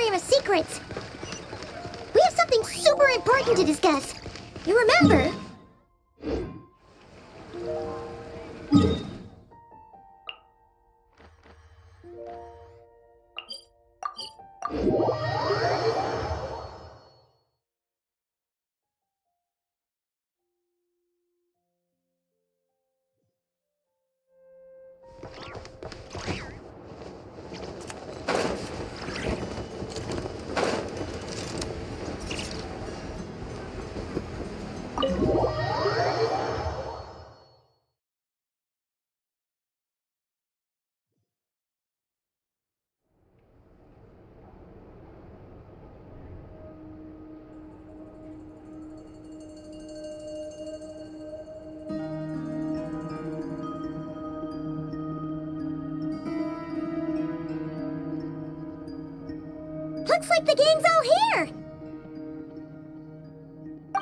Sanatorium of Secrets. We have something super important to discuss. You remember? Looks like the gang's all here!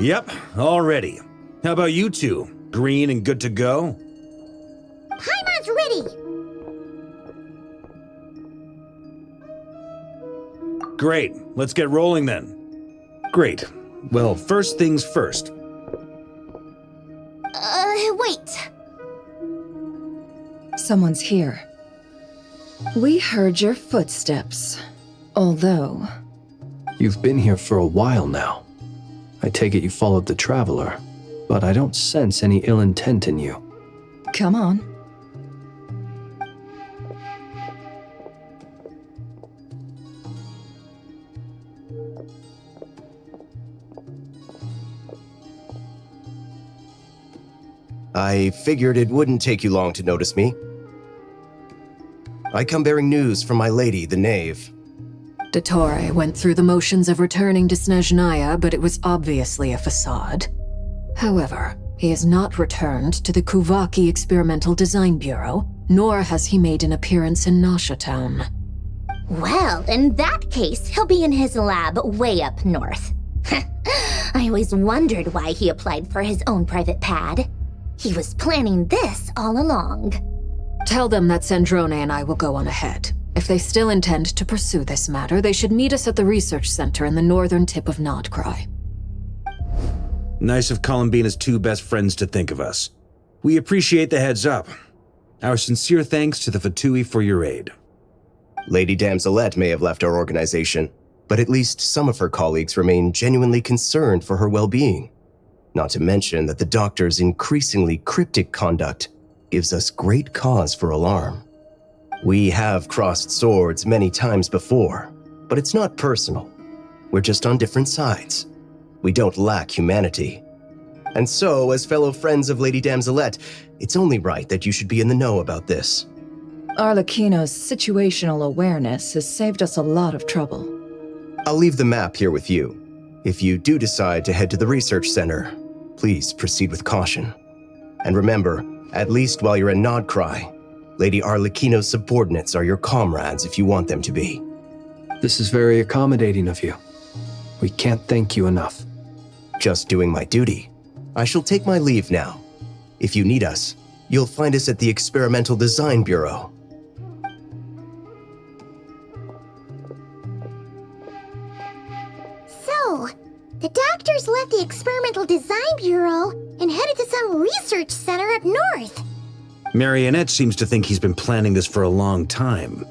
Yep, all ready. How about you two? Green and good to go? Paimon's ready! Great, let's get rolling then. Great. Well, first things first. Wait. Someone's here. We heard your footsteps. Although... You've been here for a while now. I take it you followed the Traveler, but I don't sense any ill intent in you. Come on. I figured it wouldn't take you long to notice me. I come bearing news from my lady, the Knave. Dottore went through the motions of returning to Snezhnaya, but it was obviously a facade. However, he has not returned to the Kuvaki Experimental Design Bureau, nor has he made an appearance in Nasha Town. Well, in that case, he'll be in his lab way up north. I always wondered why he applied for his own private pad. He was planning this all along. Tell them that Sandrone and I will go on ahead. If they still intend to pursue this matter, they should meet us at the research center in the northern tip of Krai. Nice of Columbina's two best friends to think of us. We appreciate the heads up. Our sincere thanks to the Fatui for your aid. Lady Damselette may have left our organization, but at least some of her colleagues remain genuinely concerned for her well-being. Not to mention that the doctor's increasingly cryptic conduct gives us great cause for alarm. We have crossed swords many times before, but it's not personal. We're just on different sides. We don't lack humanity. And so, as fellow friends of Lady Damselette, it's only right that you should be in the know about this. Arlecchino's situational awareness has saved us a lot of trouble. I'll leave the map here with you. If you do decide to head to the research center, please proceed with caution. And remember, at least while you're in Krai, Lady Arlecchino's subordinates are your comrades if you want them to be. This is very accommodating of you. We can't thank you enough. Just doing my duty. I shall take my leave now. If you need us, you'll find us at the Experimental Design Bureau. So, the doctors left the Experimental Design Bureau and headed to some research center up north. Marionette seems to think he's been planning this for a long time.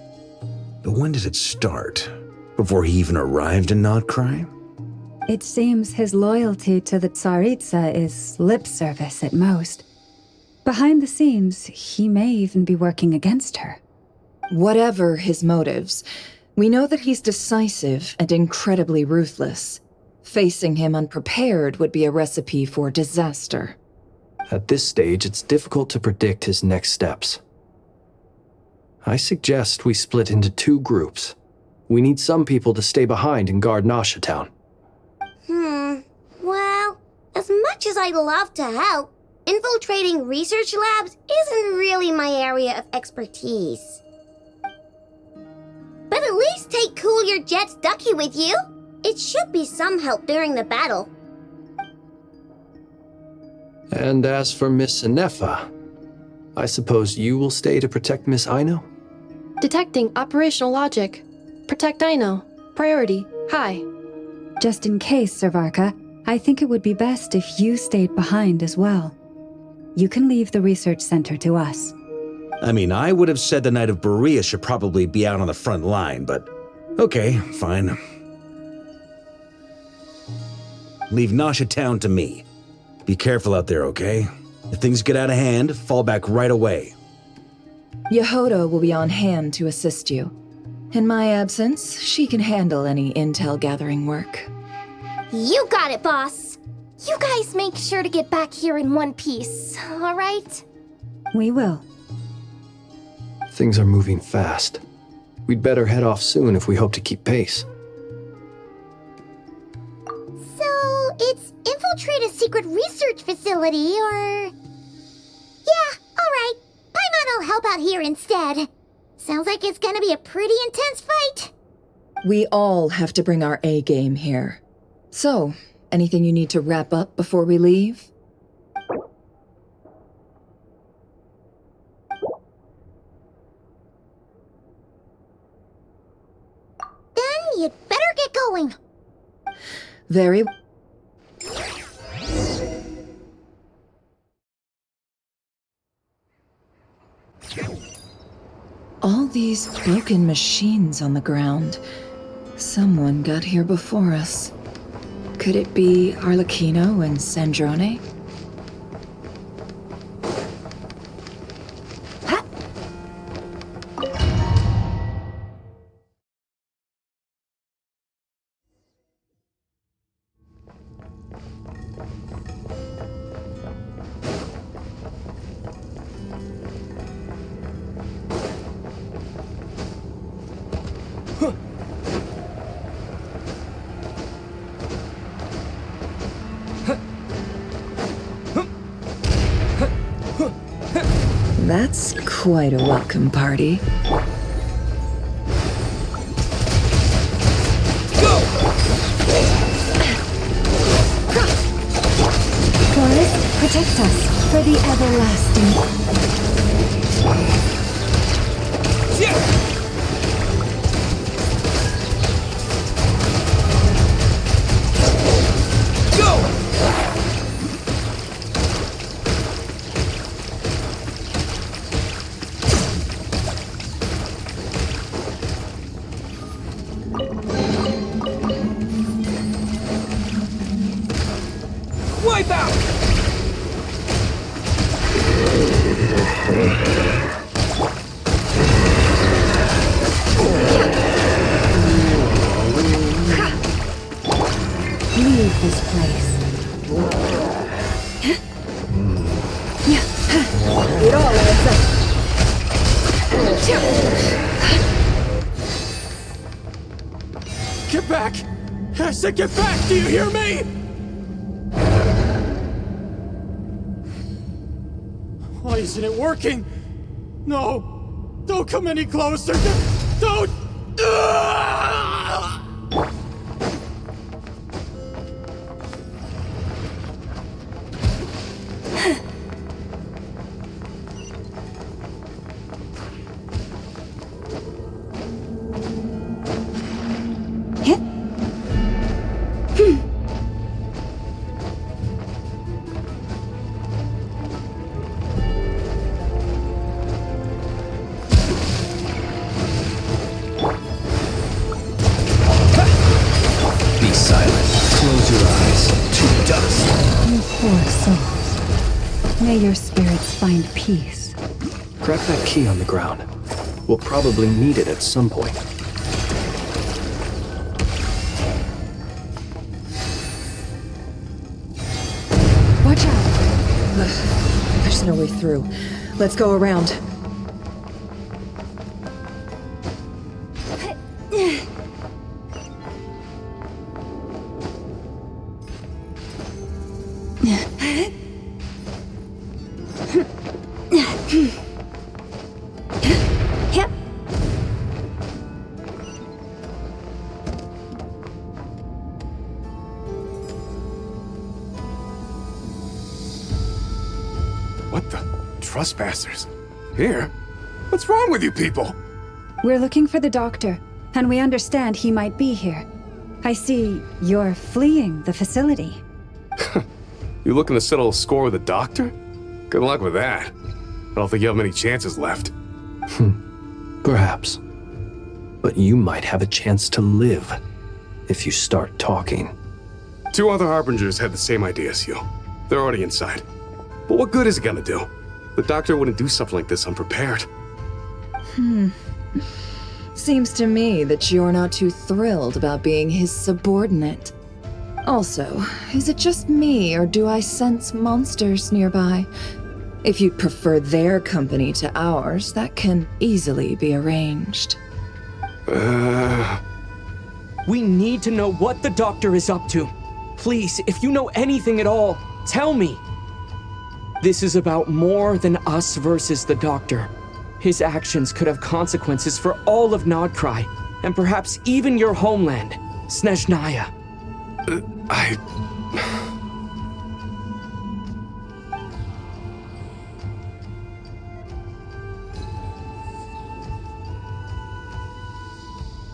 But when did it start? Before he even arrived in Krai? It seems his loyalty to the Tsaritsa is lip service at most. Behind the scenes, he may even be working against her. Whatever his motives, we know that he's decisive and incredibly ruthless. Facing him unprepared would be a recipe for disaster. At this stage, it's difficult to predict his next steps. I suggest we split into two groups. We need some people to stay behind and guard Nasha Town. Well, as much as I'd love to help, infiltrating research labs isn't really my area of expertise. But at least take Cool Your Jet's Ducky with you. It should be some help during the battle. And as for Miss Inefa, I suppose you will stay to protect Miss Aino? Detecting operational logic. Protect Aino. Priority, hi. Just in case, Servarka, I think it would be best if you stayed behind as well. You can leave the research center to us. I mean, I would have said the Knight of Berea should probably be out on the front line, but okay, fine. Leave Nasha Town to me. Be careful out there, okay? If things get out of hand, fall back right away. Yehoda will be on hand to assist you. In my absence, she can handle any intel gathering work. You got it, boss. You guys make sure to get back here in one piece, all right? We will. Things are moving fast. We'd better head off soon if we hope to keep pace. So, it's infiltrate a secret research facility, or... Yeah, alright. Paimon will help out here instead. Sounds like it's gonna be a pretty intense fight. We all have to bring our A game here. So, anything you need to wrap up before we leave? Then you'd better get going. Very... All these broken machines on the ground. Someone got here before us. Could it be Arlecchino and Sandrone? That's quite a welcome party. Chorus, protect us for the everlasting. Wipe out! Leave this place. It all adds up. Get back! I said get back! Do you hear me? Why isn't it working? No! Don't come any closer! Don't! Be silent. Close your eyes. To dust. You poor souls. May your spirits find peace. Grab that key on the ground. We'll probably need it at some point. Watch out! Ugh, there's no way through. Let's go around. Yep. What the? Trespassers? Here? What's wrong with you people? We're looking for the doctor. and we understand he might be here. I see you're fleeing the facility. You looking to settle a score with the doctor? Good luck with that. I don't think you have many chances left. Perhaps. But you might have a chance to live if you start talking. 2 other Harbingers had the same idea as you. They're already inside. But what good is it gonna do? The doctor wouldn't do something like this unprepared. Seems to me that you're not too thrilled about being his subordinate. Also, is it just me, or do I sense monsters nearby? If you'd prefer their company to ours, that can easily be arranged. We need to know what the doctor is up to. Please, if you know anything at all, tell me. This is about more than us versus the doctor. His actions could have consequences for all of Krai, and perhaps even your homeland, Snezhnaya.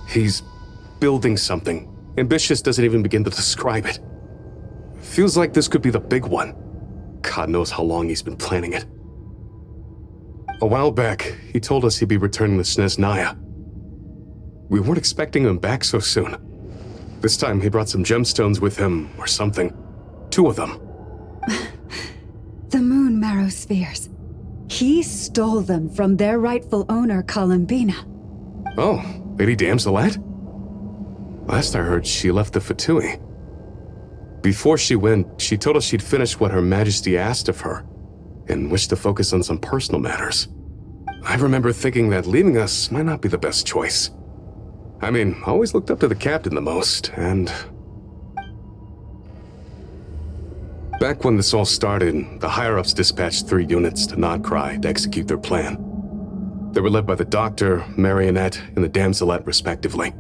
He's building something. Ambitious doesn't even begin to describe it. Feels like this could be the big one. God knows how long he's been planning it. A while back, he told us he'd be returning to Snezhnaya. We weren't expecting him back so soon. This time he brought some gemstones with him, or something. 2 of them. The moon marrow spheres. He stole them from their rightful owner, Columbina. Oh, Lady Damselette? Last I heard, she left the Fatui. Before she went, she told us she'd finished what Her Majesty asked of her, and wished to focus on some personal matters. I remember thinking that leaving us might not be the best choice. I mean, I always looked up to the captain the most, and... Back when this all started, the higher-ups dispatched 3 units to Krai to execute their plan. They were led by the Doctor, Marionette, and the Damselette, respectively.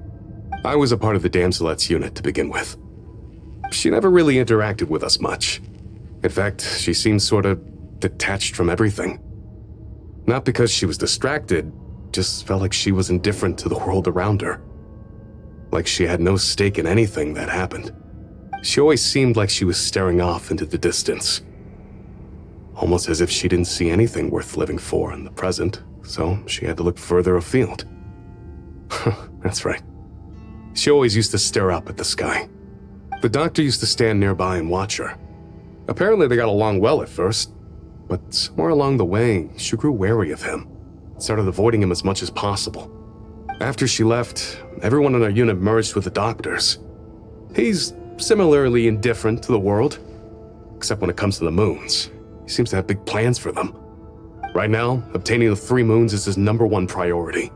I was a part of the Damselette's unit to begin with. She never really interacted with us much. In fact, she seemed sort of detached from everything. Not because she was distracted, just felt like she was indifferent to the world around her. Like she had no stake in anything that happened. She always seemed like she was staring off into the distance. Almost as if she didn't see anything worth living for in the present, so she had to look further afield. That's right. She always used to stare up at the sky. The Doctor used to stand nearby and watch her. Apparently they got along well at first, but somewhere along the way, she grew wary of him, started avoiding him as much as possible. After she left, everyone in our unit merged with the Doctor's. He's similarly indifferent to the world, except when it comes to the moons. He seems to have big plans for them. Right now, obtaining the 3 moons is his #1 priority.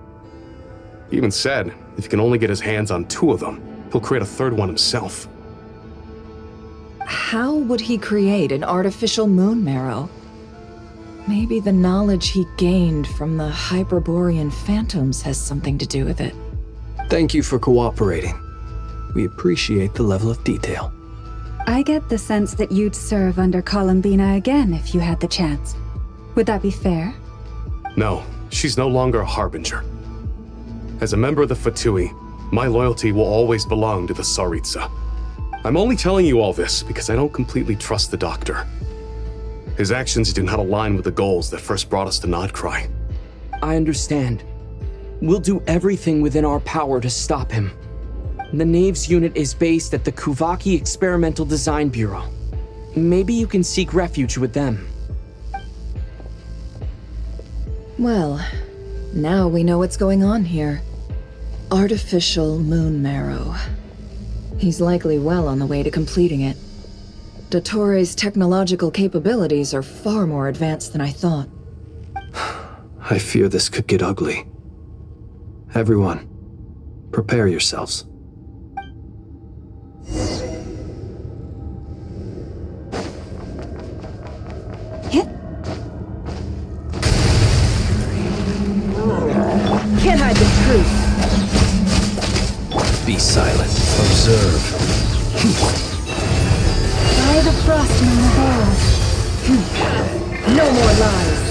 He even said if he can only get his hands on 2 of them, he'll create a 3rd one himself. How would he create an artificial moon marrow? Maybe the knowledge he gained from the Hyperborean phantoms has something to do with it. Thank you for cooperating. We appreciate the level of detail. I get the sense that you'd serve under Columbina again if you had the chance. Would that be fair? No, she's no longer a Harbinger. As a member of the Fatui, my loyalty will always belong to the Tsaritsa. I'm only telling you all this because I don't completely trust the Doctor. His actions do not align with the goals that first brought us to Krai. I understand. We'll do everything within our power to stop him. The Knave's unit is based at the Kuvaki Experimental Design Bureau. Maybe you can seek refuge with them. Well, now we know what's going on here. Artificial moon marrow. He's likely well on the way to completing it. Dottore's technological capabilities are far more advanced than I thought. I fear this could get ugly. Everyone, prepare yourselves. Can't hide the truth. Be silent. Observe. By the frost moon of old. No more lies.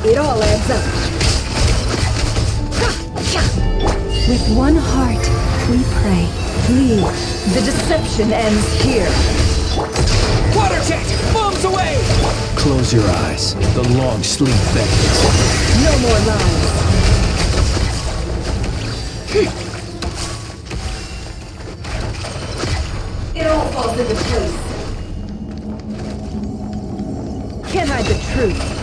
It all adds up. With one heart, we pray. Leave. The deception ends here. Water jet! Bombs away! Close your eyes. The long sleep beckons. No more lies. It all falls into place. Can't hide the truth.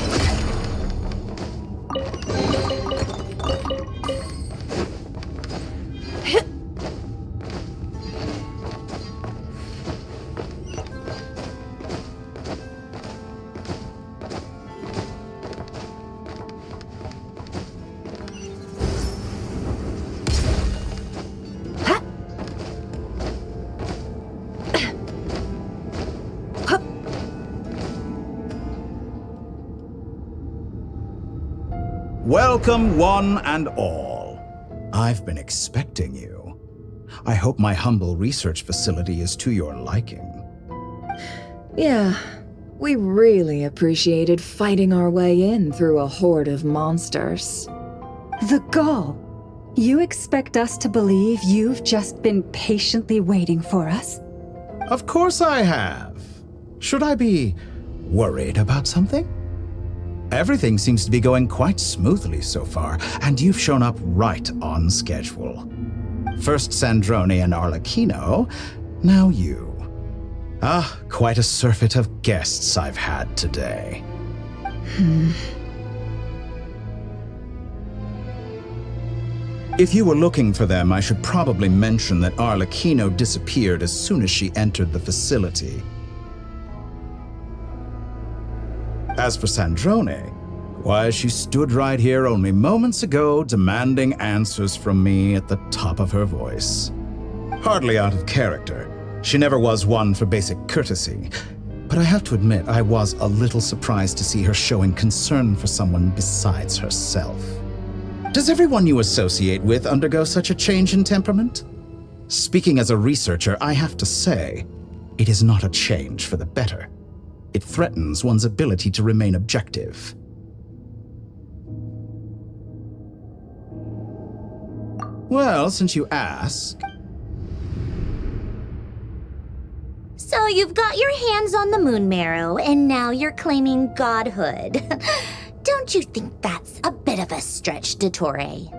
Welcome, one and all. I've been expecting you. I hope my humble research facility is to your liking. Yeah, we really appreciated fighting our way in through a horde of monsters. The gall. You expect us to believe you've just been patiently waiting for us? Of course I have. Should I be worried about something? Everything seems to be going quite smoothly so far, and you've shown up right on schedule. First Sandrone and Arlecchino, now you. Ah, quite a surfeit of guests I've had today. If you were looking for them, I should probably mention that Arlecchino disappeared as soon as she entered the facility. As for Sandrone, why, she stood right here only moments ago demanding answers from me at the top of her voice. Hardly out of character. She never was one for basic courtesy. But I have to admit, I was a little surprised to see her showing concern for someone besides herself. Does everyone you associate with undergo such a change in temperament? Speaking as a researcher, I have to say, it is not a change for the better. It threatens one's ability to remain objective. Well, since you ask... So you've got your hands on the moon marrow, and now you're claiming godhood. Don't you think that's a bit of a stretch, Dottore?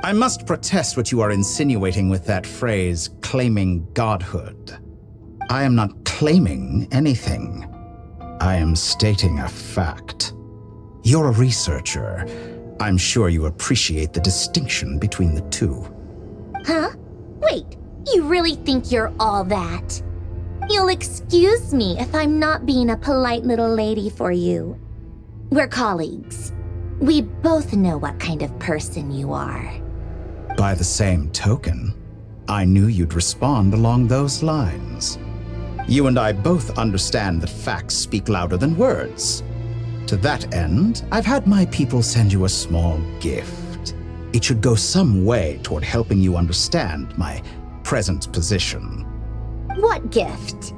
I must protest what you are insinuating with that phrase, claiming godhood. I am not claiming anything. I am stating a fact. You're a researcher. I'm sure you appreciate the distinction between the two. Huh? Wait, you really think you're all that? You'll excuse me if I'm not being a polite little lady for you. We're colleagues. We both know what kind of person you are. By the same token, I knew you'd respond along those lines. You and I both understand that facts speak louder than words. To that end, I've had my people send you a small gift. It should go some way toward helping you understand my present position. What gift?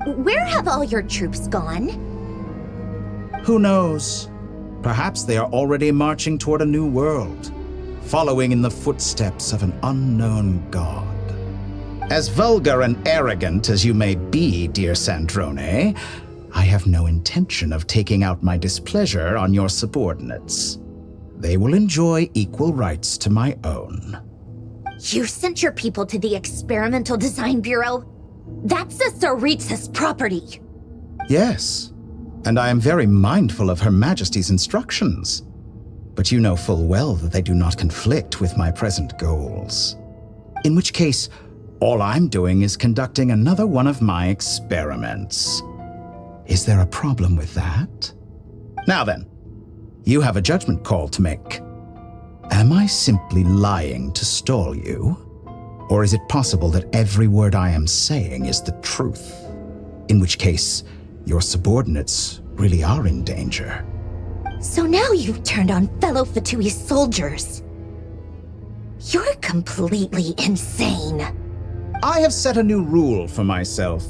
Where have all your troops gone? Who knows? Perhaps they are already marching toward a new world, following in the footsteps of an unknown god. As vulgar and arrogant as you may be, dear Sandrone, I have no intention of taking out my displeasure on your subordinates. They will enjoy equal rights to my own. You sent your people to the Experimental Design Bureau? That's a Tsaritsa's property. Yes, and I am very mindful of Her Majesty's instructions. But you know full well that they do not conflict with my present goals. In which case, all I'm doing is conducting another one of my experiments. Is there a problem with that? Now then, you have a judgment call to make. Am I simply lying to stall you? Or is it possible that every word I am saying is the truth? In which case, your subordinates really are in danger. So now you've turned on fellow Fatui soldiers. You're completely insane. I have set a new rule for myself.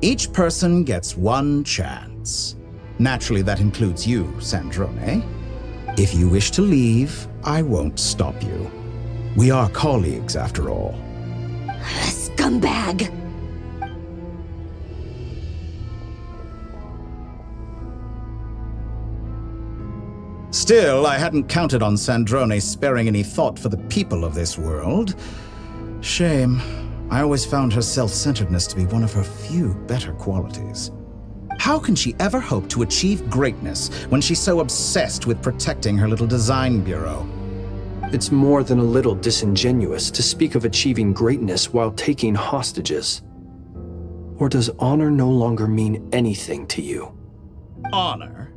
Each person gets one chance. Naturally, that includes you, Sandrone. If you wish to leave, I won't stop you. We are colleagues, after all. Scumbag! Still, I hadn't counted on Sandrone sparing any thought for the people of this world. Shame. I always found her self-centeredness to be one of her few better qualities. How can she ever hope to achieve greatness when she's so obsessed with protecting her little design bureau? It's more than a little disingenuous to speak of achieving greatness while taking hostages. Or does honor no longer mean anything to you? Honor?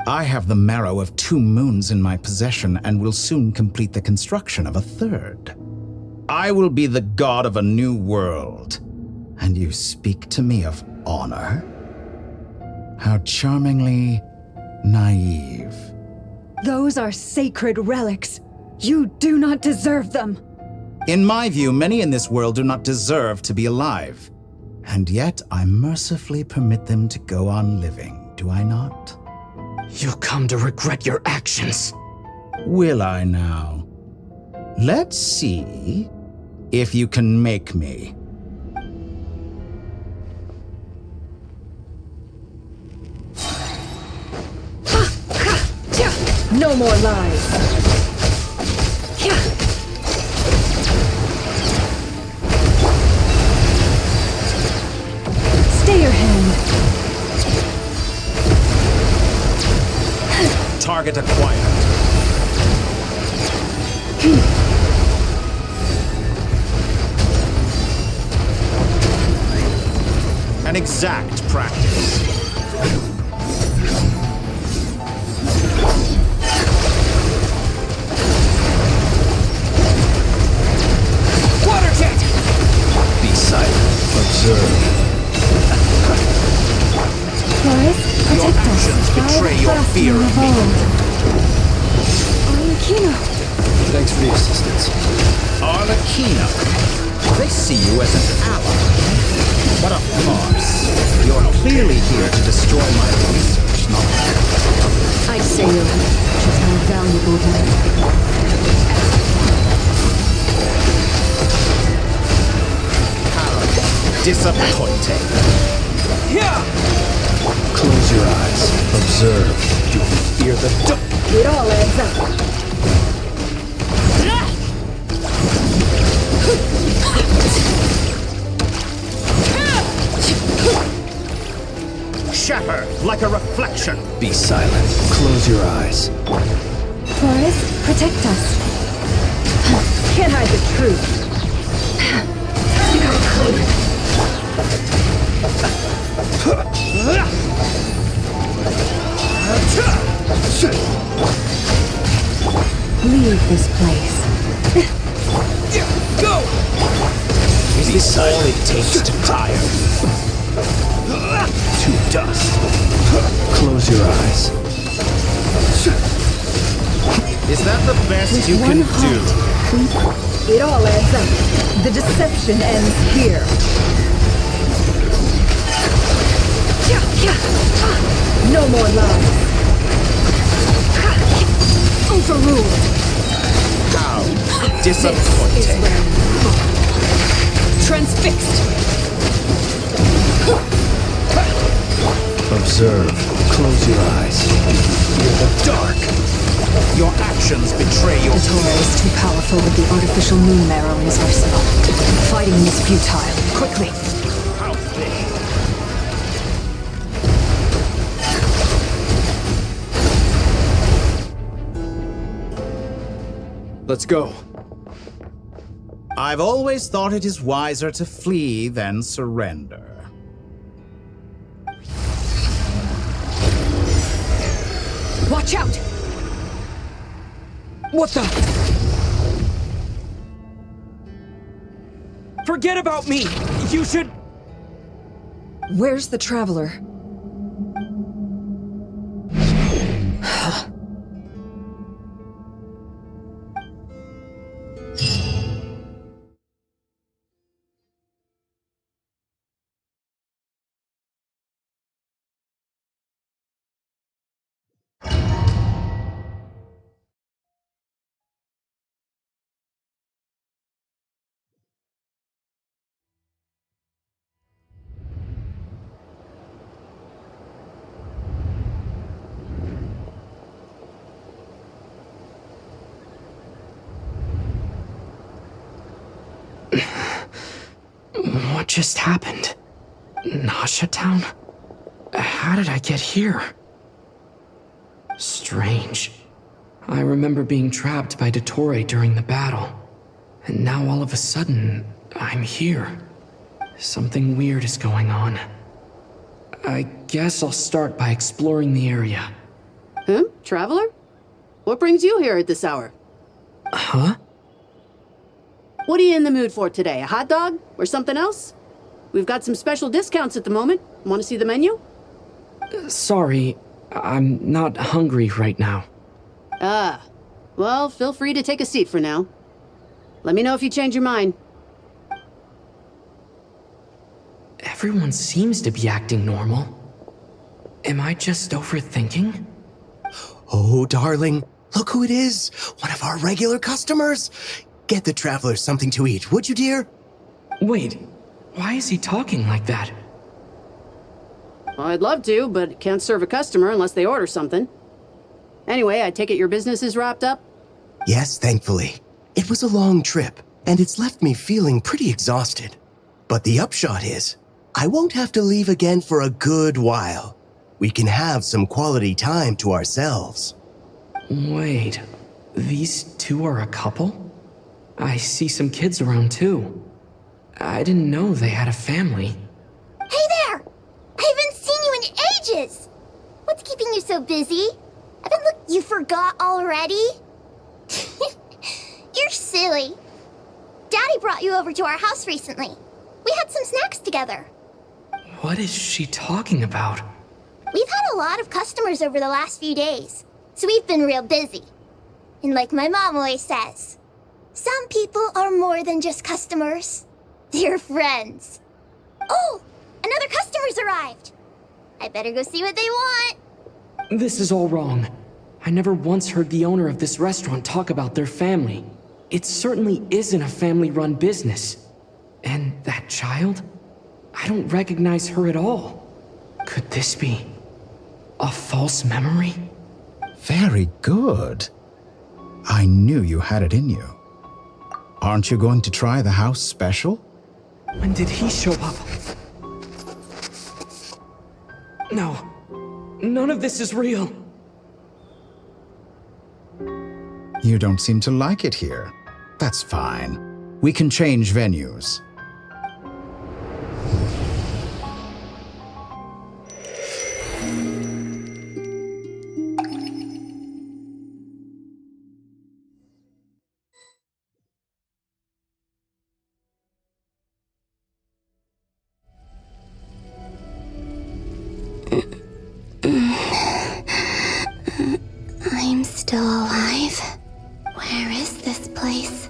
I have the marrow of 2 moons in my possession and will soon complete the construction of a 3rd. I will be the god of a new world. And you speak to me of honor? How charmingly naive. Those are sacred relics. You do not deserve them. In my view, many in this world do not deserve to be alive. And yet I mercifully permit them to go on living, do I not? You'll come to regret your actions. Will I now? Let's see if you can make me. No more lies. Stay your hand. Target acquired. An exact practice. Water jet! Be silent. Observe. Boris, Your protect actions us. betray your fear of me. Arlecchino. Thanks for the assistance. Arlecchino. They see you as an ally. What a farce. You're clearly here to destroy my research, not I'd say your research is more valuable than... disappointing. Close your eyes. Observe. Do you fear the... It all adds up. Shatter like a reflection. Be silent. Close your eyes. Boris, protect us. Can't hide the truth. Leave this place. Go! Is this all it takes to tire? To dust. Close your eyes. Is that the best you can do? It all adds up. The deception ends here. No more lies. Overruled. How disappointing. Transfixed. Observe. Close your eyes. Fear the dark. Your actions betray your Tora is too powerful with the artificial moon marrow in his arsenal. Fighting is futile. Quickly. Let's go. I've always thought it is wiser to flee than surrender. Watch out! What the? Forget about me! You should... Where's the Traveler? What just happened? Nasha Town? How did I get here? Strange. I remember being trapped by Dottore during the battle. And now all of a sudden, I'm here. Something weird is going on. I guess I'll start by exploring the area. Huh? Traveler? What brings you here at this hour? Huh? What are you in the mood for today? A hot dog? Or something else? We've got some special discounts at the moment. Want to see the menu? Sorry, I'm not hungry right now. Ah. Well, feel free to take a seat for now. Let me know if you change your mind. Everyone seems to be acting normal. Am I just overthinking? Oh, darling, look who it is. One of our regular customers. Get the traveler something to eat, would you, dear? Wait, why is he talking like that? Well, I'd love to, but can't serve a customer unless they order something. Anyway, I take it your business is wrapped up? Yes, thankfully. It was a long trip, and it's left me feeling pretty exhausted. But the upshot is, I won't have to leave again for a good while. We can have some quality time to ourselves. Wait, these two are a couple? I see some kids around too. I didn't know they had a family. Hey there! I haven't seen you in ages! What's keeping you so busy? You forgot already? You're silly. Daddy brought you over to our house recently. We had some snacks together. What is she talking about? We've had a lot of customers over the last few days, so we've been real busy. And like my mom always says, some people are more than just customers. They're friends. Oh, another customer's arrived. I better go see what they want. This is all wrong. I never once heard the owner of this restaurant talk about their family. It certainly isn't a family-run business. And that child? I don't recognize her at all. Could this be a false memory? Very good. I knew you had it in you. Aren't you going to try the house special? When did he show up? No, none of this is real. You don't seem to like it here. That's fine. We can change venues. I'm still alive. Where is this place?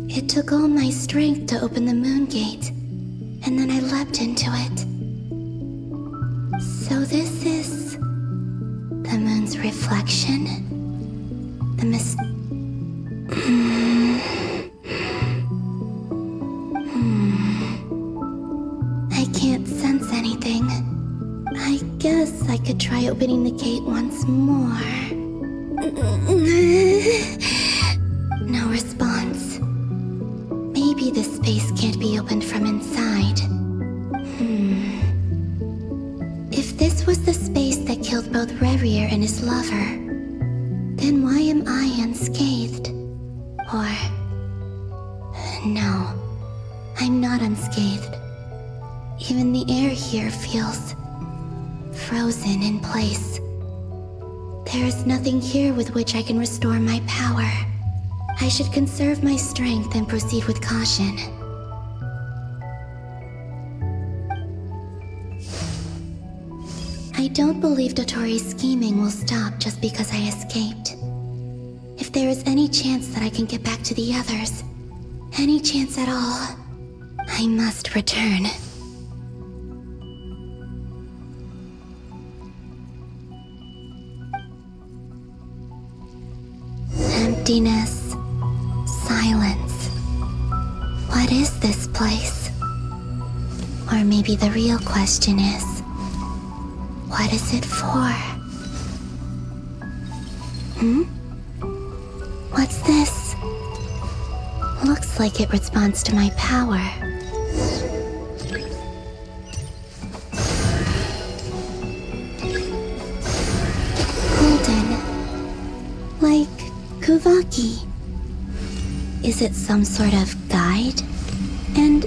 It took all my strength to open the moon gate, and then I leapt into it. So this is the moon's reflection? The I can't sense anything. I guess I could try opening the gate once more. No response. Maybe this space can't be opened from inside. If this was the space that killed both Revier and his lover, then why am I unscathed? Or... no, I'm not unscathed. Even the air here feels frozen in place. There is nothing here with which I can restore my power. I should conserve my strength and proceed with caution. I don't believe Dottori's scheming will stop just because I escaped. If there is any chance that I can get back to the others, any chance at all, I must return. Emptiness, silence. What is this place? Or maybe the real question is, what is it for? What's this? Looks like it responds to my power. Kuvaki. Is it some sort of guide? And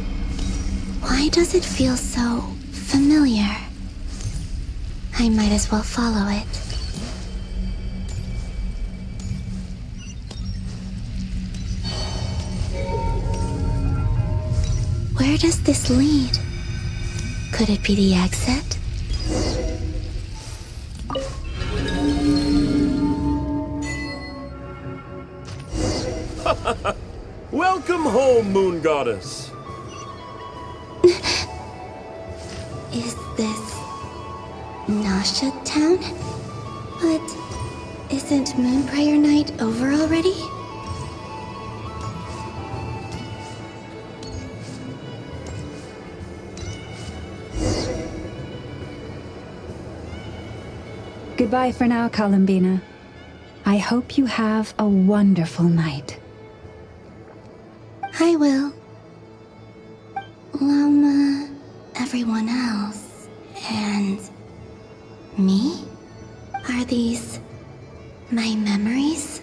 why does it feel so familiar? I might as well follow it. Where does this lead? Could it be the exit? Welcome home, Moon Goddess. Is this Nasha Town? But isn't Moon Prayer Night over already? Goodbye for now, Columbina. I hope you have a wonderful night. I will. Lama, everyone else, and me? Are these my memories?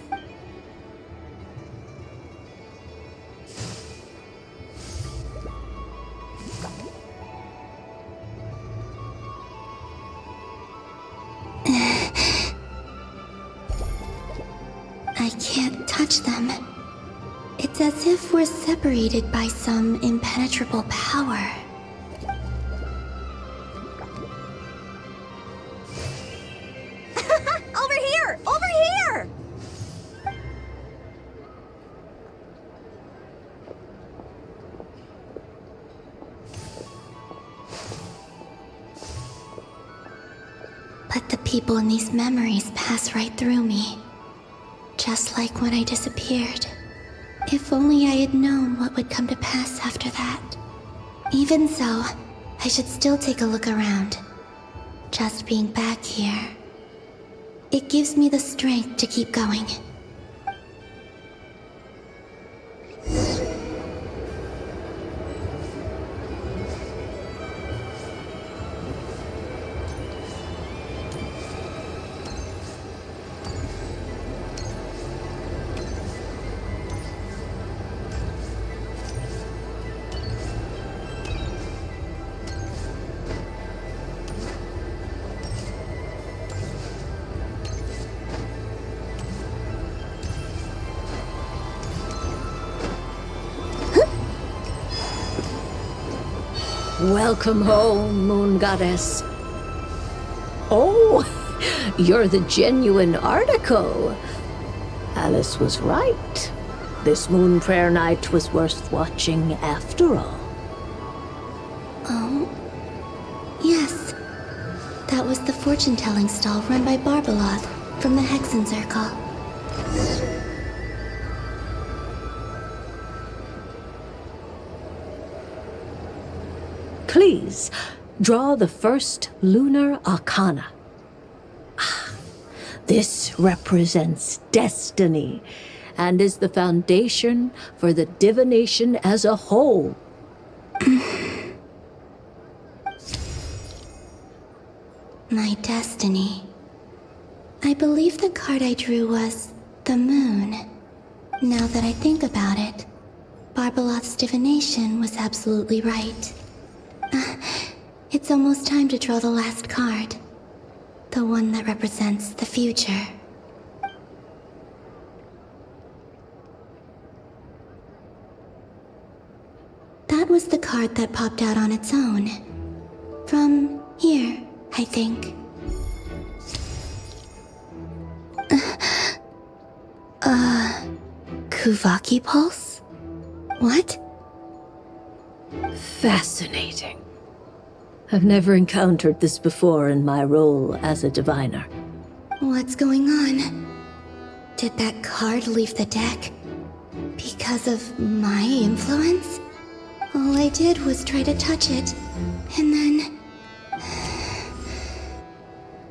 I can't touch them. It's as if we're separated by some impenetrable power. Over here! Over here! But the people in these memories pass right through me. Just like when I disappeared. If only I had known what would come to pass after that. Even so, I should still take a look around. Just being back here. It gives me the strength to keep going. Welcome home, Moon Goddess. Oh, you're the genuine article. Alice was right. This Moon Prayer Night was worth watching after all. Oh, yes. That was the fortune-telling stall run by Barbeloth from the Hexen Circle. Please, draw the first lunar arcana. This represents destiny and is the foundation for the divination as a whole. My destiny. I believe the card I drew was the moon. Now that I think about it, Barbeloth's divination was absolutely right. It's almost time to draw the last card. The one that represents the future. That was the card that popped out on its own. From here, I think. Kuvaki Pulse? What? Fascinating. I've never encountered this before in my role as a diviner. What's going on? Did that card leave the deck? Because of my influence? All I did was try to touch it, and then...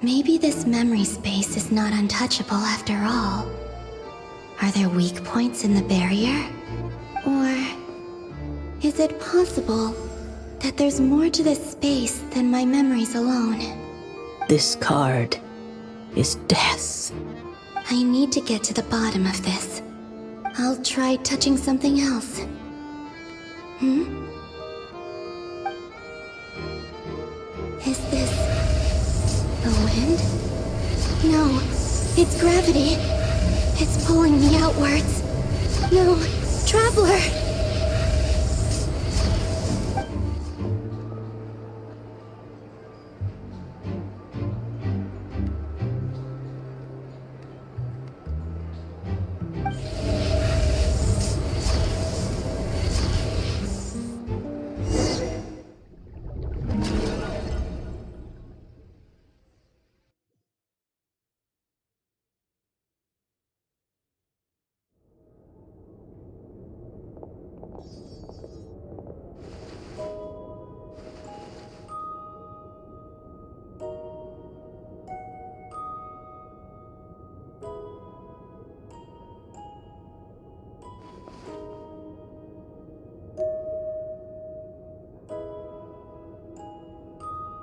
Maybe this memory space is not untouchable after all. Are there weak points in the barrier? Or is it possible that there's more to this space than my memories alone? This card is death. I need to get to the bottom of this. I'll try touching something else. Is this the wind? No, it's gravity. It's pulling me outwards. No, Traveler!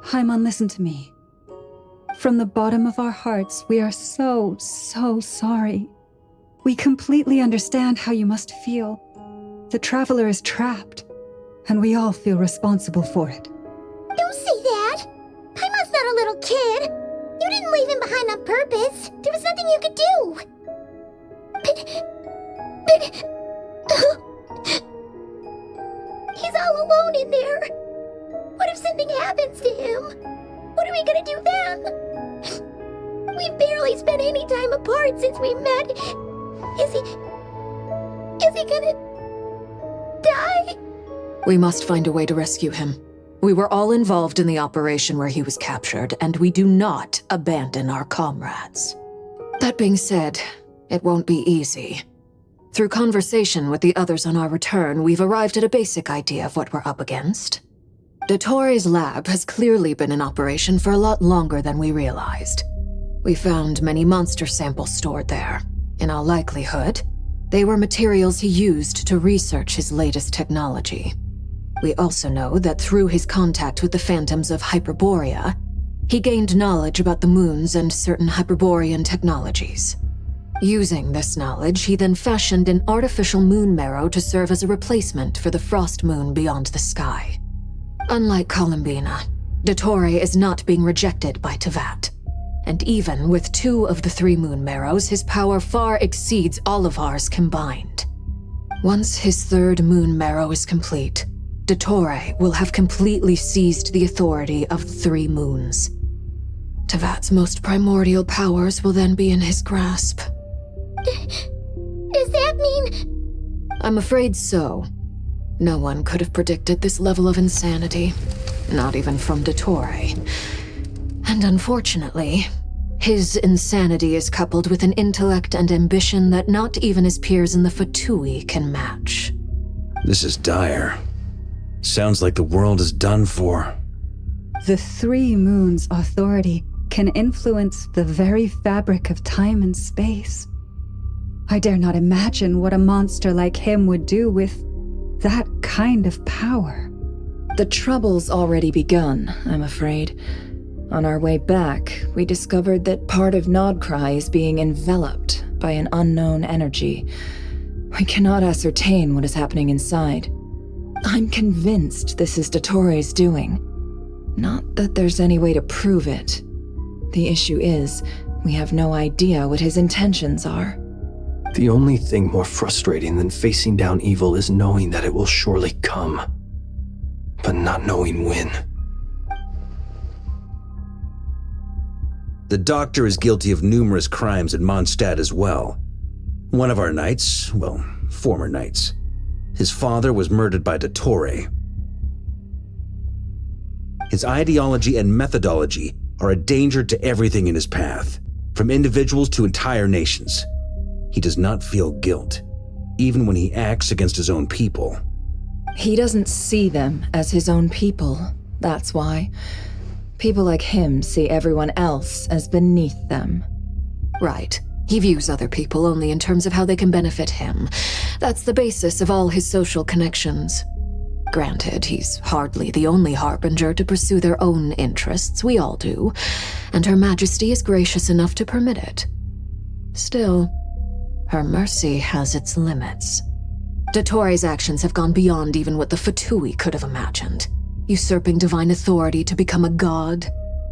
Hyman, listen to me. From the bottom of our hearts, we are so sorry. We completely understand how you must feel. The Traveler is trapped, and we all feel responsible for it. Don't say that! Hyman's not a little kid! You didn't leave him behind on purpose! There was nothing you could do! But... He's all alone in there! What if something happens to him? What are we gonna do then? We've barely spent any time apart since we met. Is he gonna die? We must find a way to rescue him. We were all involved in the operation where he was captured, and we do not abandon our comrades. That being said, it won't be easy. Through conversation with the others on our return, we've arrived at a basic idea of what we're up against. Dottore's lab has clearly been in operation for a lot longer than we realized. We found many monster samples stored there. In all likelihood, they were materials he used to research his latest technology. We also know that through his contact with the phantoms of Hyperborea, he gained knowledge about the moons and certain Hyperborean technologies. Using this knowledge, he then fashioned an artificial moon marrow to serve as a replacement for the frost moon beyond the sky. Unlike Columbina, Dottore is not being rejected by Teyvat. And even with 2 of the 3 moon marrows, his power far exceeds all of ours combined. Once his 3rd moon marrow is complete, Dottore will have completely seized the authority of the 3 moons. Teyvat's most primordial powers will then be in his grasp. Does that mean... I'm afraid so. No one could have predicted this level of insanity, not even from Dottore. And unfortunately, his insanity is coupled with an intellect and ambition that not even his peers in the Fatui can match. This is dire. Sounds like the world is done for. The 3 moons' authority can influence the very fabric of time and space. I dare not imagine what a monster like him would do with that kind of power. The trouble's already begun, I'm afraid. On our way back, we discovered that part of Krai is being enveloped by an unknown energy. We cannot ascertain what is happening inside. I'm convinced this is Dottore's doing. Not that there's any way to prove it. The issue is, we have no idea what his intentions are. The only thing more frustrating than facing down evil is knowing that it will surely come, but not knowing when. The Doctor is guilty of numerous crimes in Mondstadt as well. One of our knights, well, former knights, his father was murdered by Dottore. His ideology and methodology are a danger to everything in his path, from individuals to entire nations. He does not feel guilt, even when he acts against his own people. He doesn't see them as his own people, that's why. People like him see everyone else as beneath them. Right. He views other people only in terms of how they can benefit him. That's the basis of all his social connections. Granted, he's hardly the only harbinger to pursue their own interests. We all do. And Her Majesty is gracious enough to permit it. Still, her mercy has its limits. Dottore actions have gone beyond even what the Fatui could have imagined, usurping divine authority to become a god.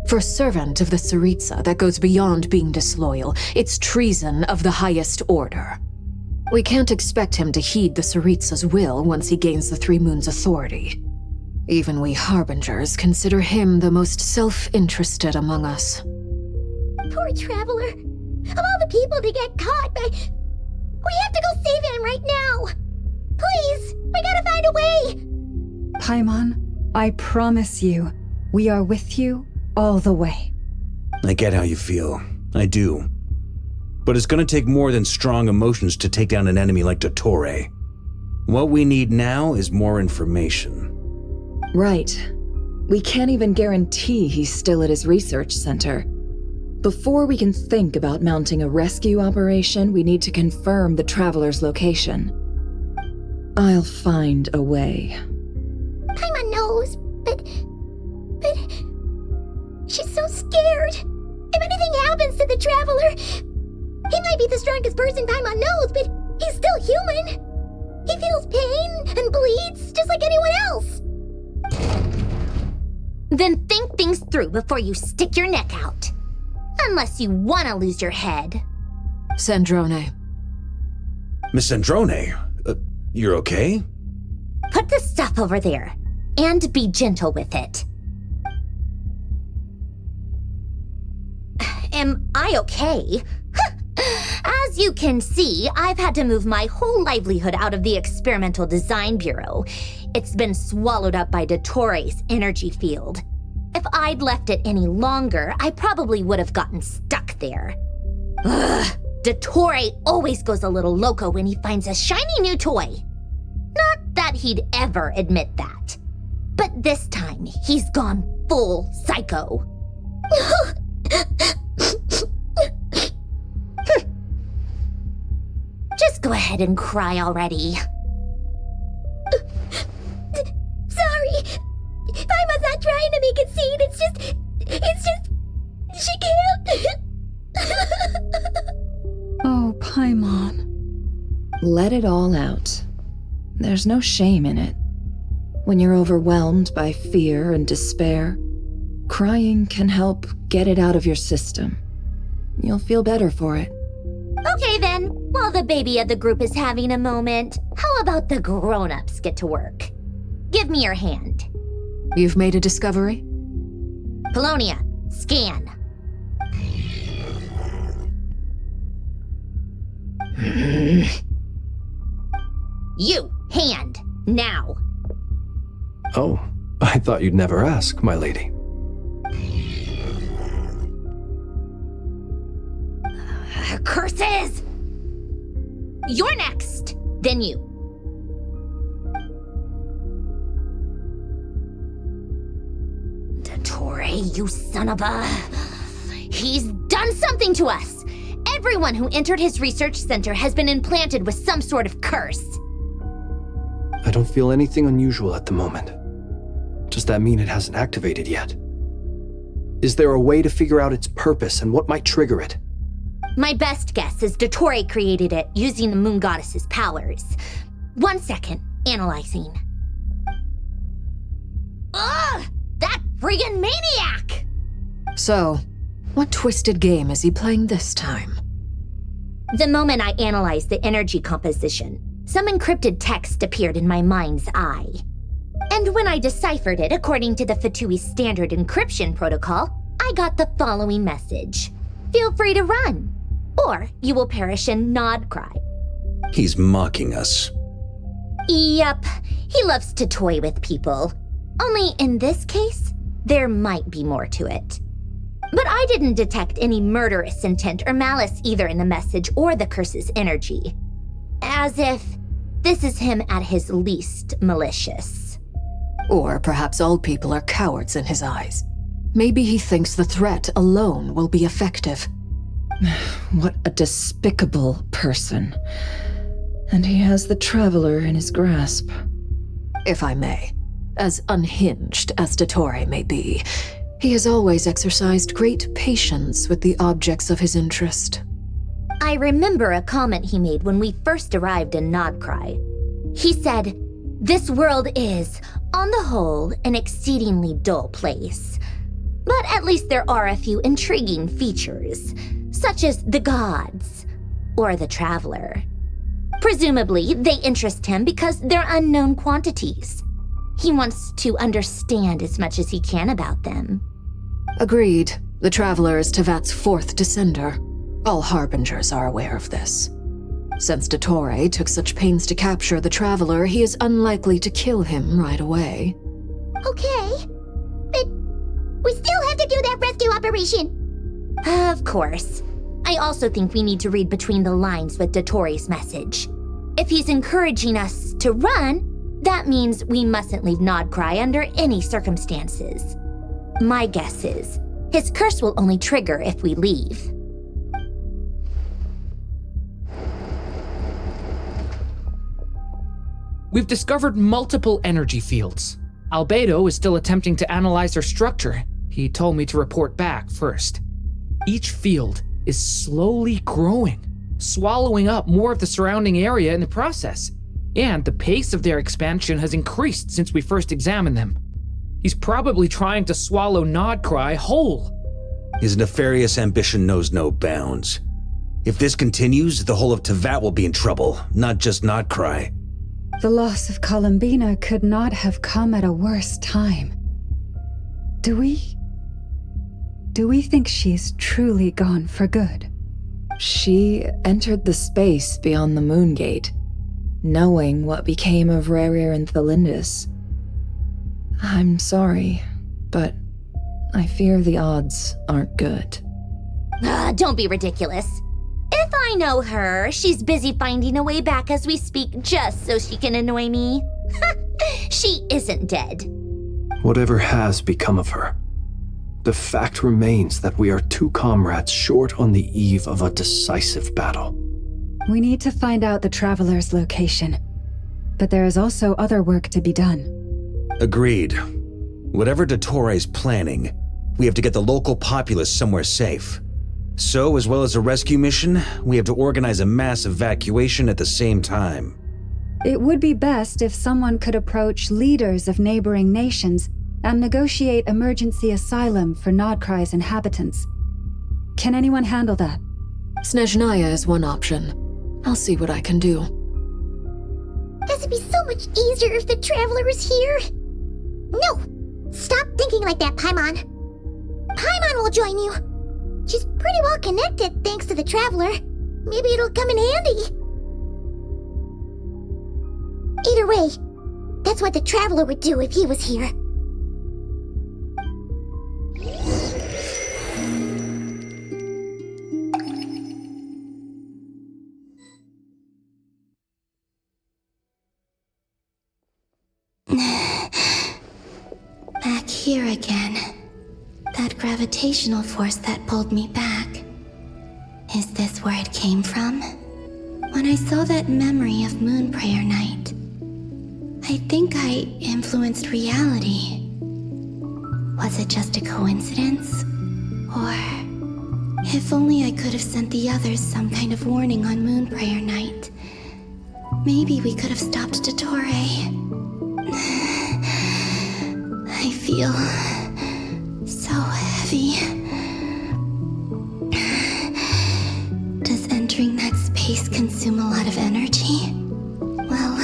For a servant of the Tsaritsa, that goes beyond being disloyal. It's treason of the highest order. We can't expect him to heed the Tsaritsa's will once he gains the Three Moons' authority. Even we Harbingers consider him the most self-interested among us. Poor Traveler. Of all the people to get caught by... We have to go save him right now! Please! We gotta find a way! Paimon, I promise you, we are with you all the way. I get how you feel. I do. But it's gonna take more than strong emotions to take down an enemy like Dottore. What we need now is more information. Right. We can't even guarantee he's still at his research center. Before we can think about mounting a rescue operation, we need to confirm the Traveler's location. I'll find a way. Paimon knows, but... She's so scared. If anything happens to the Traveler... He might be the strongest person Paimon knows, but he's still human. He feels pain and bleeds just like anyone else. Then think things through before you stick your neck out. Unless you want to lose your head. Sandrone. Miss Sandrone, you're okay? Put the stuff over there, and be gentle with it. Am I okay? As you can see, I've had to move my whole livelihood out of the Experimental Design Bureau. It's been swallowed up by Dottore's energy field. If I'd left it any longer, I probably would have gotten stuck there. Ugh, Dottore always goes a little loco when he finds a shiny new toy. Not that he'd ever admit that. But this time, he's gone full psycho. Just go ahead and cry already. Sorry. Paimon's not trying to make it scene. It's just, she can't. Oh, Paimon. Let it all out. There's no shame in it. When you're overwhelmed by fear and despair, crying can help get it out of your system. You'll feel better for it. Okay then, while the baby of the group is having a moment, how about the grown-ups get to work? Give me your hand. You've made a discovery? Polonia, scan. You, hand, now. Oh, I thought you'd never ask, my lady. Curses! You're next, then you. Dottore, you son of a... He's done something to us! Everyone who entered his research center has been implanted with some sort of curse. I don't feel anything unusual at the moment. Does that mean it hasn't activated yet? Is there a way to figure out its purpose and what might trigger it? My best guess is Dottore created it using the Moon Goddess's powers. 1 second, analyzing. Ugh! That friggin' maniac! So, what twisted game is he playing this time? The moment I analyzed the energy composition, some encrypted text appeared in my mind's eye. And when I deciphered it according to the Fatui standard encryption protocol, I got the following message. Feel free to run, or you will perish in Nod Krai. He's mocking us. Yup, he loves to toy with people. Only in this case, there might be more to it. But I didn't detect any murderous intent or malice either in the message or the curse's energy. As if this is him at his least malicious. Or perhaps all people are cowards in his eyes. Maybe he thinks the threat alone will be effective. What a despicable person. And he has the Traveler in his grasp. If I may, as unhinged as Dottore may be, he has always exercised great patience with the objects of his interest. I remember a comment he made when we first arrived in Krai. He said, "This world is, on the whole, an exceedingly dull place. But at least there are a few intriguing features, such as the gods or the traveler. Presumably, they interest him because they're unknown quantities. He wants to understand as much as he can about them." Agreed. The Traveler is Tevat's fourth descender. All Harbingers are aware of this. Since Dottore took such pains to capture the Traveler, he is unlikely to kill him right away. Okay, but we still have to do that rescue operation. Of course. I also think we need to read between the lines with Dottore's message. If he's encouraging us to run, that means we mustn't leave Krai under any circumstances. My guess is, his curse will only trigger if we leave. We've discovered multiple energy fields. Albedo is still attempting to analyze their structure. He told me to report back first. Each field is slowly growing, swallowing up more of the surrounding area in the process. And the pace of their expansion has increased since we first examined them. He's probably trying to swallow Krai whole. His nefarious ambition knows no bounds. If this continues, the whole of Tevat will be in trouble, not just Krai. The loss of Columbina could not have come at a worse time. Do we think she's truly gone for good? She entered the space beyond the Moon Gate, knowing what became of Rerir and Thelindis. I'm sorry, but I fear the odds aren't good. Don't be ridiculous. If I know her, she's busy finding a way back as we speak just so she can annoy me. She isn't dead. Whatever has become of her, the fact remains that we are two comrades short on the eve of a decisive battle. We need to find out the Traveler's location, but there is also other work to be done. Agreed. Whatever Dottore's planning, we have to get the local populace somewhere safe. So, as well as a rescue mission, we have to organize a mass evacuation at the same time. It would be best if someone could approach leaders of neighboring nations and negotiate emergency asylum for Krai's inhabitants. Can anyone handle that? Snezhnaya is one option. I'll see what I can do. This would be so much easier if the Traveler was here. No! Stop thinking like that, Paimon. Paimon will join you. She's pretty well connected thanks to the Traveler. Maybe it'll come in handy. Either way, that's what the Traveler would do if he was here. Back here again. That gravitational force that pulled me back. Is this where it came from? When I saw that memory of Moon Prayer Night, I think I influenced reality. Was it just a coincidence? Or if only I could have sent the others some kind of warning on Moon Prayer Night. Maybe we could have stopped Dottore. I feel so heavy. Does entering that space consume a lot of energy? Well,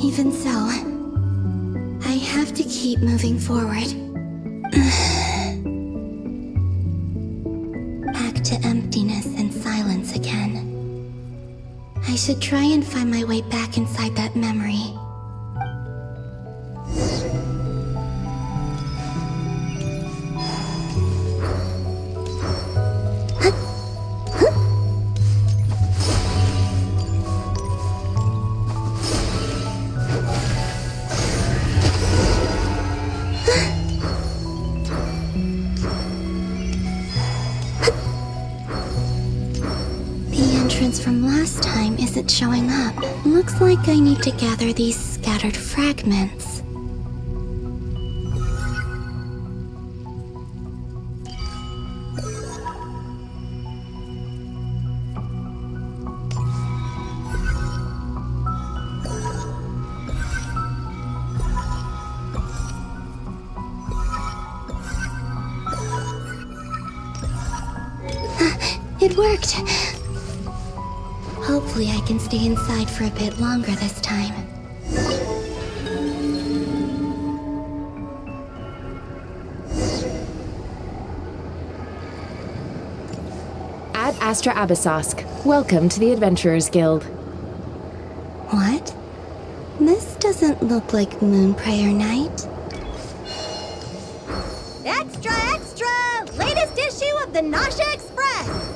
even so, I have to keep moving forward. Back to emptiness and silence again. I should try and find my way back inside that memory. From last time isn't showing up. Looks like I need to gather these scattered fragments. It worked. Hopefully I can stay inside for a bit longer this time. Ad Astra Abyssosk. Welcome to the Adventurers Guild. What? This doesn't look like Moonprayer Night. Extra, extra! Latest issue of the Nausea Express!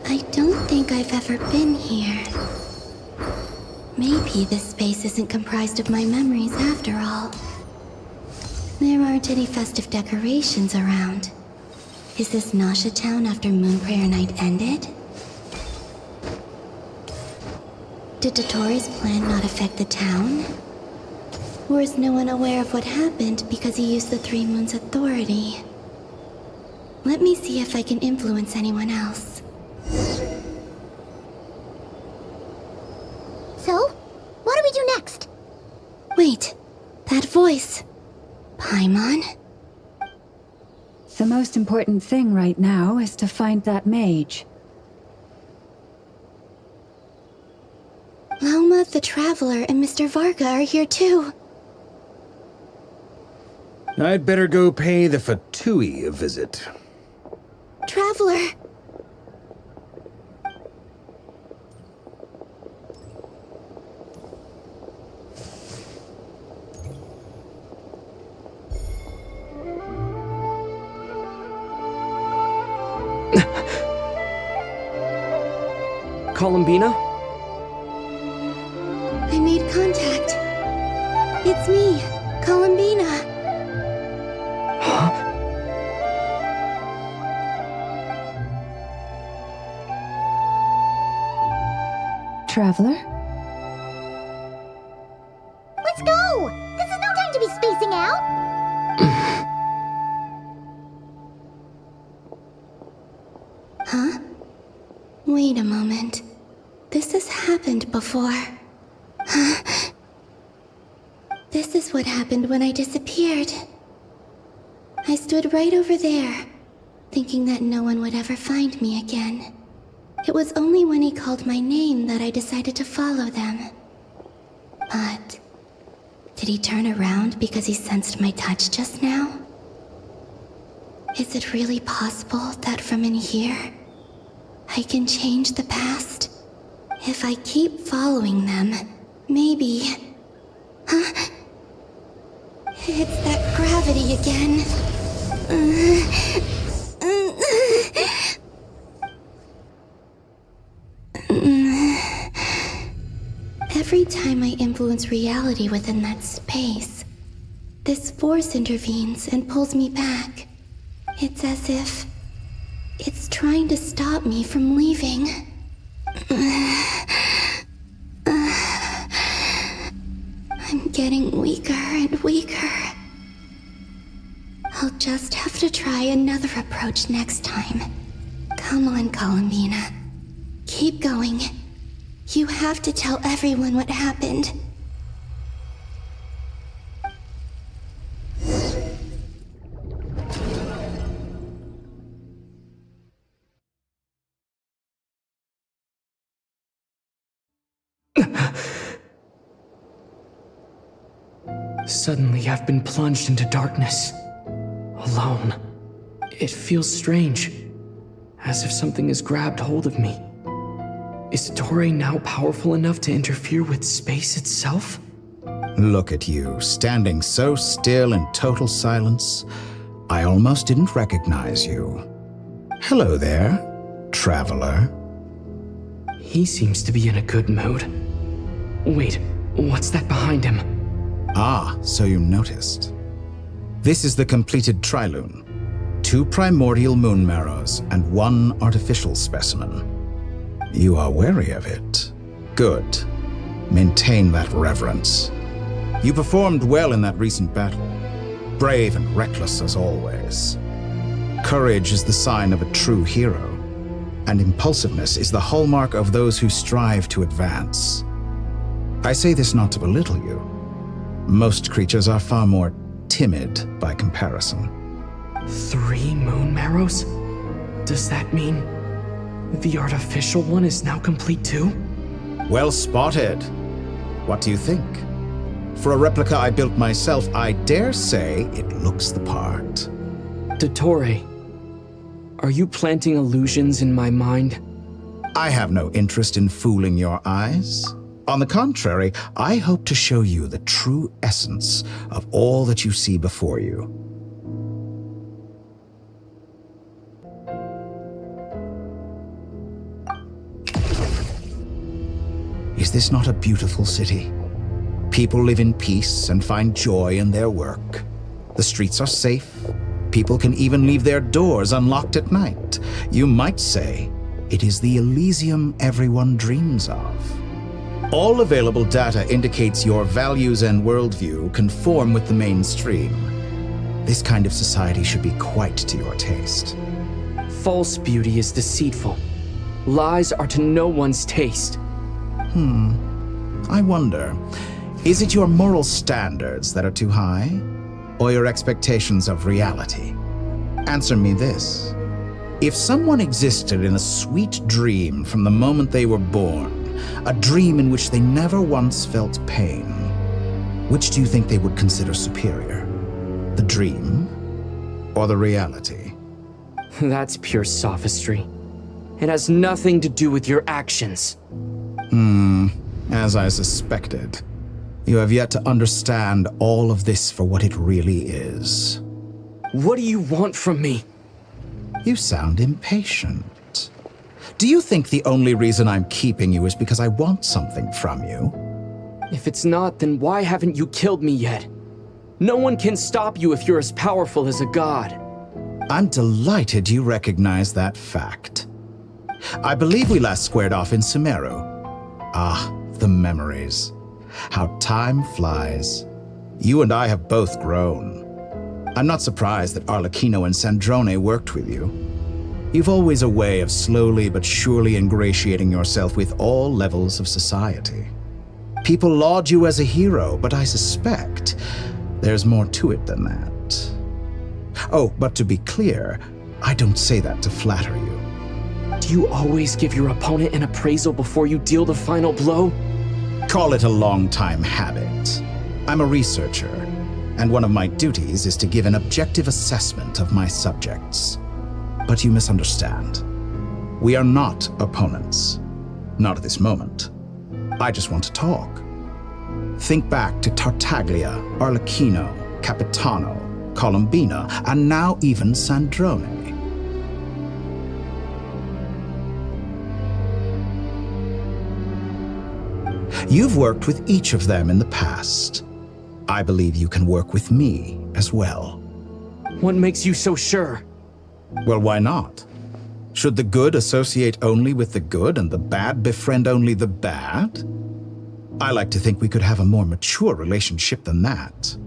I don't think I've ever been here. Maybe this space isn't comprised of my memories after all. There aren't any festive decorations around. Is this Nausea Town after Moonprayer Night ended? Did Dotori's plan not affect the town? Or is no one aware of what happened because he used the Three Moons' authority? Let me see if I can influence anyone else. So, what do we do next? Wait, that voice. Paimon? The most important thing right now is to find that mage. Lauma the Traveler and Mr. Varga are here too. I'd better go pay the Fatui a visit. Traveler! Columbina? I made contact. It's me, Columbina. Huh? Traveler? Let's go! This is no time to be spacing out! Huh? Wait a moment. This has happened before. Huh? This is what happened when I disappeared. I stood right over there, thinking that no one would ever find me again. It was only when he called my name that I decided to follow them. But did he turn around because he sensed my touch just now? Is it really possible that from in here, I can change the past? If I keep following them, maybe... Huh? It's that gravity again. Every time I influence reality within that space, this force intervenes and pulls me back. It's as if it's trying to stop me from leaving. I'm getting weaker and weaker. I'll just have to try another approach next time. Come on, Columbina. Keep going. You have to tell everyone what happened. Suddenly, I've been plunged into darkness. Alone. It feels strange. As if something has grabbed hold of me. Is Dottore now powerful enough to interfere with space itself? Look at you, standing so still in total silence. I almost didn't recognize you. Hello there, traveler. He seems to be in a good mood. Wait, what's that behind him? Ah, so you noticed. This is the completed Trilune. 2 primordial moon marrows and 1 artificial specimen. You are wary of it. Good. Maintain that reverence. You performed well in that recent battle. Brave and reckless as always. Courage is the sign of a true hero, and impulsiveness is the hallmark of those who strive to advance. I say this not to belittle you. Most creatures are far more timid by comparison. 3 moon marrows? Does that mean The artificial one is now complete too? Well spotted. What do you think? For a replica I built myself, I dare say it looks the part. Dottore, are you planting illusions in my mind? I have no interest in fooling your eyes. On the contrary, I hope to show you the true essence of all that you see before you. Is this not a beautiful city? People live in peace and find joy in their work. The streets are safe. People can even leave their doors unlocked at night. You might say it is the Elysium everyone dreams of. All available data indicates your values and worldview conform with the mainstream. This kind of society should be quite to your taste. False beauty is deceitful. Lies are to no one's taste. I wonder, is it your moral standards that are too high, or your expectations of reality? Answer me this. If someone existed in a sweet dream from the moment they were born, a dream in which they never once felt pain, which do you think they would consider superior? The dream or the reality? That's pure sophistry. It has nothing to do with your actions. As I suspected. You have yet to understand all of this for what it really is. What do you want from me? You sound impatient. Do you think the only reason I'm keeping you is because I want something from you? If it's not, then why haven't you killed me yet? No one can stop you if you're as powerful as a god. I'm delighted you recognize that fact. I believe we last squared off in Sumeru. Ah, the memories. How time flies. You and I have both grown. I'm not surprised that Arlecchino and Sandrone worked with you. You've always a way of slowly but surely ingratiating yourself with all levels of society. People laud you as a hero, but I suspect there's more to it than that. Oh, but to be clear, I don't say that to flatter you. Do you always give your opponent an appraisal before you deal the final blow? Call it a long-time habit. I'm a researcher, and one of my duties is to give an objective assessment of my subjects. But you misunderstand. We are not opponents. Not at this moment. I just want to talk. Think back to Tartaglia, Arlecchino, Capitano, Colombina, and now even Sandrone. You've worked with each of them in the past. I believe you can work with me as well. What makes you so sure? Well, why not? Should the good associate only with the good and the bad befriend only the bad? I like to think we could have a more mature relationship than that.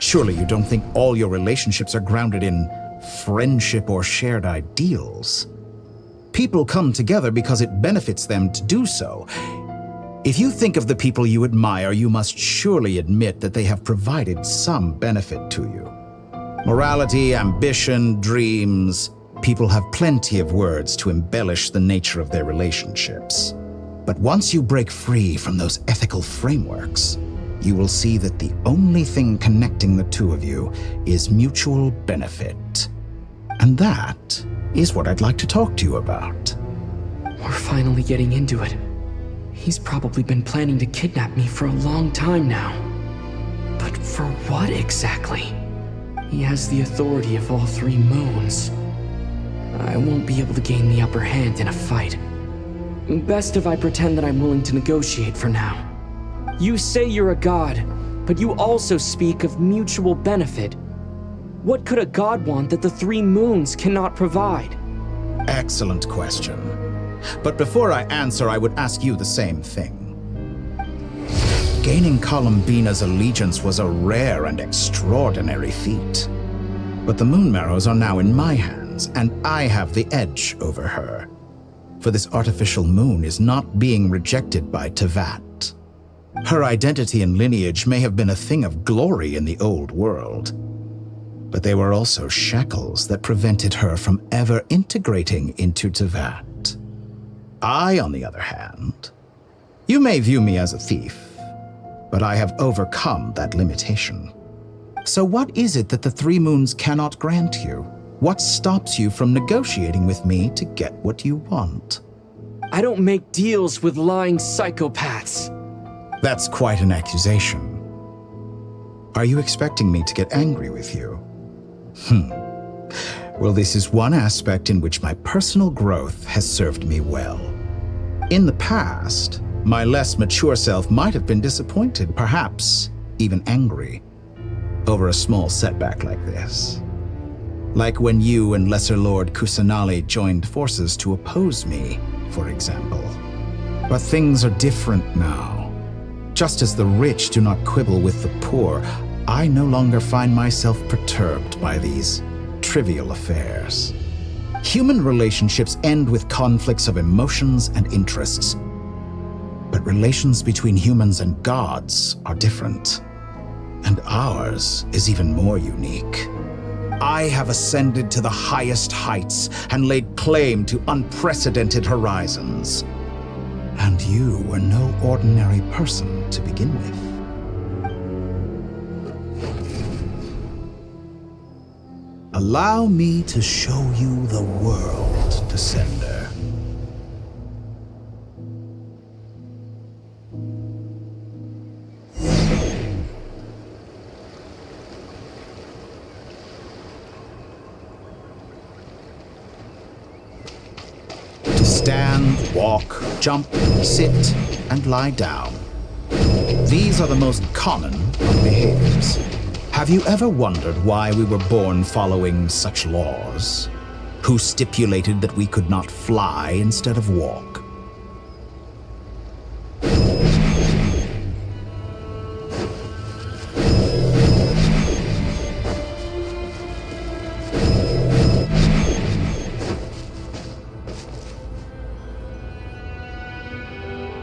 Surely you don't think all your relationships are grounded in friendship or shared ideals? People come together because it benefits them to do so. If you think of the people you admire, you must surely admit that they have provided some benefit to you. Morality, ambition, dreams. People have plenty of words to embellish the nature of their relationships. But once you break free from those ethical frameworks, you will see that the only thing connecting the two of you is mutual benefit. And that is what I'd like to talk to you about. We're finally getting into it. He's probably been planning to kidnap me for a long time now. But for what exactly? He has the authority of all three moons. I won't be able to gain the upper hand in a fight. Best if I pretend that I'm willing to negotiate for now. You say you're a god, but you also speak of mutual benefit. What could a god want that the three moons cannot provide? Excellent question. But before I answer, I would ask you the same thing. Gaining Colombina's allegiance was a rare and extraordinary feat. But the Moon Marrows are now in my hands, and I have the edge over her. For this artificial moon is not being rejected by Tevat. Her identity and lineage may have been a thing of glory in the old world. But they were also shackles that prevented her from ever integrating into Tevat. I, on the other hand, you may view me as a thief, but I have overcome that limitation. So what is it that the Three Moons cannot grant you? What stops you from negotiating with me to get what you want? I don't make deals with lying psychopaths. That's quite an accusation. Are you expecting me to get angry with you? Well, this is one aspect in which my personal growth has served me well. In the past, my less mature self might have been disappointed, perhaps even angry, over a small setback like this. Like when you and Lesser Lord Kusanali joined forces to oppose me, for example. But things are different now. Just as the rich do not quibble with the poor, I no longer find myself perturbed by these trivial affairs. Human relationships end with conflicts of emotions and interests. But relations between humans and gods are different. And ours is even more unique. I have ascended to the highest heights and laid claim to unprecedented horizons. And you were no ordinary person to begin with. Allow me to show you the world, Descender. To stand, walk, jump, sit, and lie down. These are the most common of behaviors. Have you ever wondered why we were born following such laws? Who stipulated that we could not fly instead of walk?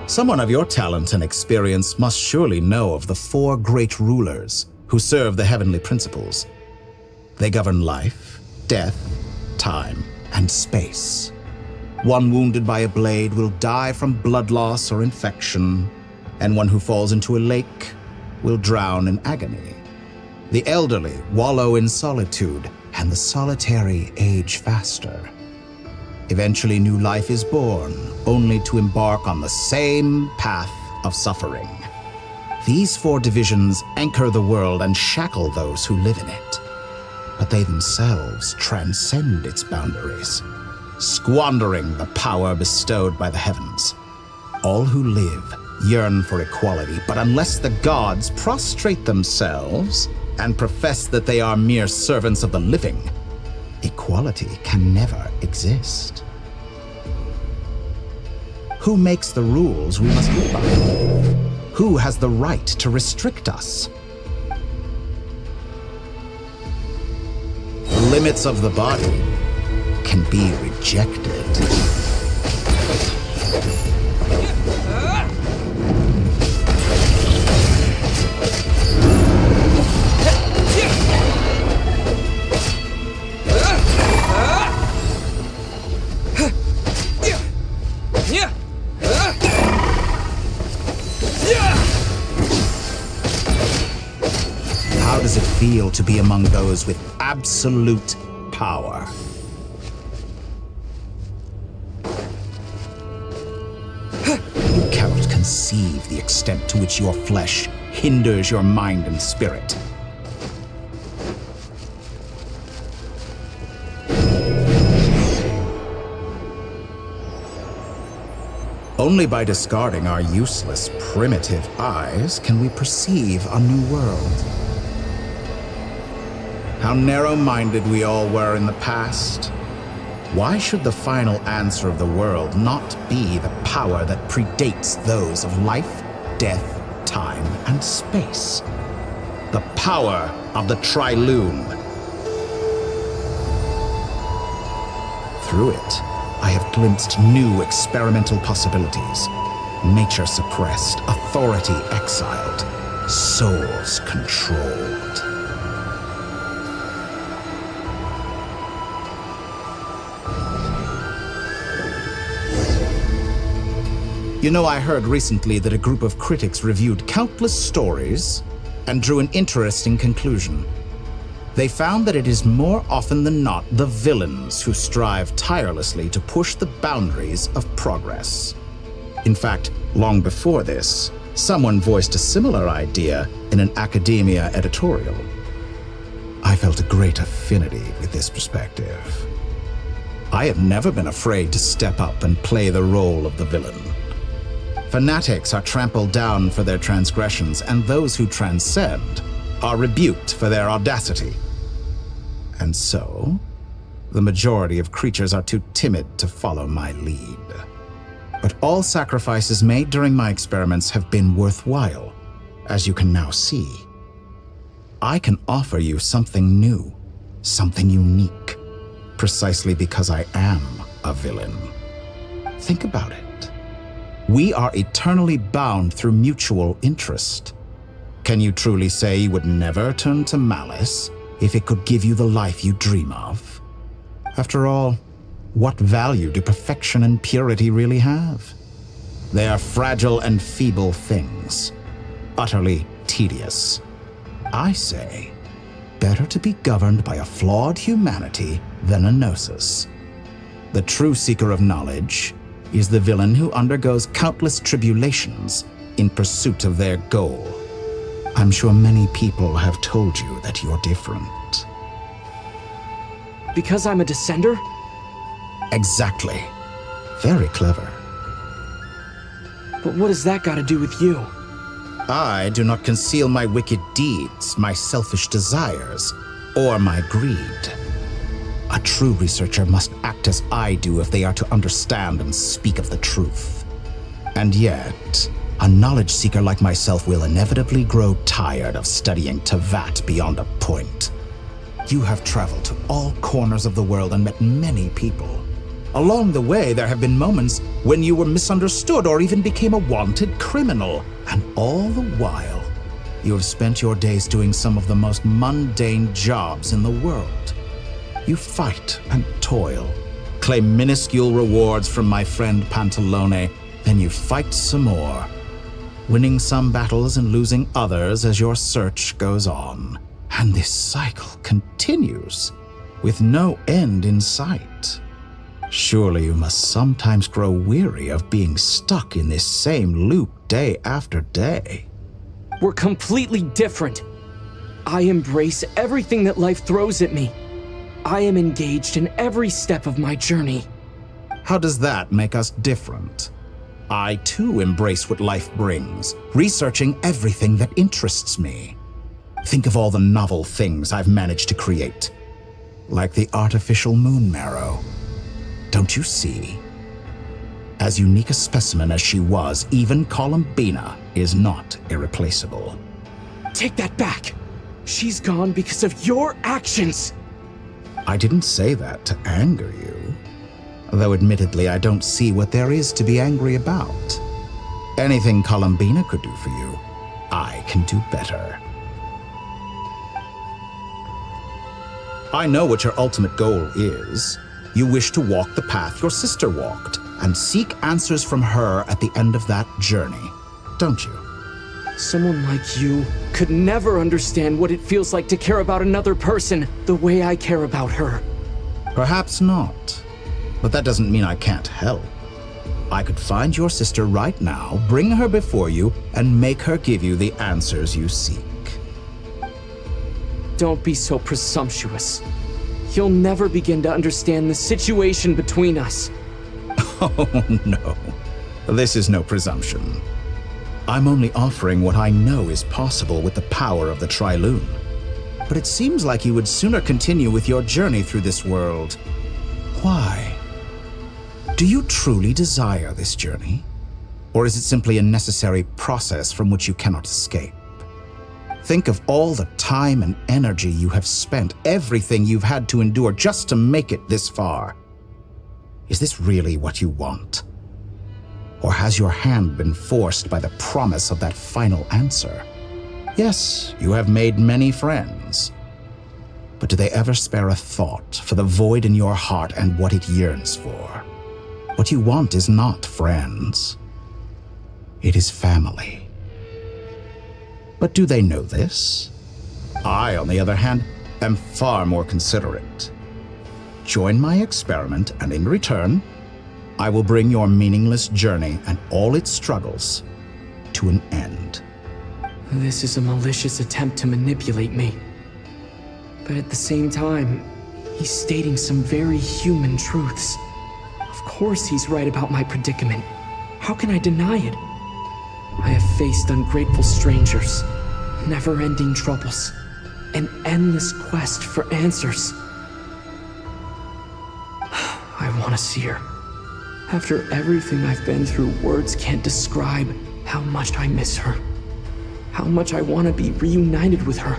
Someone of your talent and experience must surely know of the four great rulers who serve the heavenly principles. They govern life, death, time, and space. One wounded by a blade will die from blood loss or infection, and one who falls into a lake will drown in agony. The elderly wallow in solitude, and the solitary age faster. Eventually, new life is born, only to embark on the same path of suffering. These four divisions anchor the world and shackle those who live in it. But they themselves transcend its boundaries, squandering the power bestowed by the heavens. All who live yearn for equality, but unless the gods prostrate themselves and profess that they are mere servants of the living, equality can never exist. Who makes the rules we must live by? Who has the right to restrict us? The limits of the body can be rejected. How does it feel to be among those with absolute power? You cannot conceive the extent to which your flesh hinders your mind and spirit. Only by discarding our useless, primitive eyes can we perceive a new world. How narrow-minded we all were in the past. Why should the final answer of the world not be the power that predates those of life, death, time, and space? The power of the Triloom. Through it, I have glimpsed new experimental possibilities. Nature suppressed, authority exiled, souls controlled. You know, I heard recently that a group of critics reviewed countless stories and drew an interesting conclusion. They found that it is more often than not the villains who strive tirelessly to push the boundaries of progress. In fact, long before this, someone voiced a similar idea in an academia editorial. I felt a great affinity with this perspective. I have never been afraid to step up and play the role of the villain. Fanatics are trampled down for their transgressions, and those who transcend are rebuked for their audacity. And so, the majority of creatures are too timid to follow my lead. But all sacrifices made during my experiments have been worthwhile, as you can now see. I can offer you something new, something unique, precisely because I am a villain. Think about it. We are eternally bound through mutual interest. Can you truly say you would never turn to malice if it could give you the life you dream of? After all, what value do perfection and purity really have? They are fragile and feeble things, utterly tedious. I say, better to be governed by a flawed humanity than a gnosis. The true seeker of knowledge is the villain who undergoes countless tribulations in pursuit of their goal. I'm sure many people have told you that you're different. Because I'm a descender? Exactly. Very clever. But what has that got to do with you? I do not conceal my wicked deeds, my selfish desires, or my greed. A true researcher must act as I do if they are to understand and speak of the truth. And yet, a knowledge seeker like myself will inevitably grow tired of studying Tevat beyond a point. You have traveled to all corners of the world and met many people. Along the way, there have been moments when you were misunderstood or even became a wanted criminal. And all the while, you have spent your days doing some of the most mundane jobs in the world. You fight and toil, claim minuscule rewards from my friend Pantalone, then you fight some more, winning some battles and losing others as your search goes on. And this cycle continues, with no end in sight. Surely you must sometimes grow weary of being stuck in this same loop day after day. We're completely different. I embrace everything that life throws at me. I am engaged in every step of my journey. How does that make us different? I too embrace what life brings, researching everything that interests me. Think of all the novel things I've managed to create, like the artificial moon marrow. Don't you see? As unique a specimen as she was, even Columbina is not irreplaceable. Take that back. She's gone because of your actions. I didn't say that to anger you. Though admittedly, I don't see what there is to be angry about. Anything Columbina could do for you, I can do better. I know what your ultimate goal is. You wish to walk the path your sister walked, and seek answers from her at the end of that journey, don't you? Someone like you could never understand what it feels like to care about another person the way I care about her. Perhaps not, but that doesn't mean I can't help. I could find your sister right now, bring her before you, and make her give you the answers you seek. Don't be so presumptuous. You'll never begin to understand the situation between us. Oh, no. This is no presumption. I'm only offering what I know is possible with the power of the Trilune. But it seems like you would sooner continue with your journey through this world. Why? Do you truly desire this journey? Or is it simply a necessary process from which you cannot escape? Think of all the time and energy you have spent, everything you've had to endure just to make it this far. Is this really what you want? Or has your hand been forced by the promise of that final answer? Yes, you have made many friends. But do they ever spare a thought for the void in your heart and what it yearns for? What you want is not friends. It is family. But do they know this? I, on the other hand, am far more considerate. Join my experiment, and in return, I will bring your meaningless journey and all its struggles to an end. This is a malicious attempt to manipulate me. But at the same time, he's stating some very human truths. Of course he's right about my predicament. How can I deny it? I have faced ungrateful strangers, never-ending troubles, an endless quest for answers. I want to see her. After everything I've been through, words can't describe how much I miss her. How much I want to be reunited with her,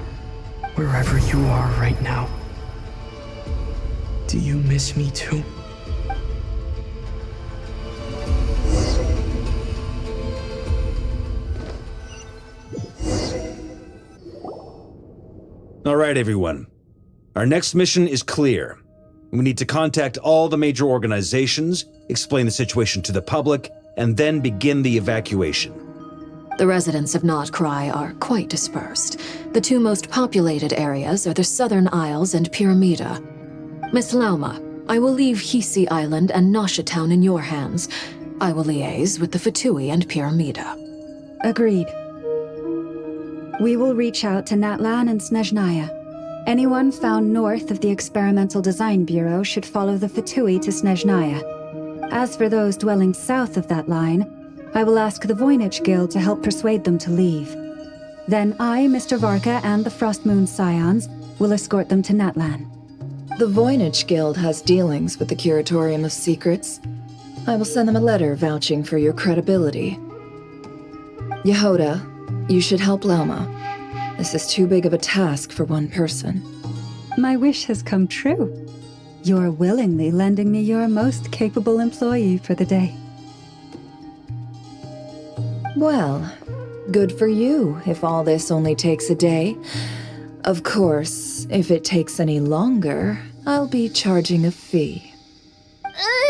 wherever you are right now. Do you miss me too? All right, everyone. Our next mission is clear. We need to contact all the major organizations, explain the situation to the public, and then begin the evacuation. The residents of Not Krai are quite dispersed. The two most populated areas are the Southern Isles and Pyramida. Miss Lauma, I will leave Hisi Island and Nasha Town in your hands. I will liaise with the Fatui and Pyramida. Agreed. We will reach out to Natlan and Snezhnaya. Anyone found north of the Experimental Design Bureau should follow the Fatui to Snezhnaya. As for those dwelling south of that line, I will ask the Voynich Guild to help persuade them to leave. Then I, Mr. Varka, and the Frostmoon Scions will escort them to Natlan. The Voynich Guild has dealings with the Curatorium of Secrets. I will send them a letter vouching for your credibility. Yehoda, you should help Lauma. This is too big of a task for one person. My wish has come true. You're willingly lending me your most capable employee for the day. Well, good for you if all this only takes a day. Of course, if it takes any longer, I'll be charging a fee.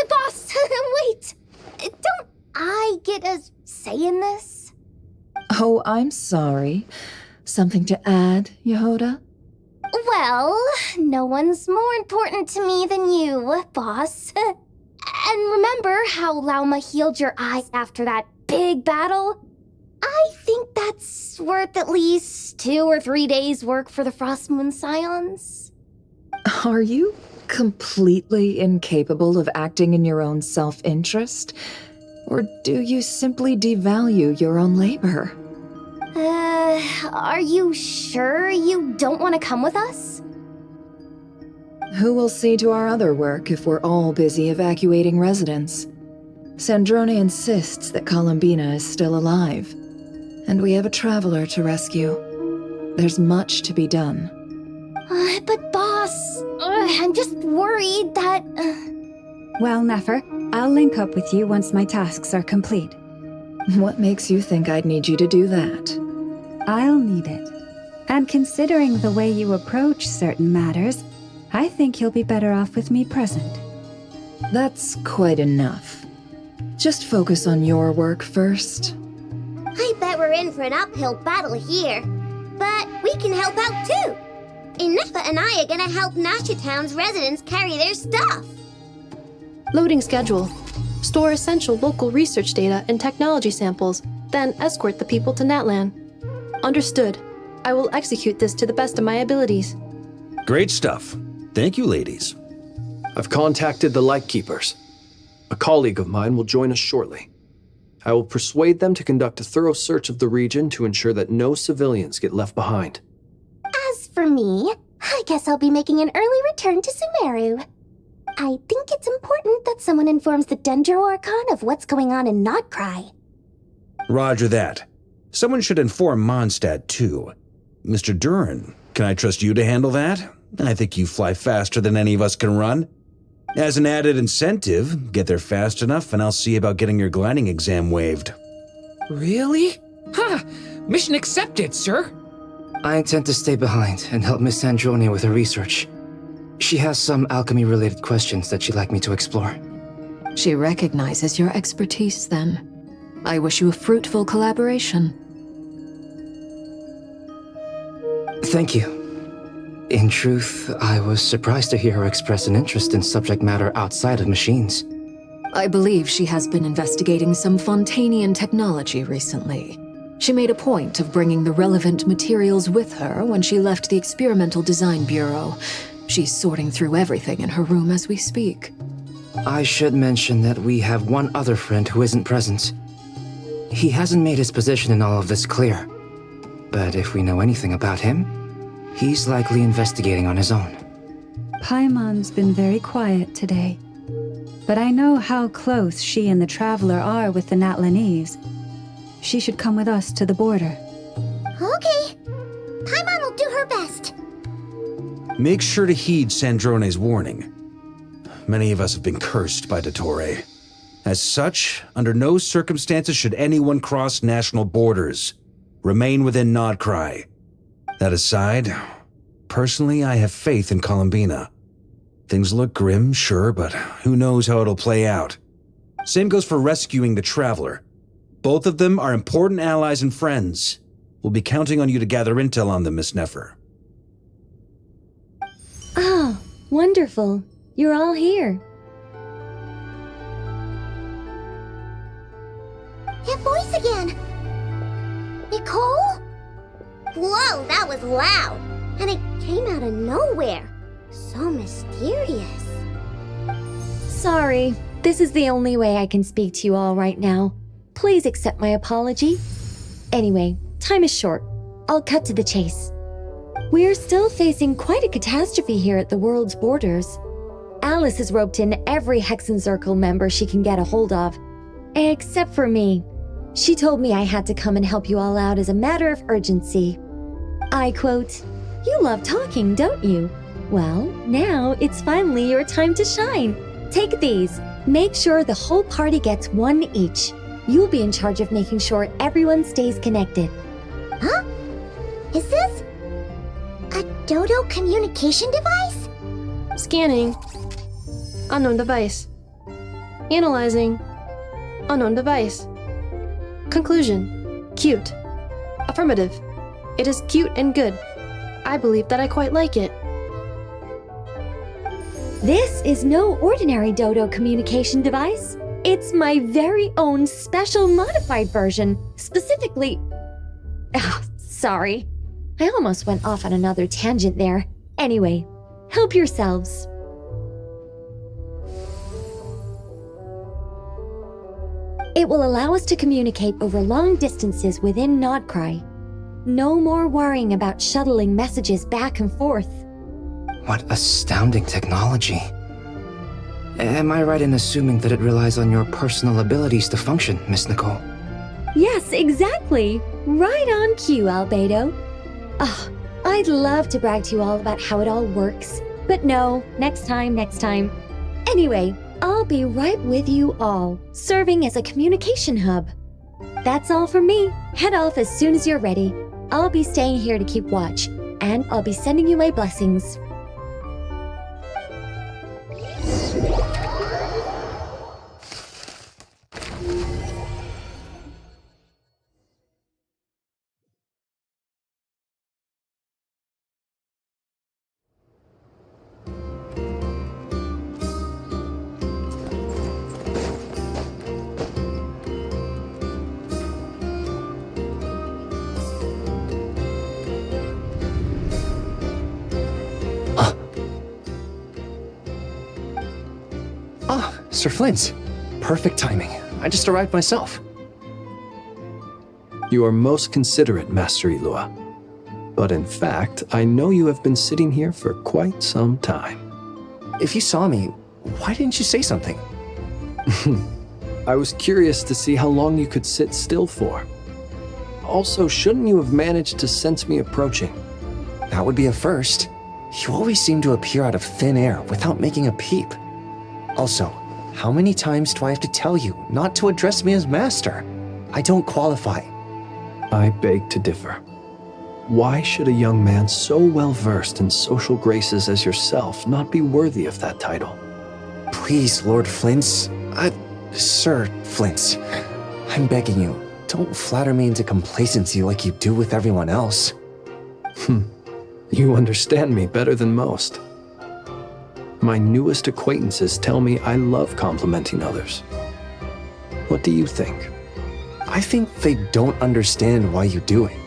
Boss, wait! Don't I get a say in this? Oh, I'm sorry. Something to add, Yehoda? Well, no one's more important to me than you, boss. And remember how Lauma healed your eyes after that big battle? I think that's worth at least 2 or 3 days' work for the Frostmoon Scions. Are you completely incapable of acting in your own self-interest? Or do you simply devalue your own labor? Are you sure you don't want to come with us? Who will see to our other work if we're all busy evacuating residents? Sandrone insists that Columbina is still alive, and we have a traveler to rescue. There's much to be done. But boss, I'm just worried that... Well, Nefer, I'll link up with you once my tasks are complete. What makes you think I'd need you to do that? I'll need it. And considering the way you approach certain matters, I think you'll be better off with me present. That's quite enough. Just focus on your work first. I bet we're in for an uphill battle here. But we can help out too. Inefa and I are gonna help Nasha Town's residents carry their stuff. Loading schedule. Store essential local research data and technology samples, then escort the people to Natlan. Understood. I will execute this to the best of my abilities. Great stuff. Thank you, ladies. I've contacted the Lightkeepers. A colleague of mine will join us shortly. I will persuade them to conduct a thorough search of the region to ensure that no civilians get left behind. As for me, I guess I'll be making an early return to Sumeru. I think it's important that someone informs the Dendro Archon of what's going on in Not Krai. Roger that. Someone should inform Mondstadt, too. Mr. Duran, can I trust you to handle that? I think you fly faster than any of us can run. As an added incentive, get there fast enough and I'll see about getting your gliding exam waived. Really? Ha! Mission accepted, sir. I intend to stay behind and help Miss Sandrone with her research. She has some alchemy-related questions that she'd like me to explore. She recognizes your expertise, then. I wish you a fruitful collaboration. Thank you. In truth, I was surprised to hear her express an interest in subject matter outside of machines. I believe she has been investigating some Fontanian technology recently. She made a point of bringing the relevant materials with her when she left the Experimental Design Bureau. She's sorting through everything in her room as we speak. I should mention that we have one other friend who isn't present. He hasn't made his position in all of this clear. But if we know anything about him, he's likely investigating on his own. Paimon's been very quiet today. But I know how close she and the Traveler are with the Natlanese. She should come with us to the border. Okay. Paimon will do her best. Make sure to heed Sandrone's warning. Many of us have been cursed by Dottore. As such, under no circumstances should anyone cross national borders. Remain within Krai. That aside, personally, I have faith in Columbina. Things look grim, sure, but who knows how it'll play out. Same goes for rescuing the Traveler. Both of them are important allies and friends. We'll be counting on you to gather intel on them, Miss Nefer. Oh, wonderful. You're all here. That voice again! Nicole? Whoa, that was loud! And it came out of nowhere. So mysterious. Sorry, this is the only way I can speak to you all right now. Please accept my apology. Anyway, time is short. I'll cut to the chase. We're still facing quite a catastrophe here at the world's borders. Alice has roped in every Hexen Circle member she can get a hold of. Except for me. She told me I had to come and help you all out as a matter of urgency. I quote, "You love talking, don't you? Well, now it's finally your time to shine. Take these. Make sure the whole party gets one each. You'll be in charge of making sure everyone stays connected." Huh? Is this a Dodo communication device? Scanning. Unknown device. Analyzing. Unknown device. Conclusion. Cute. Affirmative. It is cute and good. I believe that I quite like it. This is no ordinary Dodo communication device. It's my very own special modified version, specifically... Oh, sorry. I almost went off on another tangent there. Anyway, help yourselves. It will allow us to communicate over long distances within Krai. No more worrying about shuttling messages back and forth. What astounding technology. Am I right in assuming that it relies on your personal abilities to function, Miss Nicole? Yes, exactly. Right on cue, Albedo. Oh, I'd love to brag to you all about how it all works. But no, next time. Anyway, I'll be right with you all, serving as a communication hub. That's all from me. Head off as soon as you're ready. I'll be staying here to keep watch, and I'll be sending you my blessings. Sir Flint. Perfect timing. I just arrived myself. You are most considerate, Master Ilua. But in fact, I know you have been sitting here for quite some time. If you saw me, why didn't you say something? I was curious to see how long you could sit still for. Also, shouldn't you have managed to sense me approaching? That would be a first. You always seem to appear out of thin air without making a peep. Also, how many times do I have to tell you not to address me as master? I don't qualify. I beg to differ. Why should a young man so well versed in social graces as yourself not be worthy of that title? Please, Lord Flint's... Sir Flint's. I'm begging you, don't flatter me into complacency like you do with everyone else. You understand me better than most. My newest acquaintances tell me I love complimenting others. What do you think? I think they don't understand why you do it.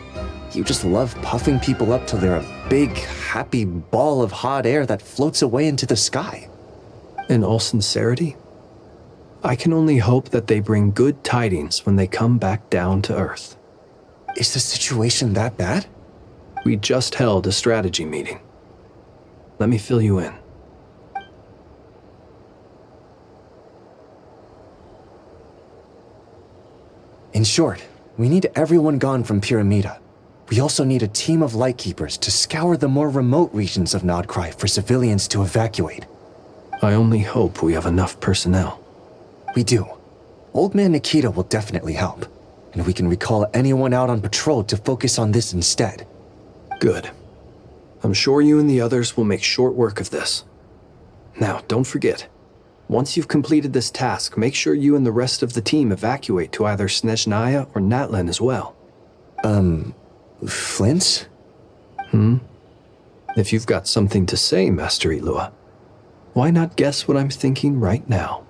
You just love puffing people up till they're a big, happy ball of hot air that floats away into the sky. In all sincerity, I can only hope that they bring good tidings when they come back down to Earth. Is the situation that bad? We just held a strategy meeting. Let me fill you in. In short, we need everyone gone from Pyramida. We also need a team of Lightkeepers to scour the more remote regions of Krai for civilians to evacuate. I only hope we have enough personnel. We do. Old Man Nikita will definitely help, and we can recall anyone out on patrol to focus on this instead. Good. I'm sure you and the others will make short work of this. Now, don't forget, once you've completed this task, make sure you and the rest of the team evacuate to either Snezhnaya or Natlan as well. Flint? If you've got something to say, Master Ilua, why not guess what I'm thinking right now?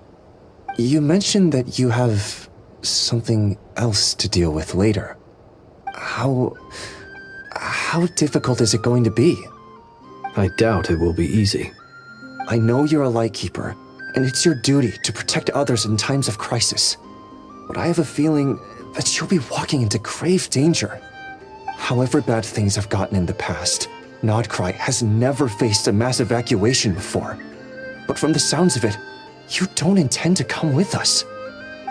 You mentioned that you have something else to deal with later. How difficult is it going to be? I doubt it will be easy. I know you're a Lightkeeper, and it's your duty to protect others in times of crisis. But I have a feeling that you'll be walking into grave danger. However bad things have gotten in the past, Krai has never faced a mass evacuation before. But from the sounds of it, you don't intend to come with us.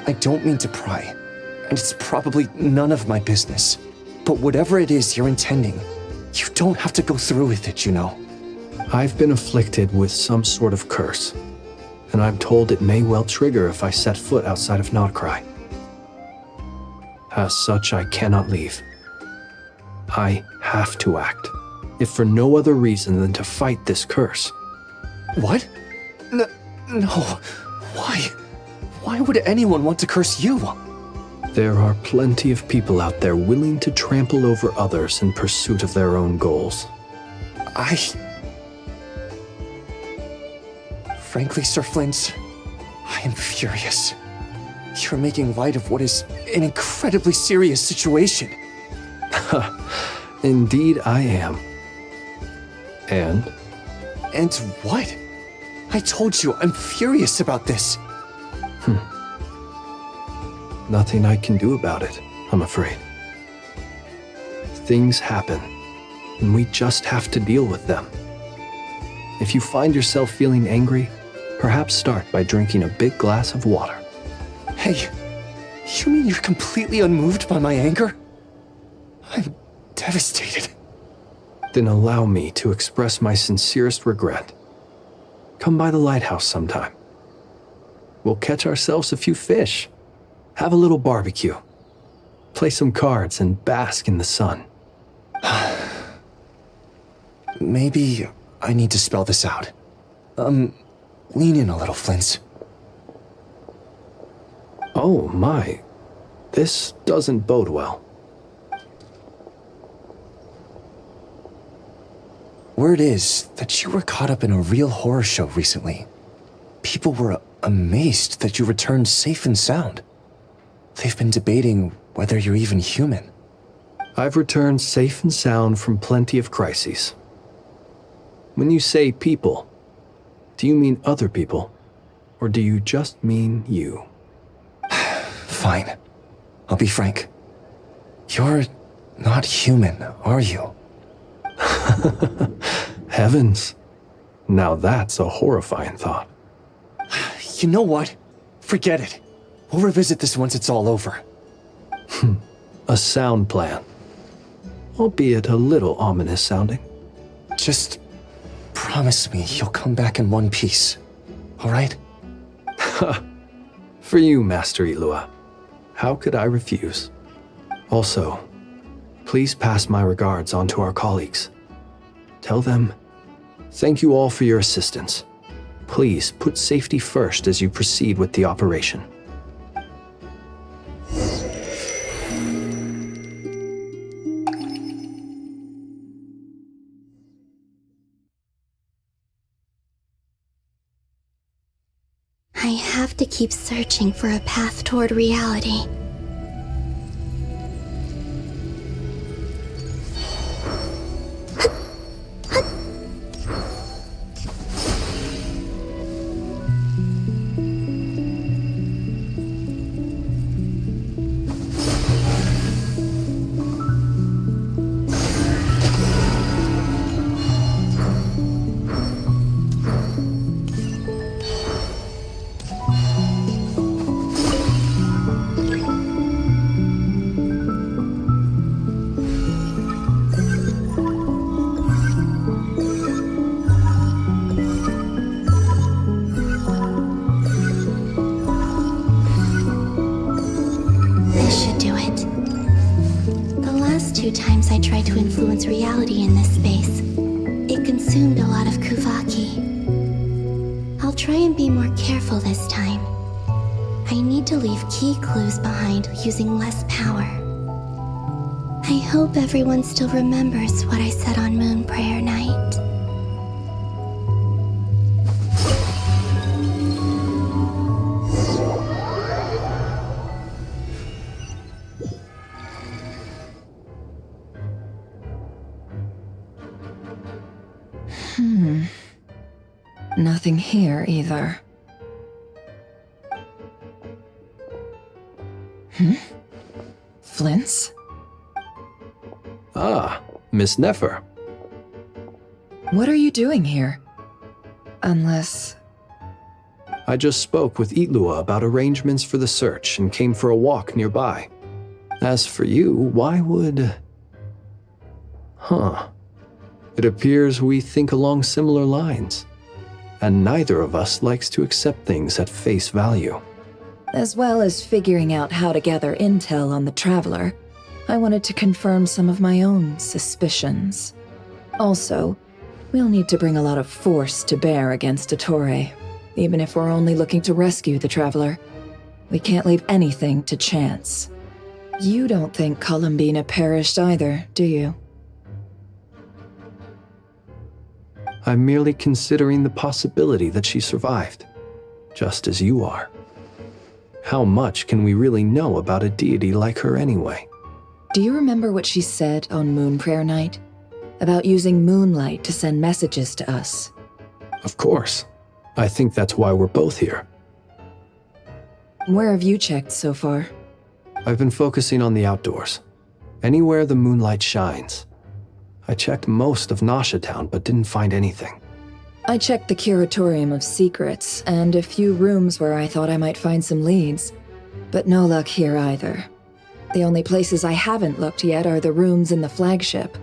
I don't mean to pry, and it's probably none of my business. But whatever it is you're intending, you don't have to go through with it, you know. I've been afflicted with some sort of curse, and I'm told it may well trigger if I set foot outside of Krai. As such, I cannot leave. I have to act, if for no other reason than to fight this curse. What? No. Why? Why would anyone want to curse you? There are plenty of people out there willing to trample over others in pursuit of their own goals. Frankly, Sir Flint, I am furious. You're making light of what is an incredibly serious situation. Indeed I am. And? And what? I told you, I'm furious about this. Nothing I can do about it, I'm afraid. Things happen, and we just have to deal with them. If you find yourself feeling angry, perhaps start by drinking a big glass of water. Hey, you mean you're completely unmoved by my anger? I'm devastated. Then allow me to express my sincerest regret. Come by the lighthouse sometime. We'll catch ourselves a few fish, have a little barbecue, play some cards, and bask in the sun. Maybe I need to spell this out. Lean in a little, Flint. Oh my, this doesn't bode well. Word is that you were caught up in a real horror show recently. People were amazed that you returned safe and sound. They've been debating whether you're even human. I've returned safe and sound from plenty of crises. When you say people, do you mean other people, or do you just mean you? Fine. I'll be frank. You're not human, are you? Heavens. Now that's a horrifying thought. You know what? Forget it. We'll revisit this once it's all over. A sound plan. Albeit a little ominous sounding. Just promise me you'll come back in one piece, all right? For you, Master Ilua. How could I refuse? Also, please pass my regards on to our colleagues. Tell them, thank you all for your assistance. Please put safety first as you proceed with the operation. I have to keep searching for a path toward reality. Times I tried to influence reality in this space, it consumed a lot of Kuvaki. I'll try and be more careful this time. I need to leave key clues behind using less power. I hope everyone still remembers what I said on Moon Prayer Night. Nothing here either. Flints? Ah, Miss Nefer. What are you doing here? Unless... I just spoke with Itlua about arrangements for the search and came for a walk nearby. As for you, why would... It appears we think along similar lines. And neither of us likes to accept things at face value. As well as figuring out how to gather intel on the Traveler, I wanted to confirm some of my own suspicions. Also, we'll need to bring a lot of force to bear against Ettore, even if we're only looking to rescue the Traveler. We can't leave anything to chance. You don't think Columbina perished either, do you? I'm merely considering the possibility that she survived, just as you are. How much can we really know about a deity like her anyway? Do you remember what she said on Moon Prayer Night? About using moonlight to send messages to us? Of course. I think that's why we're both here. Where have you checked so far? I've been focusing on the outdoors. Anywhere the moonlight shines. I checked most of Nasha Town, but didn't find anything. I checked the Curatorium of Secrets, and a few rooms where I thought I might find some leads. But no luck here either. The only places I haven't looked yet are the rooms in the flagship.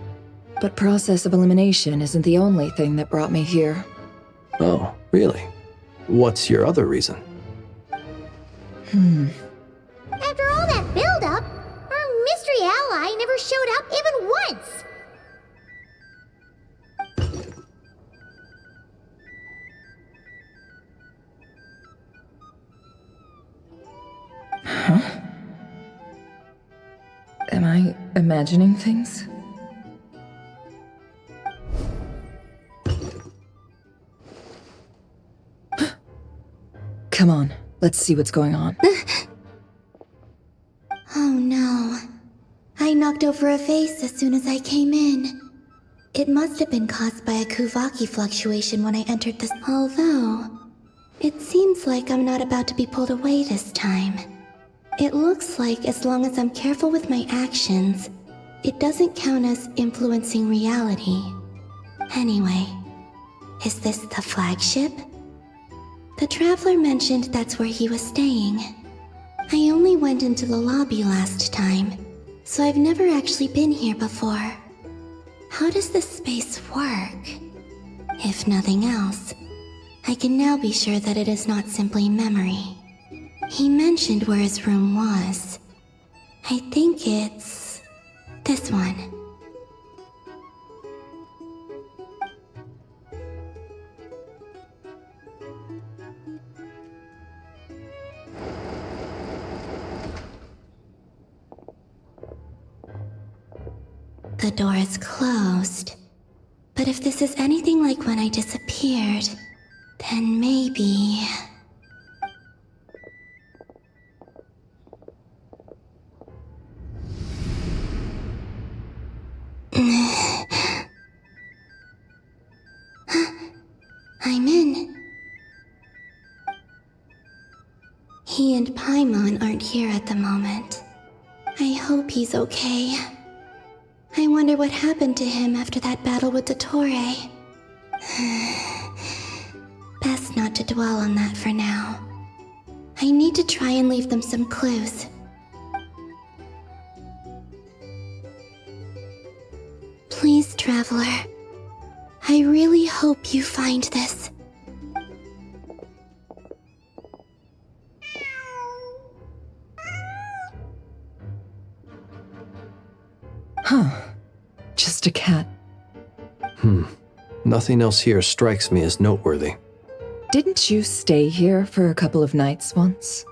But process of elimination isn't the only thing that brought me here. Oh, really? What's your other reason? After all that build-up, our mystery ally never showed up even once! Huh? Am I imagining things? Come on, let's see what's going on. Oh no. I knocked over a vase as soon as I came in. It must have been caused by a Kuvaki fluctuation when I entered this. Although, it seems like I'm not about to be pulled away this time. It looks like as long as I'm careful with my actions, it doesn't count as influencing reality. Anyway, is this the flagship? The Traveler mentioned that's where he was staying. I only went into the lobby last time, so I've never actually been here before. How does this space work? If nothing else, I can now be sure that it is not simply memory. He mentioned where his room was. I think it's this one. The door is closed. But if this is anything like when I disappeared, then maybe... He and Paimon aren't here at the moment. I hope he's okay. I wonder what happened to him after that battle with Dottore. Best not to dwell on that for now. I need to try and leave them some clues. Please, Traveler. I really hope you find this. Huh. Just a cat. Nothing else here strikes me as noteworthy. Didn't you stay here for a couple of nights once?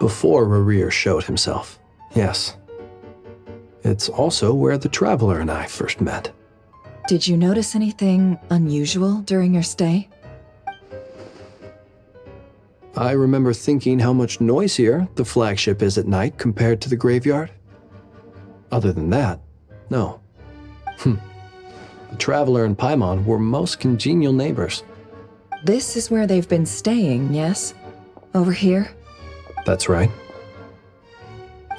Before Rarir showed himself, yes. It's also where the Traveler and I first met. Did you notice anything unusual during your stay? I remember thinking how much noisier the flagship is at night compared to the graveyard. Other than that, no. The Traveler and Paimon were most congenial neighbors. This is where they've been staying, yes? Over here? That's right.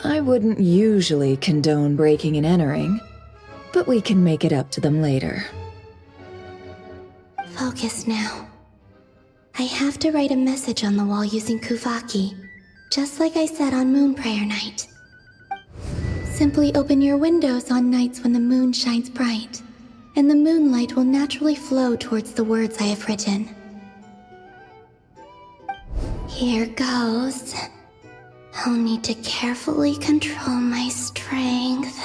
I wouldn't usually condone breaking and entering, but we can make it up to them later. Focus now. I have to write a message on the wall using Kuvaki, just like I said on Moon Prayer Night. Simply open your windows on nights when the moon shines bright, and the moonlight will naturally flow towards the words I have written. Here goes. I'll need to carefully control my strength.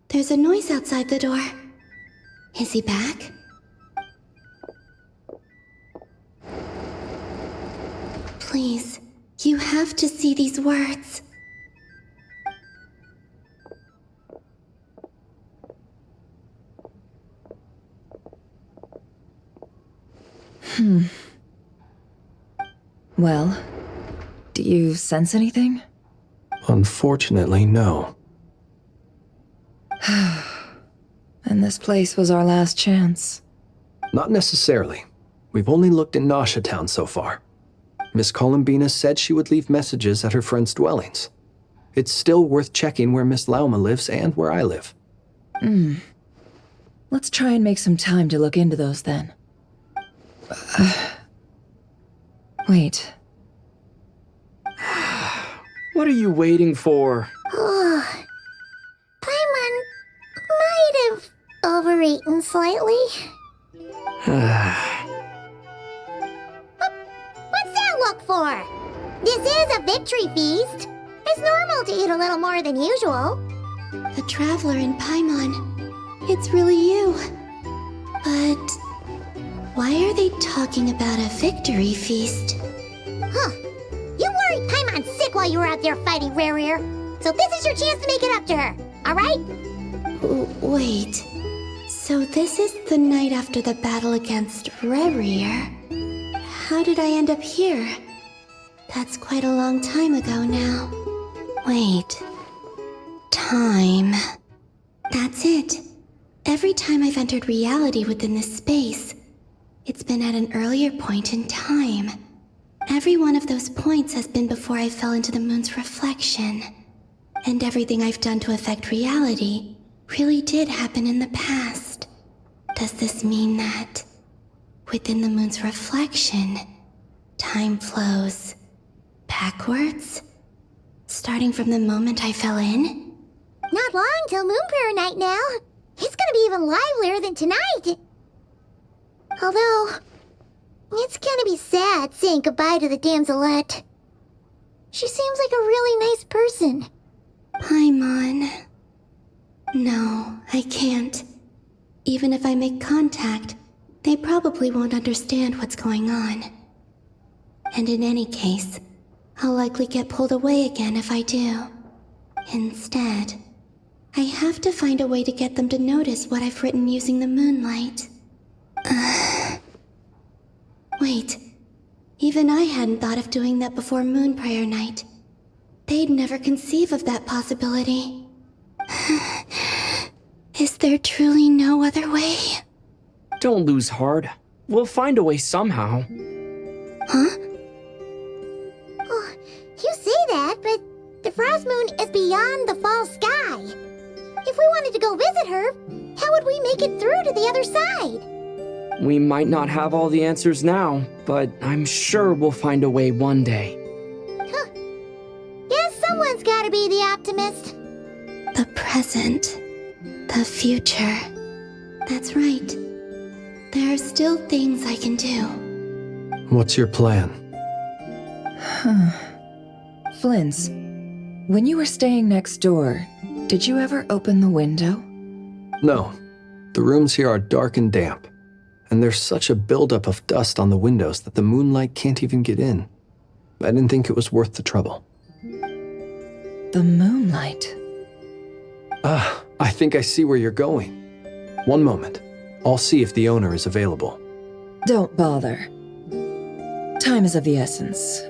There's a noise outside the door. Is he back? Please, you have to see these words. Well, do you sense anything? Unfortunately, no. And this place was our last chance. Not necessarily. We've only looked in Nasha Town so far. Miss Columbina said she would leave messages at her friends' dwellings. It's still worth checking where Miss Lauma lives and where I live. Let's try and make some time to look into those then. Wait. What are you waiting for? Paimon might have overeaten slightly. What's that look for? This is a victory feast. It's normal to eat a little more than usual. The Traveler and Paimon. It's really you. But why are they talking about a victory feast? Huh. You worried Paimon sick while you were out there fighting Rarir. So this is your chance to make it up to her, alright? Wait. So this is the night after the battle against Rarir. How did I end up here? That's quite a long time ago now. Wait. Time. That's it. Every time I've entered reality within this space, it's been at an earlier point in time. Every one of those points has been before I fell into the moon's reflection. And everything I've done to affect reality really did happen in the past. Does this mean that, within the moon's reflection, time flows backwards? Starting from the moment I fell in? Not long till Moon Prayer Night now. It's gonna be even livelier than tonight. Although, it's gonna be sad saying goodbye to the damselette. She seems like a really nice person. Paimon. No, I can't. Even if I make contact, they probably won't understand what's going on. And in any case, I'll likely get pulled away again if I do. Instead, I have to find a way to get them to notice what I've written using the moonlight. Wait, even I hadn't thought of doing that before Moon Prayer Night. They'd never conceive of that possibility. Is there truly no other way? Don't lose heart. We'll find a way somehow. Huh? Oh, you say that, but the Frost Moon is beyond the fall sky. If we wanted to go visit her, how would we make it through to the other side? We might not have all the answers now, but I'm sure we'll find a way one day. Huh. Guess someone's gotta be the optimist. The present. The future. That's right. There are still things I can do. What's your plan? Flins, when you were staying next door, did you ever open the window? No. The rooms here are dark and damp, and there's such a buildup of dust on the windows that the moonlight can't even get in. I didn't think it was worth the trouble. The moonlight? I think I see where you're going. One moment. I'll see if the owner is available. Don't bother. Time is of the essence.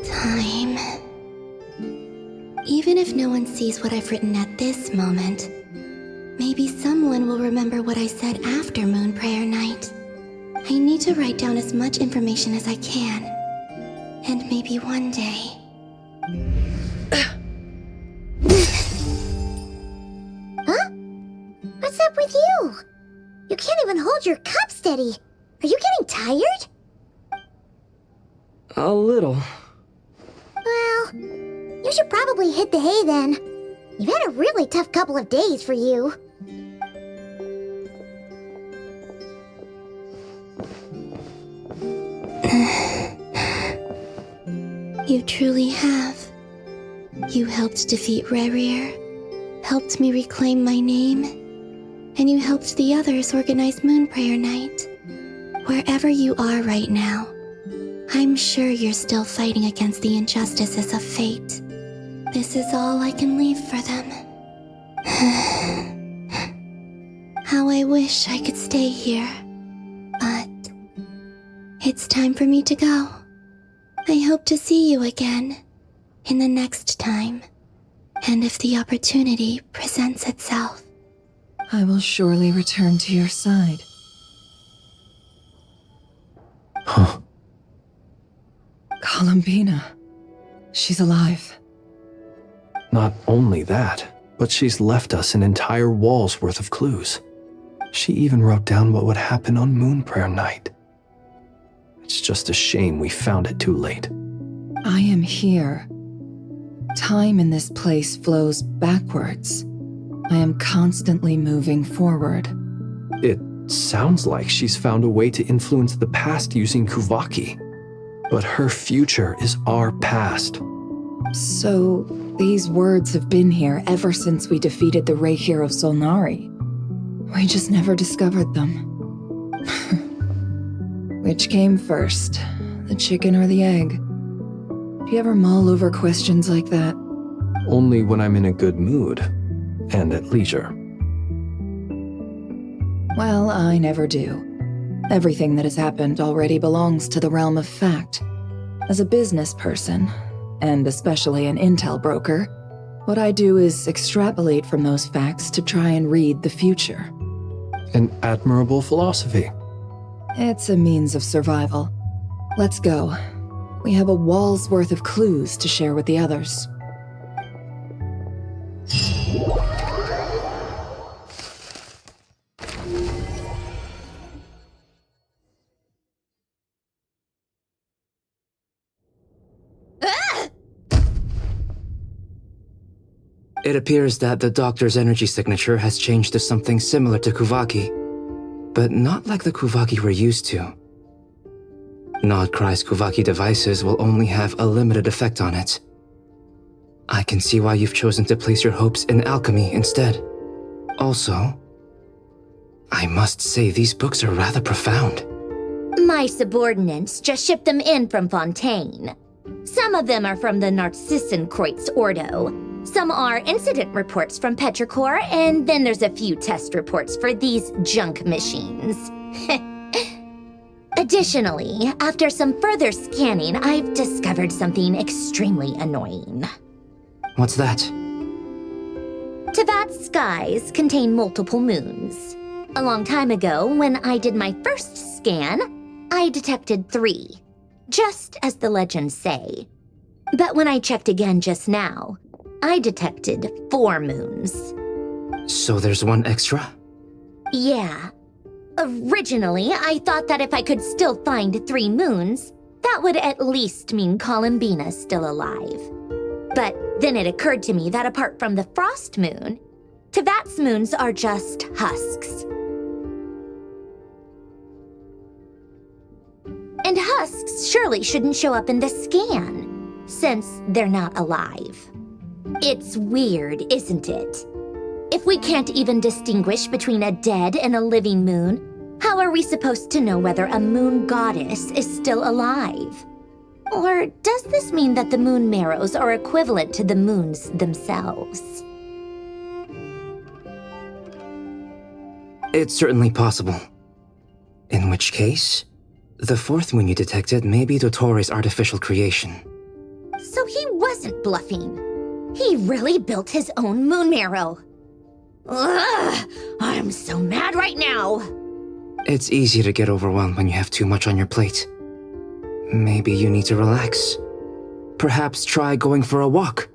Time. Even if no one sees what I've written at this moment, maybe someone will remember what I said after Moon Prayer Night. I need to write down as much information as I can. And maybe one day... Huh? What's up with you? You can't even hold your cup steady. Are you getting tired? A little. Well, you should probably hit the hay then. You've had a really tough couple of days for you. You truly have. You helped defeat Rerir, helped me reclaim my name, and you helped the others organize Moon Prayer Night. Wherever you are right now, I'm sure you're still fighting against the injustices of fate. This is all I can leave for them. How I wish I could stay here. But it's time for me to go. I hope to see you again in the next time, and if the opportunity presents itself. I will surely return to your side. Huh. Columbina. She's alive. Not only that, but she's left us an entire wall's worth of clues. She even wrote down what would happen on Moon Prayer Night. It's just a shame we found it too late. I am here. Time in this place flows backwards. I am constantly moving forward. It sounds like she's found a way to influence the past using Kuvaki. But her future is our past. So, these words have been here ever since we defeated the Ray Hero Solnari. We just never discovered them. Which came first, the chicken or the egg? Do you ever mull over questions like that? Only when I'm in a good mood, and at leisure. Well, I never do. Everything that has happened already belongs to the realm of fact. As a business person, and especially an intel broker, what I do is extrapolate from those facts to try and read the future. An admirable philosophy. It's a means of survival. Let's go. We have a wall's worth of clues to share with the others. It appears that the doctor's energy signature has changed to something similar to Kuvaki, but not like the Kuvaki we're used to. Not Krai's Kuvaki devices will only have a limited effect on it. I can see why you've chosen to place your hopes in alchemy instead. Also, I must say these books are rather profound. My subordinates just shipped them in from Fontaine. Some of them are from the Narcissenkreuz Ordo. Some are incident reports from Petrichor, and then there's a few test reports for these junk machines. Additionally, after some further scanning, I've discovered something extremely annoying. What's that? Tevat's skies contain multiple moons. A long time ago, when I did my first scan, I detected 3, just as the legends say. But when I checked again just now, I detected 4 moons. So there's one extra? Yeah. Originally, I thought that if I could still find 3 moons, that would at least mean Columbina's still alive. But then it occurred to me that apart from the frost moon, Tevat's moons are just husks. And husks surely shouldn't show up in the scan, since they're not alive. It's weird, isn't it? If we can't even distinguish between a dead and a living moon, how are we supposed to know whether a moon goddess is still alive? Or does this mean that the moon marrows are equivalent to the moons themselves? It's certainly possible. In which case, the 4th moon you detected may be Dottore artificial creation. So he wasn't bluffing. He really built his own moon marrow. Ugh, I'm so mad right now. It's easy to get overwhelmed when you have too much on your plate. Maybe you need to relax. Perhaps try going for a walk,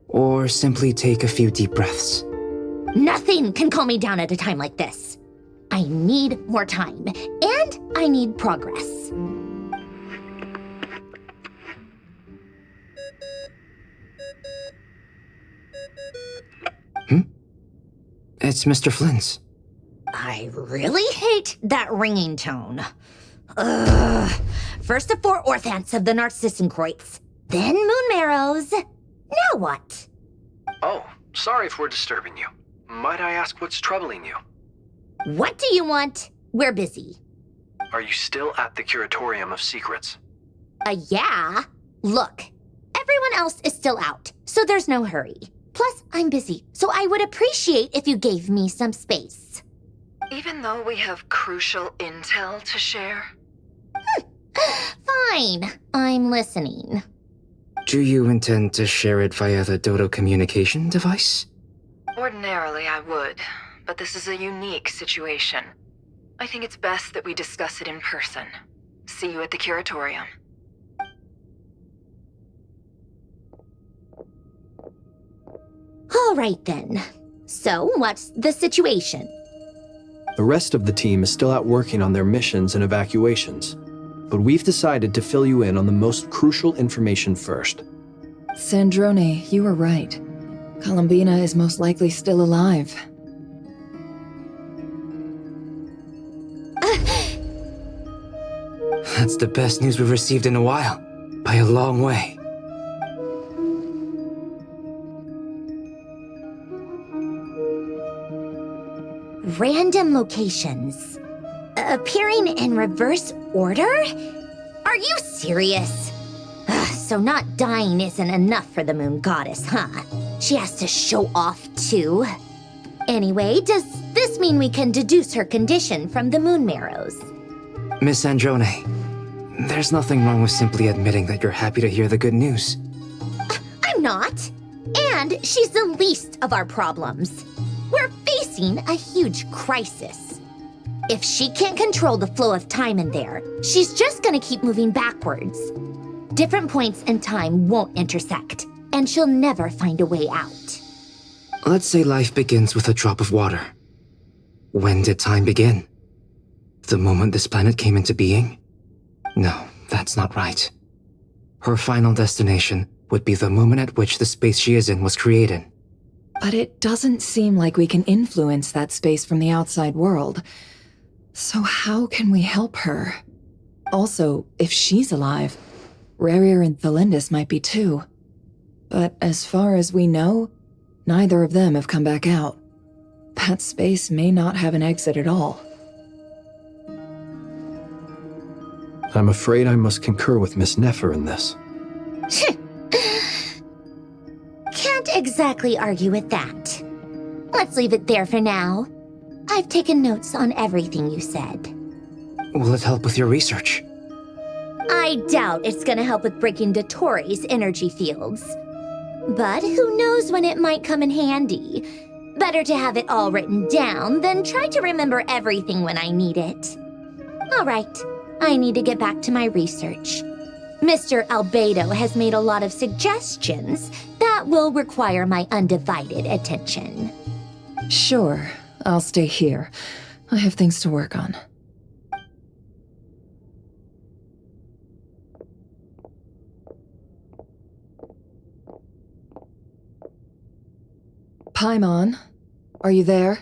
or simply take a few deep breaths. Nothing can calm me down at a time like this. I need more time, and I need progress. It's Mr. Flynn's. I really hate that ringing tone. Ugh. First the 4 orthants of the Narcissenkreuz, then moon marrows. Now what? Oh, sorry if we're disturbing you. Might I ask what's troubling you? What do you want? We're busy. Are you still at the Curatorium of Secrets? Yeah. Look, everyone else is still out, so there's no hurry. Plus, I'm busy, so I would appreciate if you gave me some space. Even though we have crucial intel to share? Fine, I'm listening. Do you intend to share it via the Dodo communication device? Ordinarily, I would, but this is a unique situation. I think it's best that we discuss it in person. See you at the Curatorium. All right then. So, what's the situation? The rest of the team is still out working on their missions and evacuations, but we've decided to fill you in on the most crucial information first. Sandrone, you were right. Columbina is most likely still alive. That's the best news we've received in a while, by a long way. Random locations. Appearing in reverse order? Are you serious? So not dying isn't enough for the moon goddess, huh? She has to show off too. Anyway, does this mean we can deduce her condition from the moon marrows? Miss Sandrone, there's nothing wrong with simply admitting that you're happy to hear the good news. I'm not. And she's the least of our problems. We're facing a huge crisis. If she can't control the flow of time in there, she's just gonna keep moving backwards. Different points in time won't intersect, and she'll never find a way out. Let's say life begins with a drop of water. When did time begin? The moment this planet came into being? No, that's not right. Her final destination would be the moment at which the space she is in was created. But it doesn't seem like we can influence that space from the outside world. So how can we help her? Also, if she's alive, Rerir and Thalindis might be too. But as far as we know, neither of them have come back out. That space may not have an exit at all. I'm afraid I must concur with Miss Nefer in this. Can't exactly argue with that. Let's leave it there for now. I've taken notes on everything you said. Will it help with your research? I doubt it's gonna help with breaking Dottoro's energy fields. But who knows when it might come in handy. Better to have it all written down than try to remember everything when I need it. All right, I need to get back to my research. Mr. Albedo has made a lot of suggestions that will require my undivided attention. Sure, I'll stay here. I have things to work on. Paimon, are you there?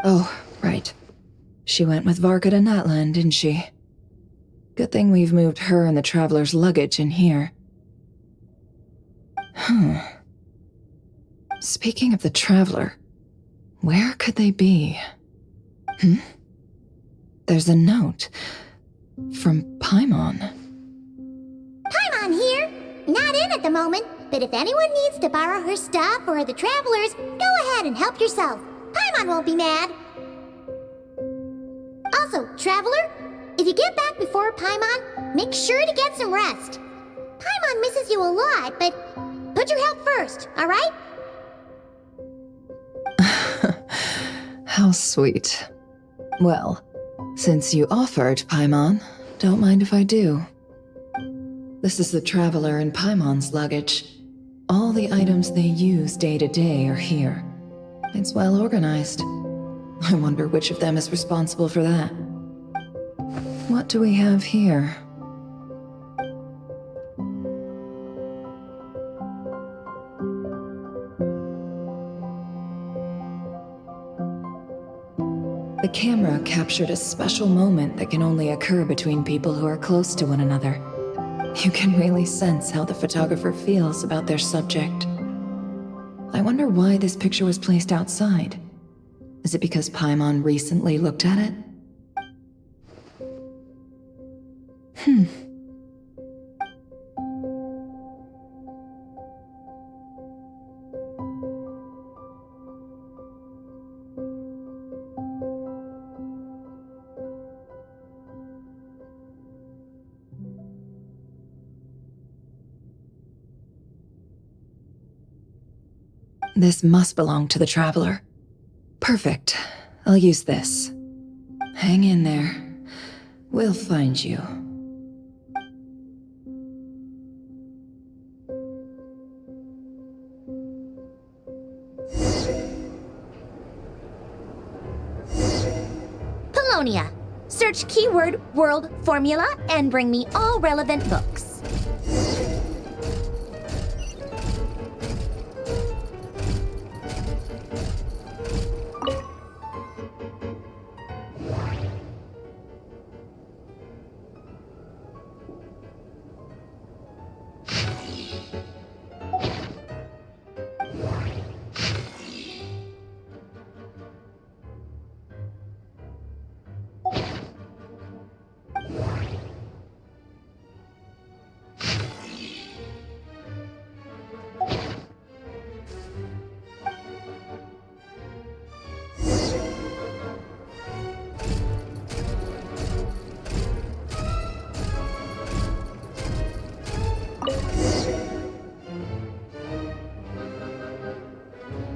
Oh, right. She went with Varka to Natlan, didn't she? Good thing we've moved her and the Traveler's luggage in here. Speaking of the Traveler, where could they be? There's a note from Paimon. Paimon here. Not in at the moment, but if anyone needs to borrow her stuff or the Travelers, go ahead and help yourself. Paimon won't be mad. Also, Traveler, if you get back before Paimon, make sure to get some rest. Paimon misses you a lot, but put your health first, all right? How sweet. Well, since you offered, Paimon, don't mind if I do. This is the Traveler and Paimon's luggage. All the items they use day to day are here. It's well organized. I wonder which of them is responsible for that. What do we have here? The camera captured a special moment that can only occur between people who are close to one another. You can really sense how the photographer feels about their subject. I wonder why this picture was placed outside. Is it because Paimon recently looked at it? This must belong to the Traveler. Perfect. I'll use this. Hang in there. We'll find you. Polonia. Search keyword world formula and bring me all relevant books.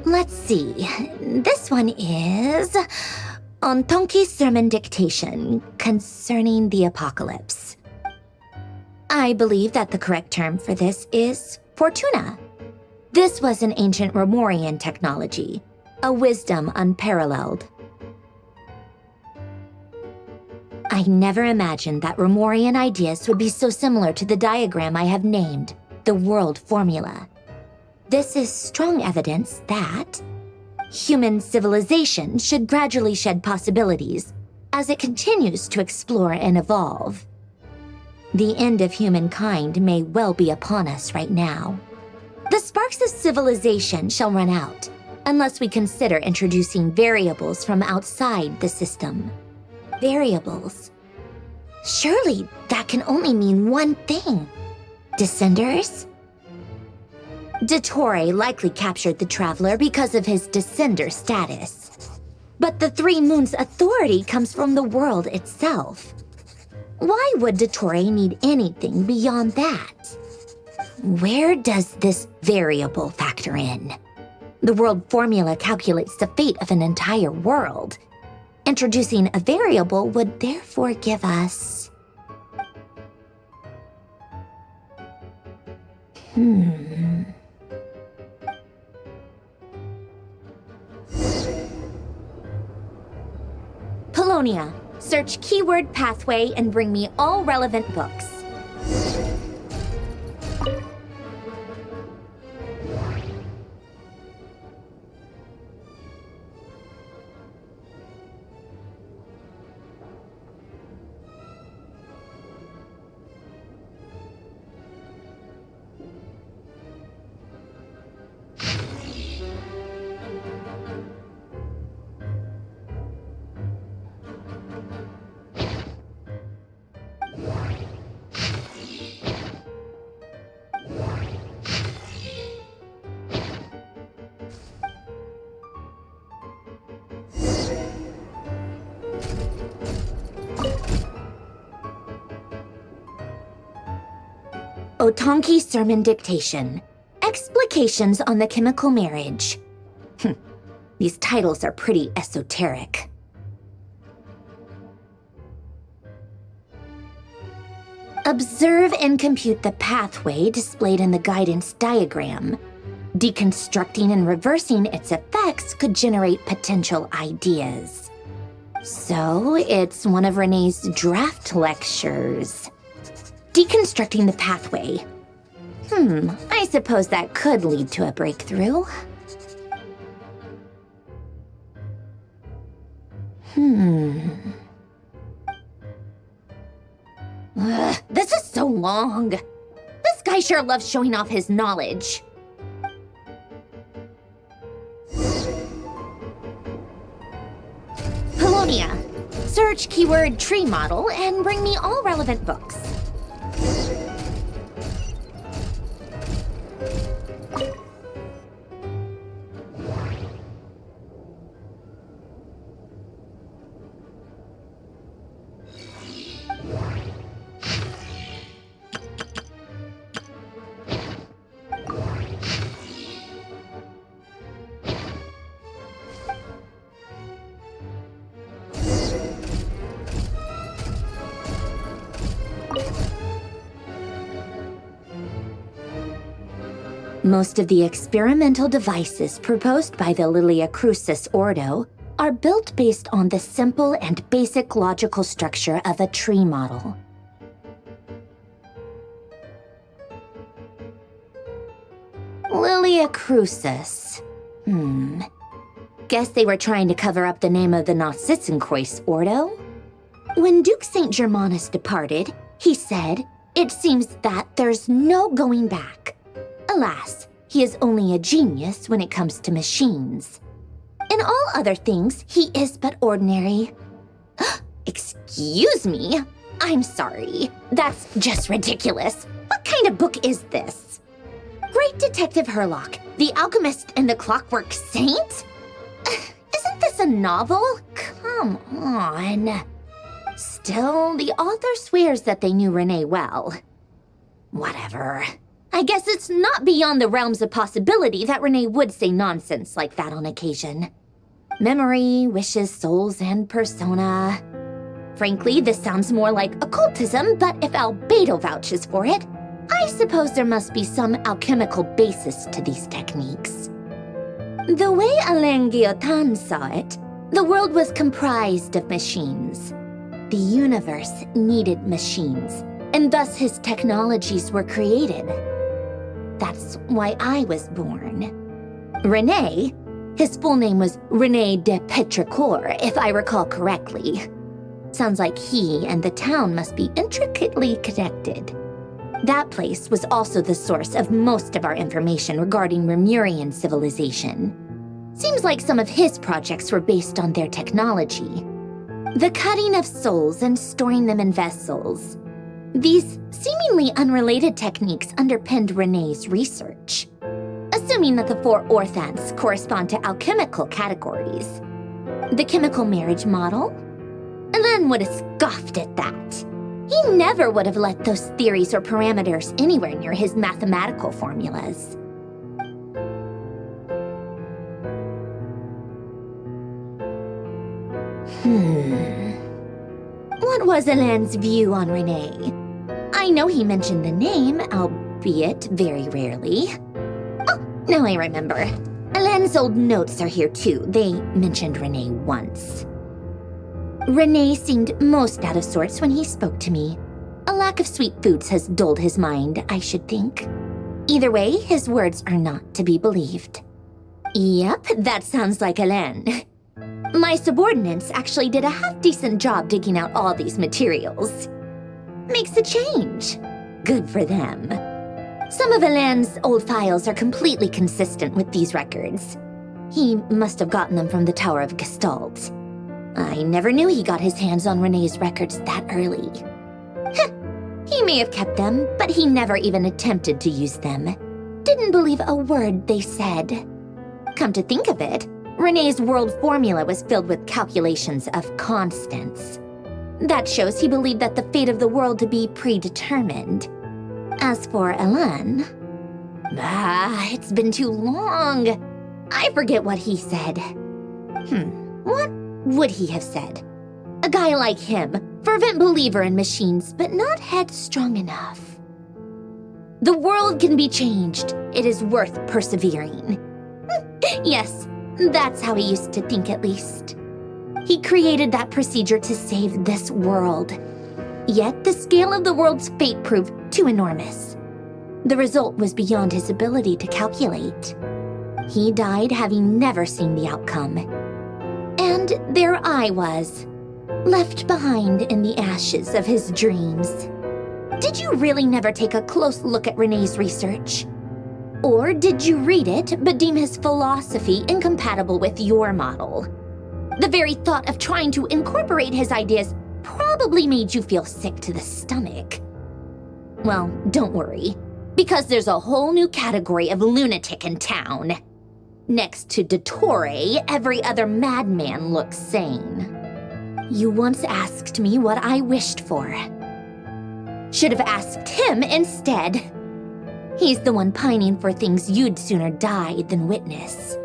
Let's see. This one is Ontonki's sermon dictation concerning the apocalypse. I believe that the correct term for this is Fortuna. This was an ancient Romorian technology, a wisdom unparalleled. I never imagined that Romorian ideas would be so similar to the diagram I have named, the World Formula. This is strong evidence that human civilization should gradually shed possibilities as it continues to explore and evolve. The end of humankind may well be upon us right now. The sparks of civilization shall run out unless we consider introducing variables from outside the system. Variables. Surely that can only mean one thing. Descenders? Dottore likely captured the Traveler because of his descender status. But the Three Moons' authority comes from the world itself. Why would Dottore need anything beyond that? Where does this variable factor in? The world formula calculates the fate of an entire world. Introducing a variable would therefore give us... Polonia, search keyword pathway and bring me all relevant books. Otonki Sermon Dictation. Explications on the Chemical Marriage. These titles are pretty esoteric. Observe and compute the pathway displayed in the guidance diagram. Deconstructing and reversing its effects could generate potential ideas. So, it's one of Renee's draft lectures. Deconstructing the pathway. I suppose that could lead to a breakthrough. This is so long. This guy sure loves showing off his knowledge. Polonia, search keyword tree model and bring me all relevant books. Most of the experimental devices proposed by the Lilia Crucis Ordo are built based on the simple and basic logical structure of a tree model. Lilia Crucis. Guess they were trying to cover up the name of the Nausitzenkreuz Ordo? When Duke St. Germanus departed, he said, "It seems that there's no going back." Alas, he is only a genius when it comes to machines. In all other things, he is but ordinary. Excuse me? I'm sorry. That's just ridiculous. What kind of book is this? Great Detective Herlock, The Alchemist and the Clockwork Saint? Isn't this a novel? Come on. Still, the author swears that they knew Renee well. Whatever. I guess it's not beyond the realms of possibility that Renee would say nonsense like that on occasion. Memory, wishes, souls, and persona. Frankly, this sounds more like occultism, but if Albedo vouches for it, I suppose there must be some alchemical basis to these techniques. The way Alain Guillotin saw it, the world was comprised of machines. The universe needed machines, and thus his technologies were created. That's why I was born. René, his full name was René de Petrichor, if I recall correctly. Sounds like he and the town must be intricately connected. That place was also the source of most of our information regarding Remurian civilization. Seems like some of his projects were based on their technology. The cutting of souls and storing them in vessels. These seemingly unrelated techniques underpinned René's research. Assuming that the 4 orthants correspond to alchemical categories. The chemical marriage model? Alain would have scoffed at that. He never would have let those theories or parameters anywhere near his mathematical formulas. What was Alain's view on René? I know he mentioned the name, albeit very rarely. Oh, now I remember. Alain's old notes are here too. They mentioned René once. René seemed most out of sorts when he spoke to me. A lack of sweet foods has dulled his mind, I should think. Either way, his words are not to be believed. Yep, that sounds like Alain. My subordinates actually did a half-decent job digging out all these materials. Makes a change. Good for them. Some of Alain's old files are completely consistent with these records. He must have gotten them from the Tower of Gestalt. I never knew he got his hands on René's records that early. He may have kept them, but he never even attempted to use them. Didn't believe a word they said. Come to think of it, René's world formula was filled with calculations of constants. That shows he believed that the fate of the world to be predetermined. As for Alain... it's been too long. I forget what he said. What would he have said? A guy like him, fervent believer in machines, but not headstrong enough. The world can be changed. It is worth persevering. Yes, that's how he used to think at least. He created that procedure to save this world. Yet the scale of the world's fate proved too enormous. The result was beyond his ability to calculate. He died having never seen the outcome. And there I was, left behind in the ashes of his dreams. Did you really never take a close look at René's research? Or did you read it but deem his philosophy incompatible with your model? The very thought of trying to incorporate his ideas probably made you feel sick to the stomach. Well, don't worry, because there's a whole new category of lunatic in town. Next to Dottore, every other madman looks sane. You once asked me what I wished for. Should have asked him instead. He's the one pining for things you'd sooner die than witness.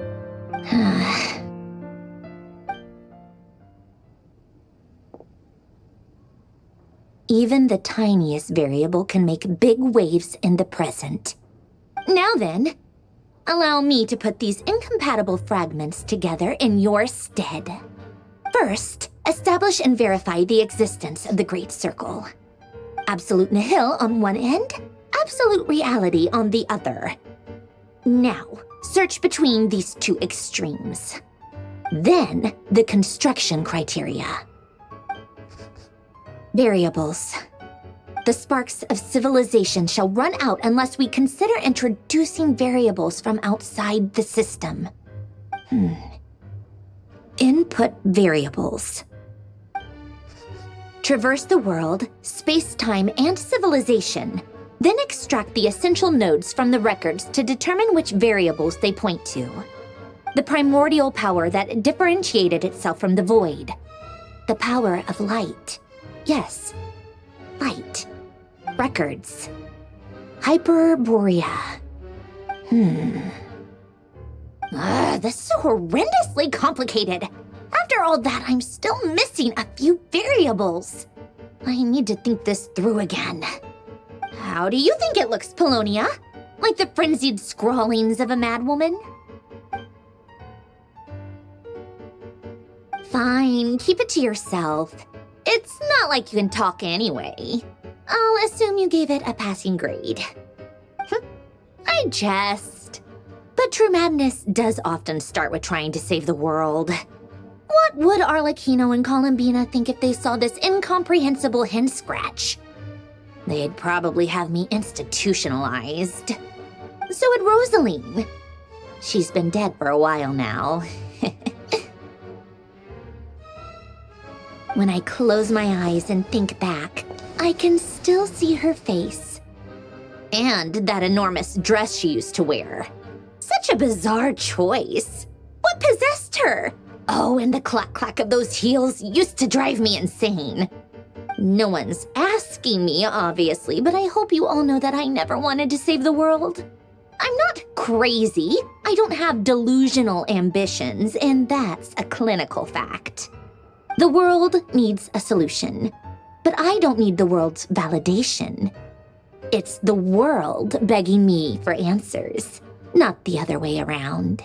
Even the tiniest variable can make big waves in the present. Now then, allow me to put these incompatible fragments together in your stead. First, establish and verify the existence of the Great Circle. Absolute nihil on one end, absolute reality on the other. Now, search between these two extremes. Then, the construction criteria. Variables. The sparks of civilization shall run out unless we consider introducing variables from outside the system. Input variables. Traverse the world, space-time, and civilization, then extract the essential nodes from the records to determine which variables they point to. The primordial power that differentiated itself from the void. The power of light. Yes, light. Records. Hyperborea. This is so horrendously complicated. After all that, I'm still missing a few variables. I need to think this through again. How do you think it looks, Polonia? Like the frenzied scrawlings of a madwoman? Fine, keep it to yourself. It's not like you can talk anyway. I'll assume you gave it a passing grade. I jest. But true madness does often start with trying to save the world. What would Arlecchino and Columbina think if they saw this incomprehensible hen scratch? They'd probably have me institutionalized. So would Rosaline. She's been dead for a while now. When I close my eyes and think back, I can still see her face. And that enormous dress she used to wear. Such a bizarre choice. What possessed her? Oh, and the clack-clack of those heels used to drive me insane. No one's asking me, obviously, but I hope you all know that I never wanted to save the world. I'm not crazy. I don't have delusional ambitions, and that's a clinical fact. The world needs a solution, but I don't need the world's validation. It's the world begging me for answers, not the other way around.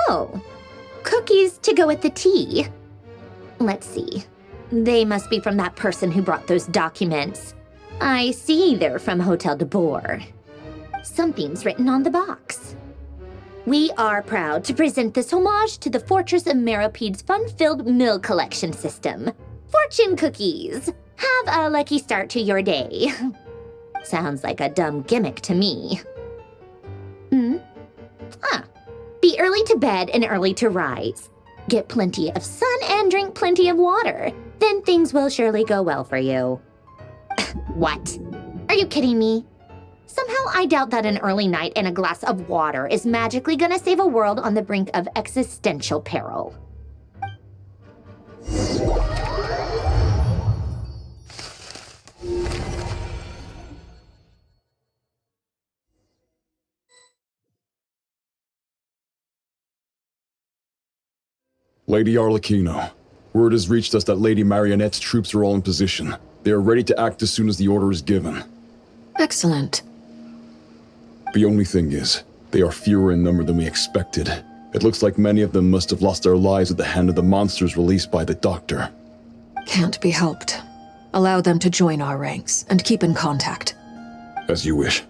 Oh, cookies to go with the tea. Let's see. They must be from that person who brought those documents. I see they're from Hotel de Boer. Something's written on the box. We are proud to present this homage to the Fortress of Maripede's fun-filled mill collection system. Fortune cookies! Have a lucky start to your day. Sounds like a dumb gimmick to me. Be early to bed and early to rise. Get plenty of sun and drink plenty of water. Then things will surely go well for you. What? Are you kidding me? Somehow I doubt that an early night and a glass of water is magically gonna save a world on the brink of existential peril. Lady Arlecchino, word has reached us that Lady Marionette's troops are all in position. They are ready to act as soon as the order is given. Excellent. The only thing is, they are fewer in number than we expected. It looks like many of them must have lost their lives at the hand of the monsters released by the Doctor. Can't be helped. Allow them to join our ranks and keep in contact. As you wish.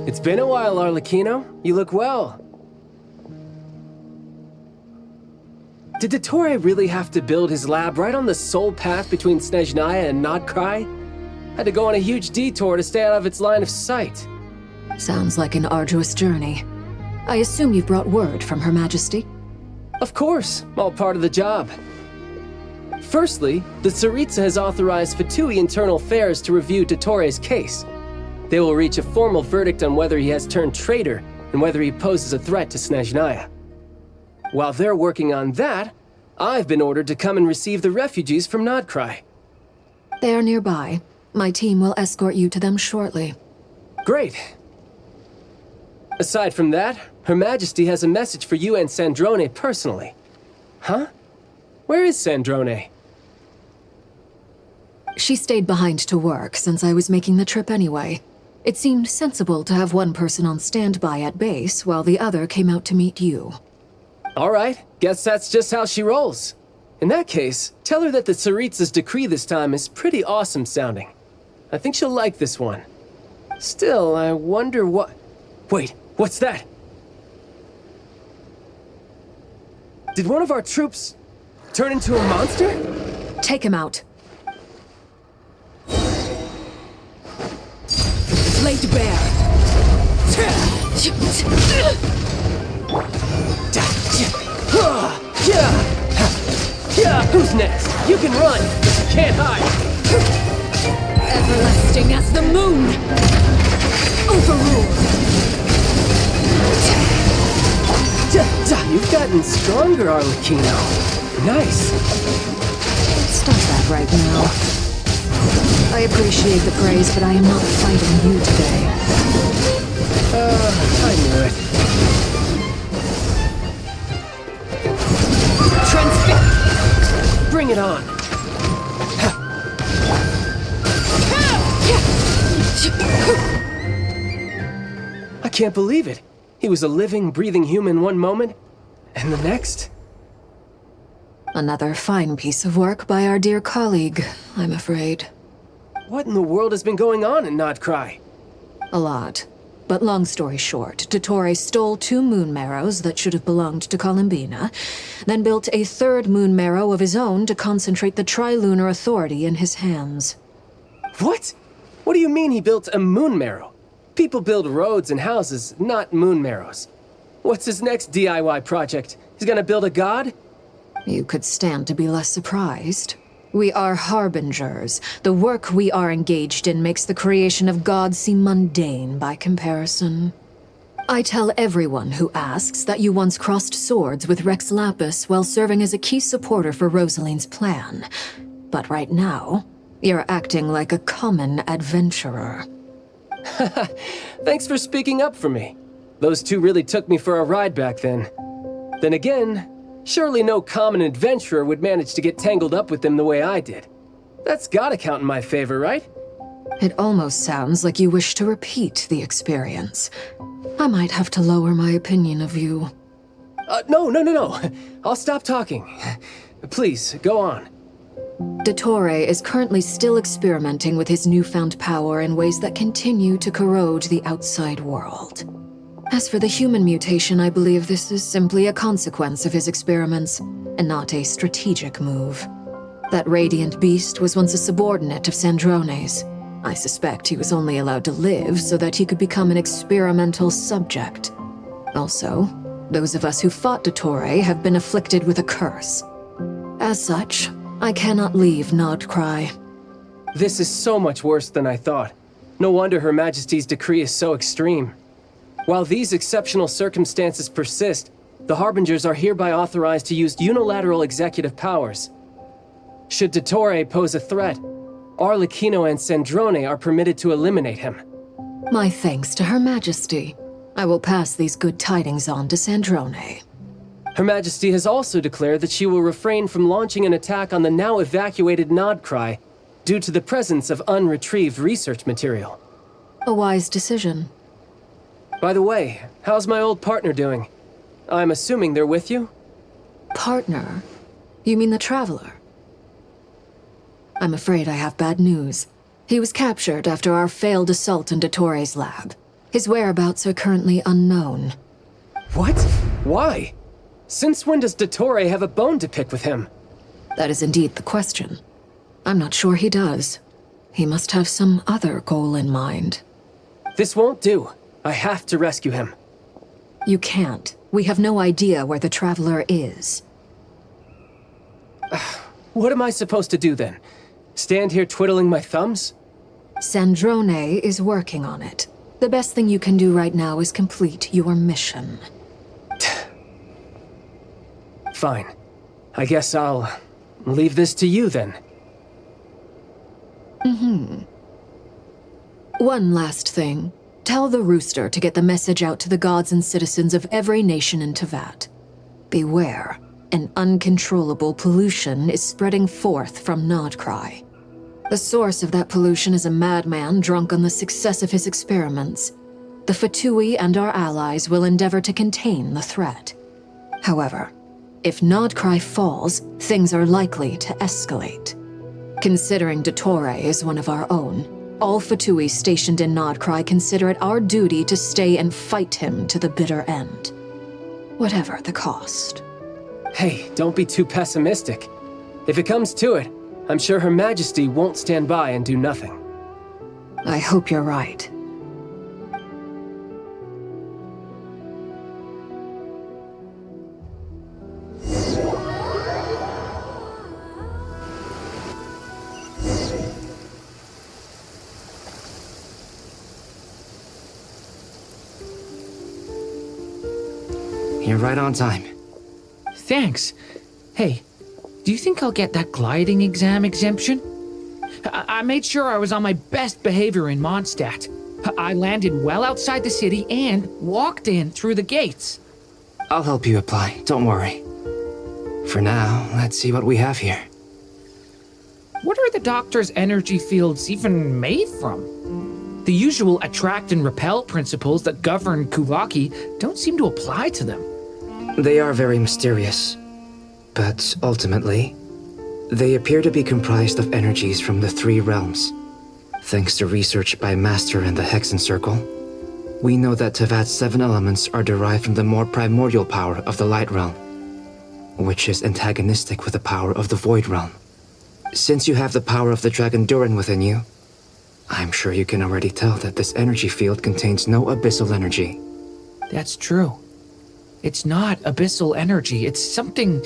It's been a while, Arlecchino. You look well. Did Dottore really have to build his lab right on the sole path between Snezhnaya and Krai? Had to go on a huge detour to stay out of its line of sight. Sounds like an arduous journey. I assume you've brought word from Her Majesty? Of course, all part of the job. Firstly, the Tsaritsa has authorized Fatui Internal Affairs to review Dottore's case. They will reach a formal verdict on whether he has turned traitor and whether he poses a threat to Snezhnaya. While they're working on that, I've been ordered to come and receive the refugees from Krai. They are nearby. My team will escort you to them shortly. Great. Aside from that, Her Majesty has a message for you and Sandrone personally. Huh? Where is Sandrone? She stayed behind to work since I was making the trip anyway. It seemed sensible to have one person on standby at base while the other came out to meet you. All right, guess that's just how she rolls. In that case, tell her that the Tsaritsa's decree this time is pretty awesome sounding. I think she'll like this one. Still, I wonder what... Wait, what's that? Did one of our troops turn into a monster? Take him out. Laid bare. Who's next? You can run, but you can't hide. Everlasting as the moon. Overruled. You've gotten stronger, Arlecchino. Nice. Stop that right now. I appreciate the praise, but I am not fighting you today. I knew it. Bring it on. I can't believe it. He was a living, breathing human one moment, and the next? Another fine piece of work by our dear colleague, I'm afraid. What in the world has been going on in Krai? A lot. But long story short, Dottore stole 2 moon marrows that should have belonged to Columbina, then built a 3rd moon marrow of his own to concentrate the Trilunar authority in his hands. What? What do you mean he built a moon marrow? People build roads and houses, not moon marrows. What's his next DIY project? He's gonna build a god? You could stand to be less surprised. We are harbingers. The work we are engaged in makes the creation of gods seem mundane by comparison. I tell everyone who asks that you once crossed swords with Rex Lapis while serving as a key supporter for Rosaline's plan. But right now, you're acting like a common adventurer. Thanks for speaking up for me. Those 2 really took me for a ride back then. Then again, surely no common adventurer would manage to get tangled up with them the way I did. That's gotta count in my favor, right? It almost sounds like you wish to repeat the experience. I might have to lower my opinion of you. No. I'll stop talking. Please, go on. Dottore is currently still experimenting with his newfound power in ways that continue to corrode the outside world. As for the human mutation, I believe this is simply a consequence of his experiments, and not a strategic move. That radiant beast was once a subordinate of Sandrone's. I suspect he was only allowed to live so that he could become an experimental subject. Also, those of us who fought Dottore have been afflicted with a curse. As such, I cannot leave Krai. This is so much worse than I thought. No wonder Her Majesty's decree is so extreme. While these exceptional circumstances persist, the Harbingers are hereby authorized to use unilateral executive powers. Should Dottore pose a threat, Arlecchino and Sandrone are permitted to eliminate him. My thanks to Her Majesty. I will pass these good tidings on to Sandrone. Her Majesty has also declared that she will refrain from launching an attack on the now evacuated Krai due to the presence of unretrieved research material. A wise decision. By the way, how's my old partner doing? I'm assuming they're with you? Partner? You mean the Traveler? I'm afraid I have bad news. He was captured after our failed assault on Dottore's lab. His whereabouts are currently unknown. What? Why? Since when does Dottore have a bone to pick with him? That is indeed the question. I'm not sure he does. He must have some other goal in mind. This won't do. I have to rescue him. You can't. We have no idea where the Traveler is. What am I supposed to do then? Stand here twiddling my thumbs? Sandrone is working on it. The best thing you can do right now is complete your mission. Fine. I guess I'll leave this to you then. One last thing. Tell the rooster to get the message out to the gods and citizens of every nation in Tevat. Beware, an uncontrollable pollution is spreading forth from Krai. The source of that pollution is a madman drunk on the success of his experiments. The Fatui and our allies will endeavor to contain the threat. However, if Krai falls, things are likely to escalate. Considering Dottore is one of our own, all Fatui stationed in Krai consider it our duty to stay and fight him to the bitter end. Whatever the cost. Hey, don't be too pessimistic. If it comes to it, I'm sure Her Majesty won't stand by and do nothing. I hope you're right. You're right on time. Thanks. Hey, do you think I'll get that gliding exam exemption? I made sure I was on my best behavior in Mondstadt. I landed well outside the city and walked in through the gates. I'll help you apply, don't worry. For now, let's see what we have here. What are the doctor's energy fields even made from? The usual attract and repel principles that govern Kuvaki don't seem to apply to them. They are very mysterious, but ultimately, they appear to be comprised of energies from the three realms. Thanks to research by Master in the Hexen Circle, we know that Tevat's 7 elements are derived from the more primordial power of the Light Realm, which is antagonistic with the power of the Void Realm. Since you have the power of the Dragon Durin within you, I'm sure you can already tell that this energy field contains no abyssal energy. That's true. It's not abyssal energy, it's something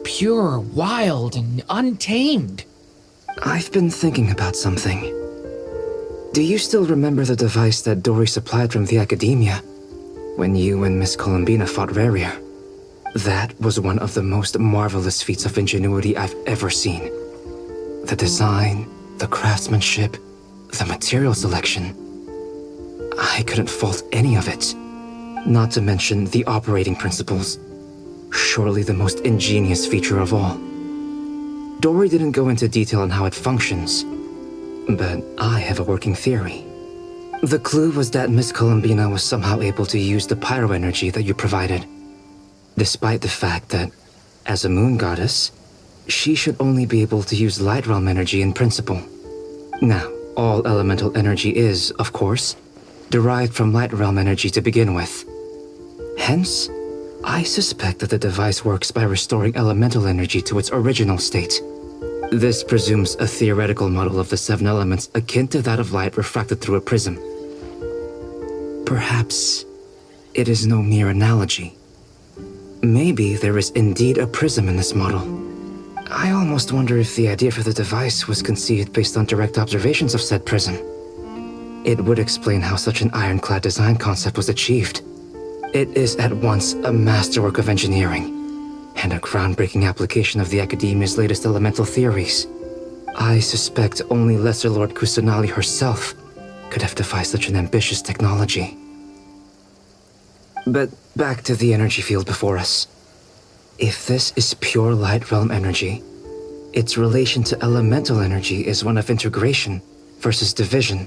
pure, wild, and untamed. I've been thinking about something. Do you still remember the device that Dory supplied from the Academia when you and Miss Columbina fought Rarier? That was one of the most marvelous feats of ingenuity I've ever seen. The design, the craftsmanship, the material selection. I couldn't fault any of it. Not to mention the operating principles. Surely the most ingenious feature of all. Dory didn't go into detail on how it functions, but I have a working theory. The clue was that Miss Columbina was somehow able to use the pyro energy that you provided, despite the fact that, as a moon goddess, she should only be able to use light realm energy in principle. Now, all elemental energy is, of course, derived from light realm energy to begin with. Hence, I suspect that the device works by restoring elemental energy to its original state. This presumes a theoretical model of the 7 elements akin to that of light refracted through a prism. Perhaps it is no mere analogy. Maybe there is indeed a prism in this model. I almost wonder if the idea for the device was conceived based on direct observations of said prism. It would explain how such an ironclad design concept was achieved. It is at once a masterwork of engineering and a groundbreaking application of the Academia's latest elemental theories. I suspect only Lesser Lord Kusanali herself could have devised such an ambitious technology. But back to the energy field before us. If this is pure light realm energy, its relation to elemental energy is one of integration versus division.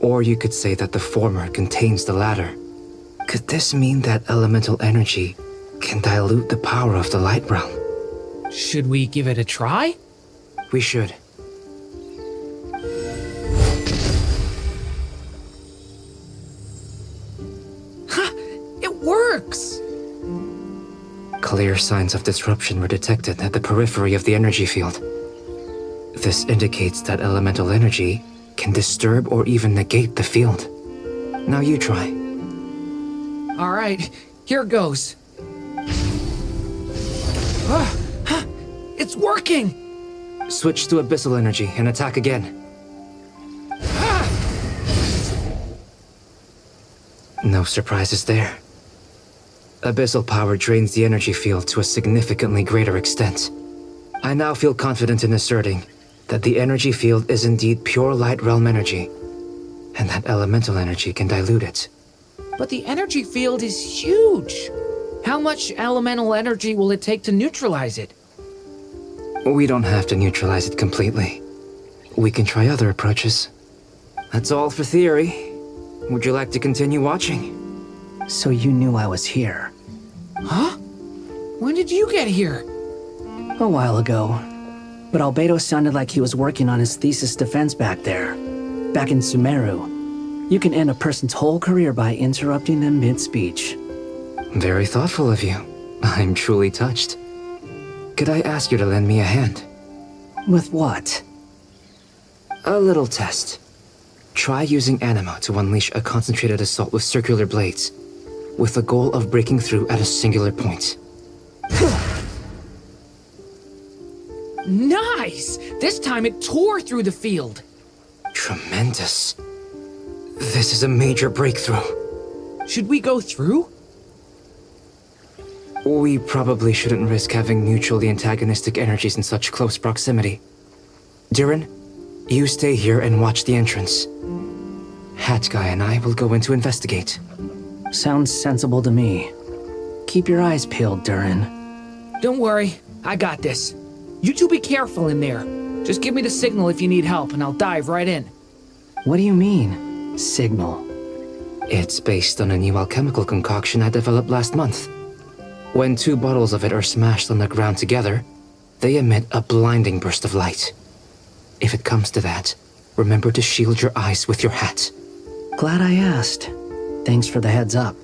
Or you could say that the former contains the latter. Could this mean that elemental energy can dilute the power of the light realm? Should we give it a try? We should. It works! Clear signs of disruption were detected at the periphery of the energy field. This indicates that elemental energy can disturb or even negate the field. Now you try. All right, here goes. It's working! Switch to abyssal energy and attack again. No surprises there. Abyssal power drains the energy field to a significantly greater extent. I now feel confident in asserting that the energy field is indeed pure light realm energy, and that elemental energy can dilute it. But the energy field is huge. How much elemental energy will it take to neutralize it? We don't have to neutralize it completely. We can try other approaches. That's all for theory. Would you like to continue watching? So you knew I was here? Huh? When did you get here? A while ago. But Albedo sounded like he was working on his thesis defense back there. Back in Sumeru. You can end a person's whole career by interrupting them mid-speech. Very thoughtful of you. I'm truly touched. Could I ask you to lend me a hand? With what? A little test. Try using Anima to unleash a concentrated assault with circular blades, with the goal of breaking through at a singular point. Nice! This time it tore through the field. Tremendous. This is a major breakthrough. Should we go through? We probably shouldn't risk having mutually antagonistic energies in such close proximity. Durin, you stay here and watch the entrance. Hat Guy and I will go in to investigate. Sounds sensible to me. Keep your eyes peeled, Durin. Don't worry, I got this. You two be careful in there. Just give me the signal if you need help and I'll dive right in. What do you mean, signal? It's based on a new alchemical concoction I developed last month. When 2 bottles of it are smashed on the ground together, they emit a blinding burst of light. If it comes to that, remember to shield your eyes with your hat. Glad I asked. Thanks for the heads up.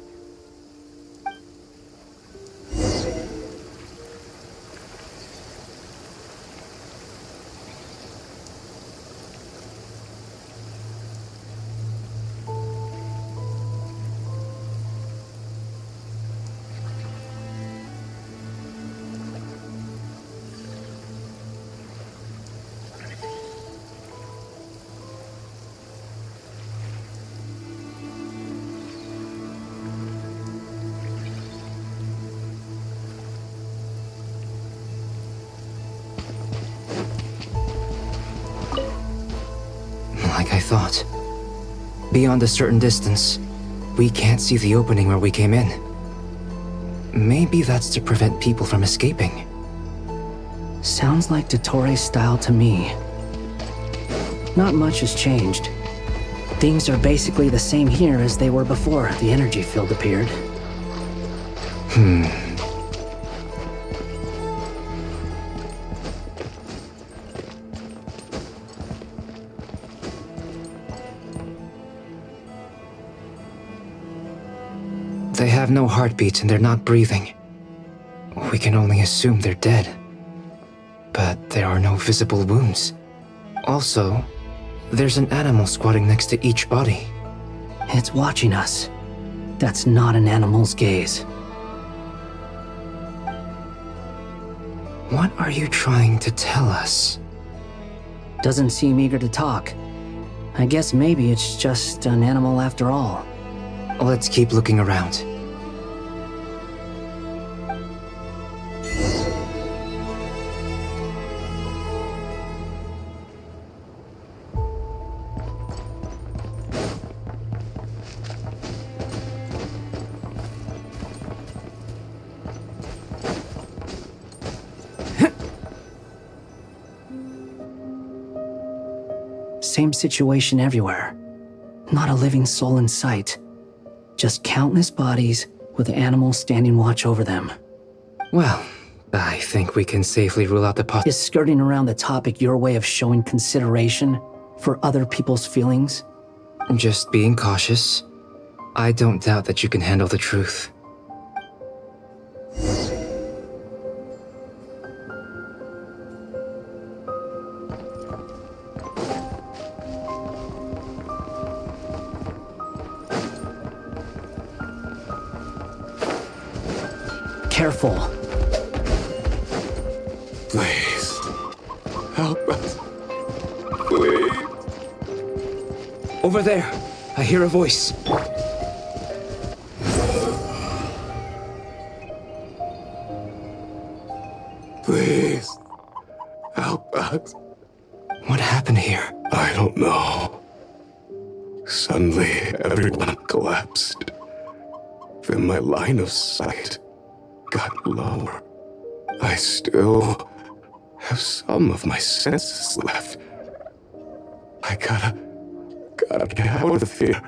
Like I thought. Beyond a certain distance, we can't see the opening where we came in. Maybe that's to prevent people from escaping. Sounds like Dottore style to me. Not much has changed. Things are basically the same here as they were before the energy field appeared. They have no heartbeat and they're not breathing. We can only assume they're dead. But there are no visible wounds. Also, there's an animal squatting next to each body. It's watching us. That's not an animal's gaze. What are you trying to tell us? Doesn't seem eager to talk. I guess maybe it's just an animal after all. Let's keep looking around. Same situation everywhere. Not a living soul in sight. Just countless bodies with animals standing watch over them. Well, I think we can safely rule out the Is skirting around the topic your way of showing consideration for other people's feelings? Just being cautious. I don't doubt that you can handle the truth. Careful. Please. Help us. Please. Over there. I hear a voice. Please. Help us. happened here? I don't know. Suddenly, everyone collapsed. Then my line of sight got lower. I still have some of my senses left. I gotta get out of here.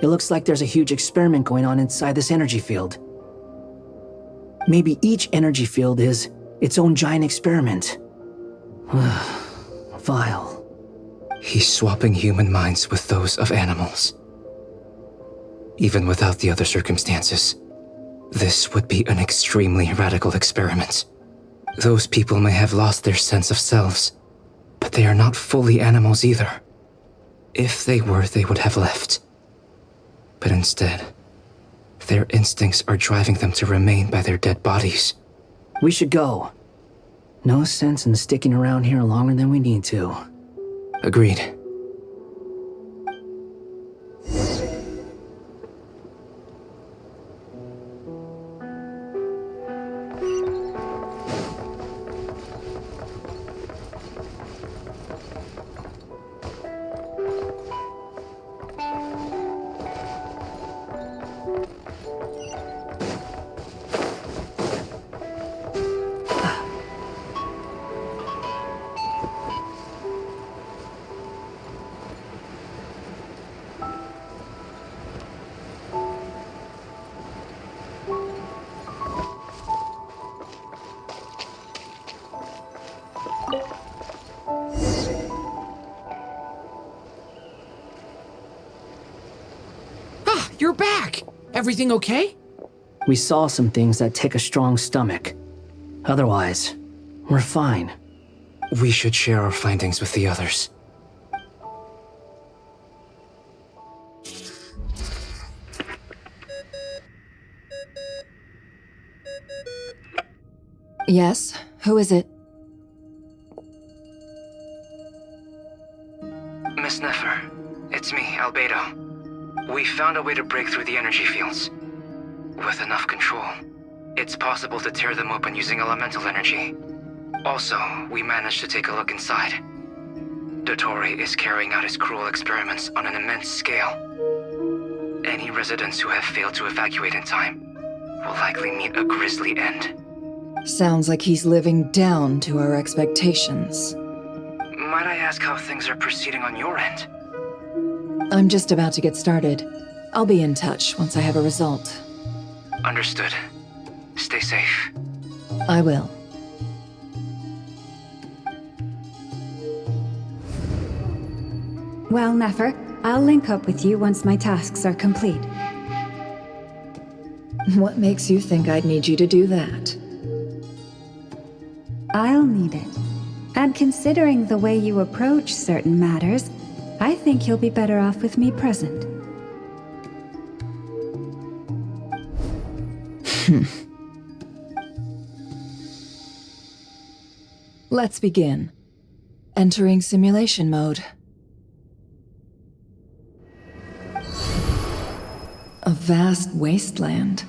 It looks like there's a huge experiment going on inside this energy field. Maybe each energy field is its own giant experiment. Vile. He's swapping human minds with those of animals. Even without the other circumstances, this would be an extremely radical experiment. Those people may have lost their sense of selves, but they are not fully animals either. If they were, they would have left. But instead, their instincts are driving them to remain by their dead bodies. We should go. No sense in sticking around here longer than we need to. Agreed. You're back! Everything okay? We saw some things that take a strong stomach. Otherwise, we're fine. We should share our findings with the others. Yes? Who is it? Miss Nefer, it's me, Albedo. We found a way to break through the energy fields. With enough control, it's possible to tear them open using elemental energy. Also, we managed to take a look inside. Dottore is carrying out his cruel experiments on an immense scale. Any residents who have failed to evacuate in time will likely meet a grisly end. Sounds like he's living down to our expectations. Might I ask how things are proceeding on your end? I'm just about to get started. I'll be in touch once I have a result. Understood. Stay safe. I will. Well, Nefer, I'll link up with you once my tasks are complete. What makes you think I'd need you to do that? I'll need it. And considering the way you approach certain matters, I think you'll be better off with me present. Let's begin. Entering simulation mode. A vast wasteland.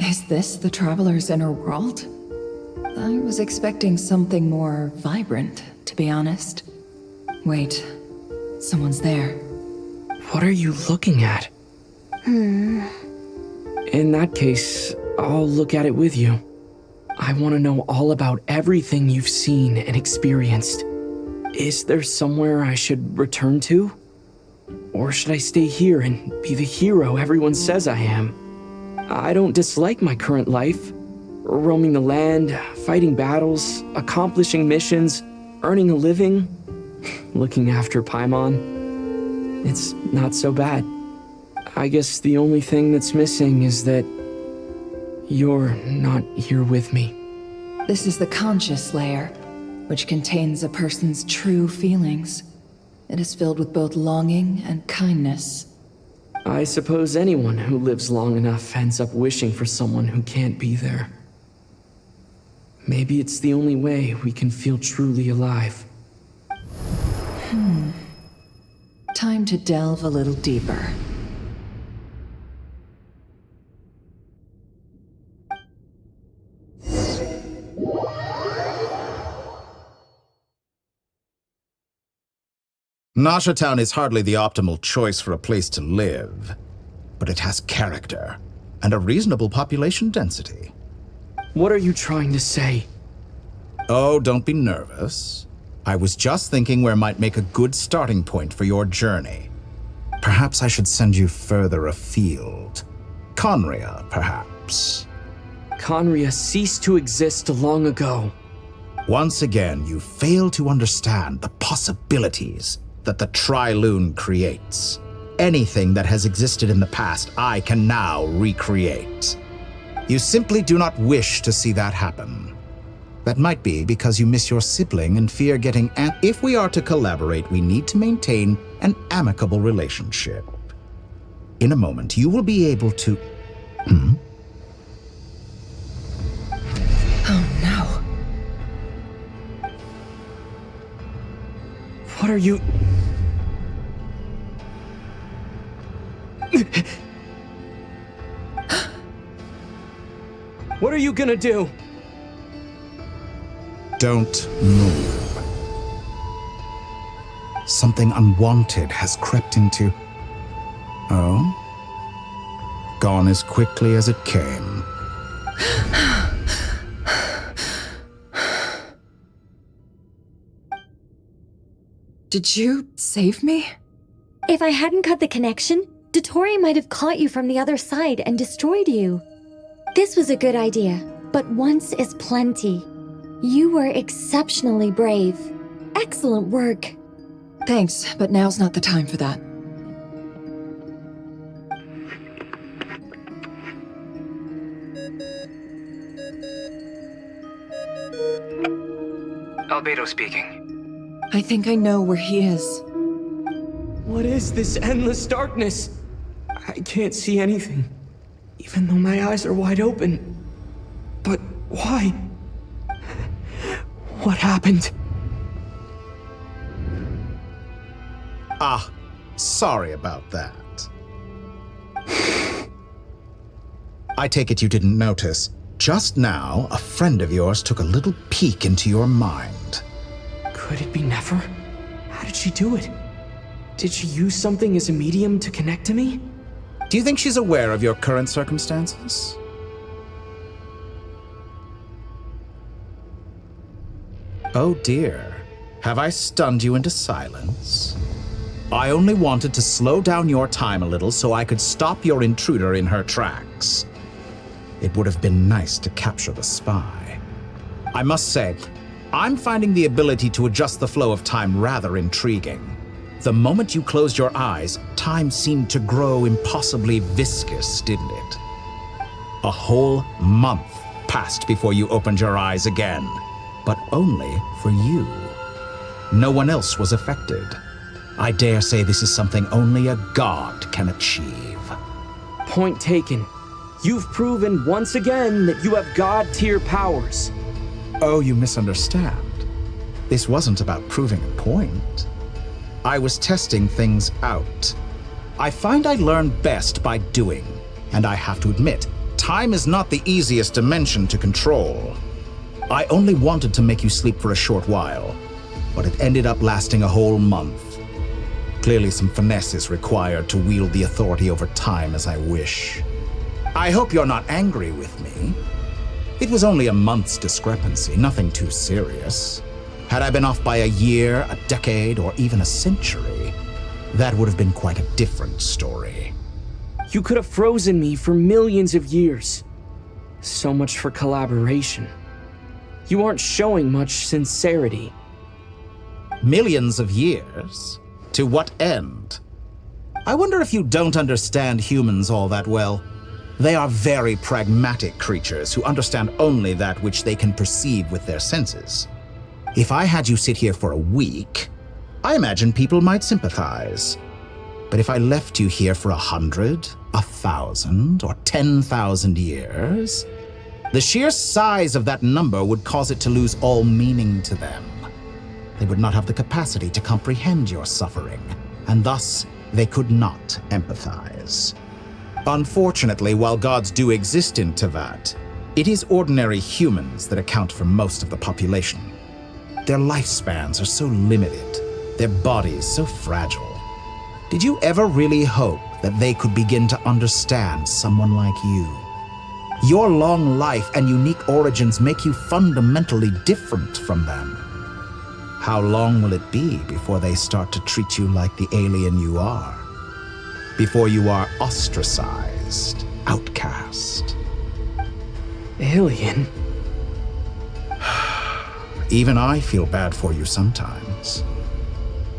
Is this the Traveler's inner world? I was expecting something more vibrant, to be honest. Wait, someone's there. What are you looking at? In that case, I'll look at it with you. I want to know all about everything you've seen and experienced. Is there somewhere I should return to? Or should I stay here and be the hero everyone says I am? I don't dislike my current life. Roaming the land, fighting battles, accomplishing missions, earning a living, looking after Paimon. It's not so bad. I guess the only thing that's missing is that you're not here with me. This is the conscious layer, which contains a person's true feelings. It is filled with both longing and kindness. I suppose anyone who lives long enough ends up wishing for someone who can't be there. Maybe it's the only way we can feel truly alive. Time to delve a little deeper. Nasha Town is hardly the optimal choice for a place to live, but it has character and a reasonable population density. What are you trying to say? Oh, don't be nervous. I was just thinking where might make a good starting point for your journey. Perhaps I should send you further afield. Conria, perhaps. Conria ceased to exist long ago. Once again, you fail to understand the possibilities that the Tri-Lune creates. Anything that has existed in the past, I can now recreate. You simply do not wish to see that happen. That might be because you miss your sibling and fear getting If we are to collaborate, we need to maintain an amicable relationship. In a moment, you will be able to... Oh no. What are you... What are you gonna do? Don't move. Something unwanted has crept into... Oh? Gone as quickly as it came. Did you save me? If I hadn't cut the connection, Dottore might have caught you from the other side and destroyed you. This was a good idea, but once is plenty. You were exceptionally brave. Excellent work. Thanks, but now's not the time for that. Albedo speaking. I think I know where he is. What is this endless darkness? I can't see anything, even though my eyes are wide open. But why? What happened? Ah, sorry about that. I take it you didn't notice. Just now, a friend of yours took a little peek into your mind. Could it be Nefer? How did she do it? Did she use something as a medium to connect to me? Do you think she's aware of your current circumstances? Oh dear. Have I stunned you into silence? I only wanted to slow down your time a little so I could stop your intruder in her tracks. It would have been nice to capture the spy. I must say, I'm finding the ability to adjust the flow of time rather intriguing. The moment you closed your eyes, time seemed to grow impossibly viscous, didn't it? A whole month passed before you opened your eyes again, but only for you. No one else was affected. I dare say this is something only a god can achieve. Point taken. You've proven once again that you have god-tier powers. Oh, you misunderstand. This wasn't about proving a point. I was testing things out. I find I learn best by doing, and I have to admit, time is not the easiest dimension to control. I only wanted to make you sleep for a short while, but it ended up lasting a whole month. Clearly some finesse is required to wield the authority over time as I wish. I hope you're not angry with me. It was only a month's discrepancy, nothing too serious. Had I been off by a year, a decade, or even a century, that would have been quite a different story. You could have frozen me for millions of years. So much for collaboration. You aren't showing much sincerity. Millions of years? To what end? I wonder if you don't understand humans all that well. They are very pragmatic creatures who understand only that which they can perceive with their senses. If I had you sit here for a week, I imagine people might sympathize. But if I left you here for 100, 1,000, or 10,000 years, the sheer size of that number would cause it to lose all meaning to them. They would not have the capacity to comprehend your suffering, and thus they could not empathize. Unfortunately, while gods do exist in Teyvat, it is ordinary humans that account for most of the population. Their lifespans are so limited, their bodies so fragile. Did you ever really hope that they could begin to understand someone like you? Your long life and unique origins make you fundamentally different from them. How long will it be before they start to treat you like the alien you are? Before you are ostracized, outcast? Alien? Even I feel bad for you sometimes.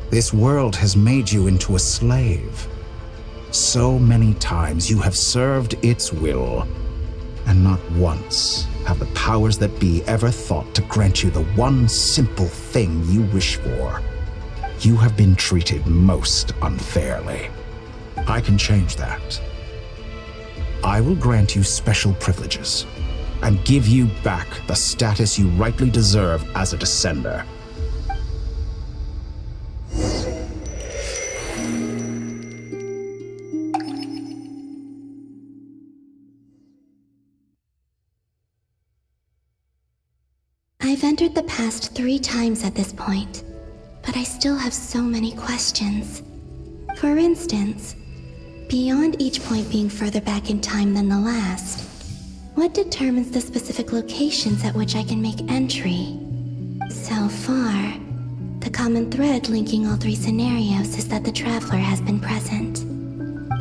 This world has made you into a slave. So many times you have served its will, and not once have the powers that be ever thought to grant you the one simple thing you wish for. You have been treated most unfairly. I can change that. I will grant you special privileges and give you back the status you rightly deserve as a descender. I've entered the past 3 times at this point, but I still have so many questions. For instance, beyond each point being further back in time than the last, what determines the specific locations at which I can make entry? So far, the common thread linking all 3 scenarios is that the Traveler has been present.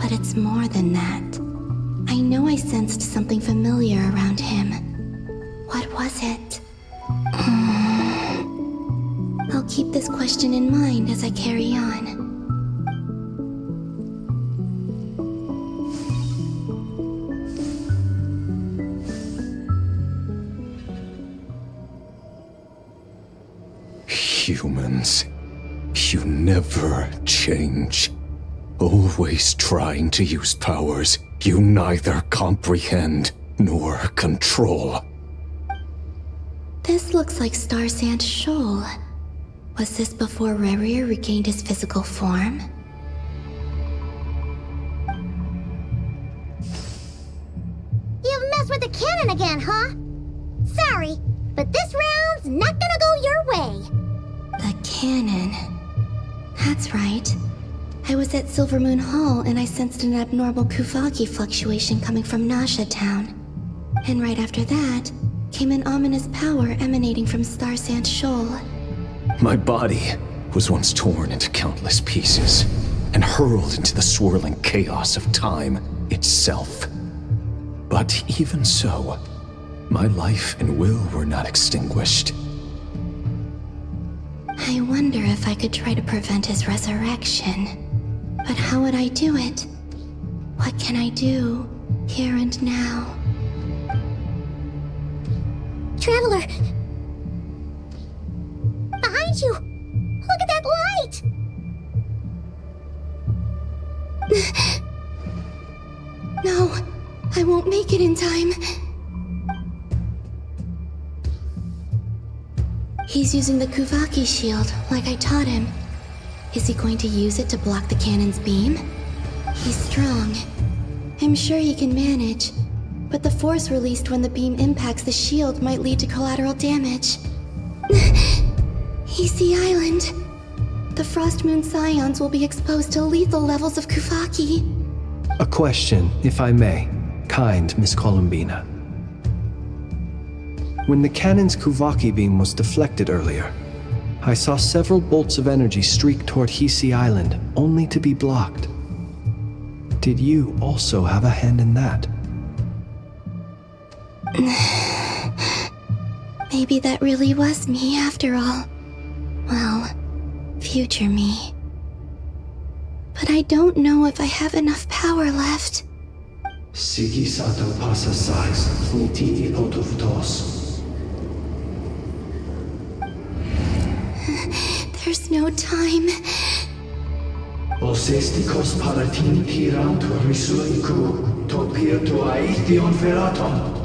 But it's more than that. I know I sensed something familiar around him. What was it? I'll keep this question in mind as I carry on. Humans, you never change. Always trying to use powers you neither comprehend nor control. This looks like Star Sand Shoal. Was this before Rerir regained his physical form? You've messed with the cannon again, huh? Sorry, but this round's not gonna go your way. The cannon. That's right. I was at Silvermoon Hall and I sensed an abnormal Kuvaki fluctuation coming from Nasha Town. And right after that, came an ominous power emanating from Star Sand Shoal. My body was once torn into countless pieces and hurled into the swirling chaos of time itself. But even so, my life and will were not extinguished. I wonder if I could try to prevent his resurrection. But how would I do it? What can I do, here and now? Traveler! Behind you! Look at that light! No, I won't make it in time. He's using the Kuvaki shield, like I taught him. Is he going to use it to block the cannon's beam? He's strong. I'm sure he can manage. But the force released when the beam impacts the shield might lead to collateral damage. He's the island. The Frost Moon Scions will be exposed to lethal levels of Kuvaki. A question, if I may, kind Miss Columbina. When the cannon's Kuvaki beam was deflected earlier, I saw several bolts of energy streak toward Hisi Island, only to be blocked. Did you also have a hand in that? Maybe that really was me after all. Well, future me. But I don't know if I have enough power left. Siki sato pasa sais, niti otuftos. There's no time. Osestikos palatini tiranto risuiku, topirto aithion feraton.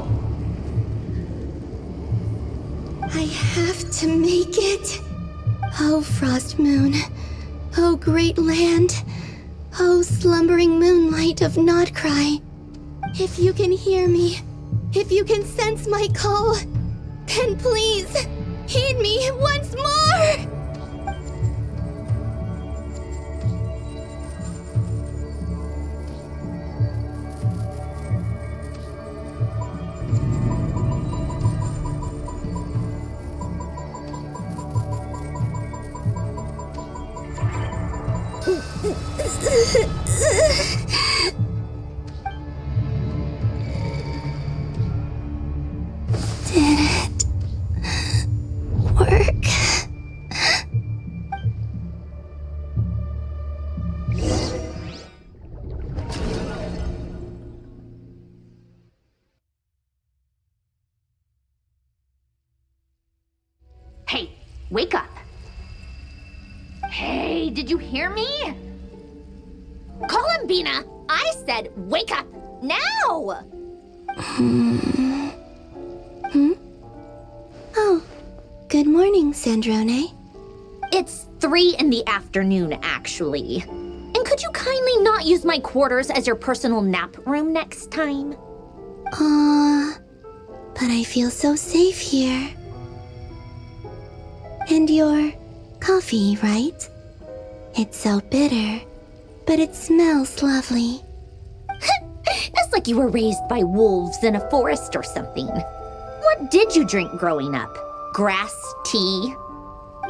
I have to make it. Oh, Frost Moon, O great land, O slumbering moonlight of Krai, if you can hear me, if you can sense my call, then please, heed me once more! Did it work? Hey, wake up. Hey, did you hear me? Columbina, I said wake up now! Oh, good morning, Sandrone. It's 3 in the afternoon, actually. And could you kindly not use my quarters as your personal nap room next time? But I feel so safe here. And your coffee, right? It's so bitter, but it smells lovely. It's like you were raised by wolves in a forest or something. What did you drink growing up? Grass tea?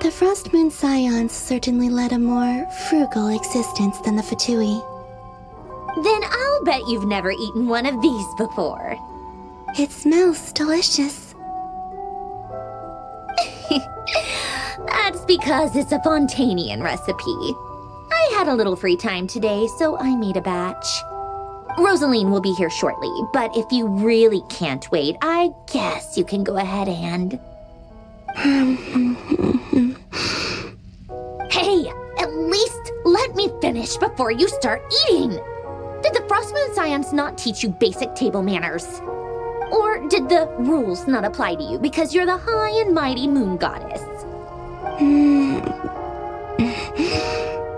The Frost Moon Scions certainly led a more frugal existence than the Fatui. Then I'll bet you've never eaten one of these before. It smells delicious. That's because it's a Fontanian recipe. I had a little free time today, so I made a batch. Rosaline will be here shortly, but if you really can't wait, I guess you can go ahead and... Hey, at least let me finish before you start eating! Did the Frostmoon Scions not teach you basic table manners? Or did the rules not apply to you because you're the high and mighty moon goddess?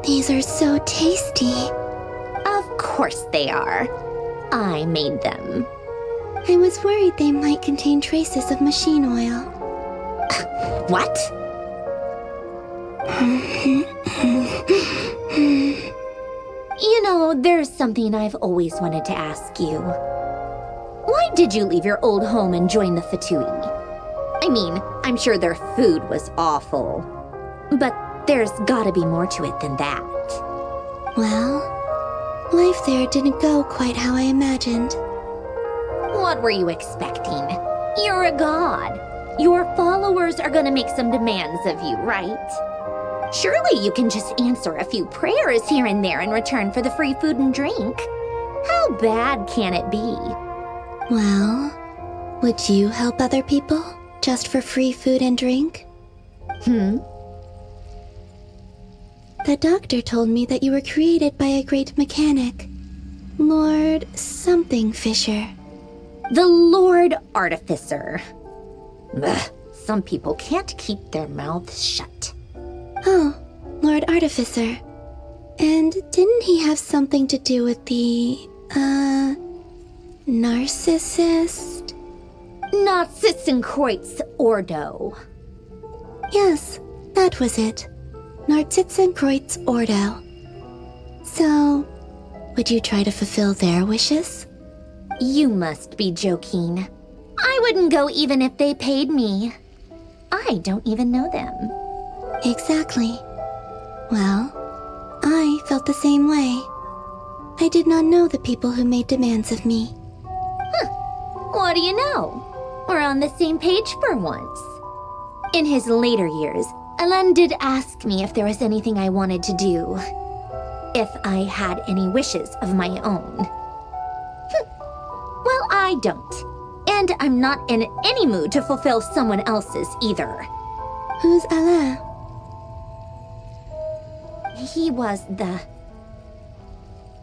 These are so tasty. Of course they are. I made them. I was worried they might contain traces of machine oil. What? You know, there's something I've always wanted to ask you. Why did you leave your old home and join the Fatui? I mean, I'm sure their food was awful. But there's gotta be more to it than that. Well, life there didn't go quite how I imagined. What were you expecting? You're a god. Your followers are gonna make some demands of you, right? Surely you can just answer a few prayers here and there in return for the free food and drink. How bad can it be? Well, would you help other people just for free food and drink? The doctor told me that you were created by a great mechanic, Lord something Fisher. The Lord Artificer. Ugh, some people can't keep their mouths shut. Oh, Lord Artificer. And didn't he have something to do with the, narcissist? Narcissenkreuz Ordo. Yes, that was it. Narcissenkreuz Ordo. So, would you try to fulfill their wishes? You must be joking. I wouldn't go even if they paid me. I don't even know them. Exactly. Well, I felt the same way. I did not know the people who made demands of me. What do you know? We're on the same page for once. In his later years, Alain did ask me if there was anything I wanted to do. If I had any wishes of my own. Well, I don't. And I'm not in any mood to fulfill someone else's either. Who's Alain? He was the...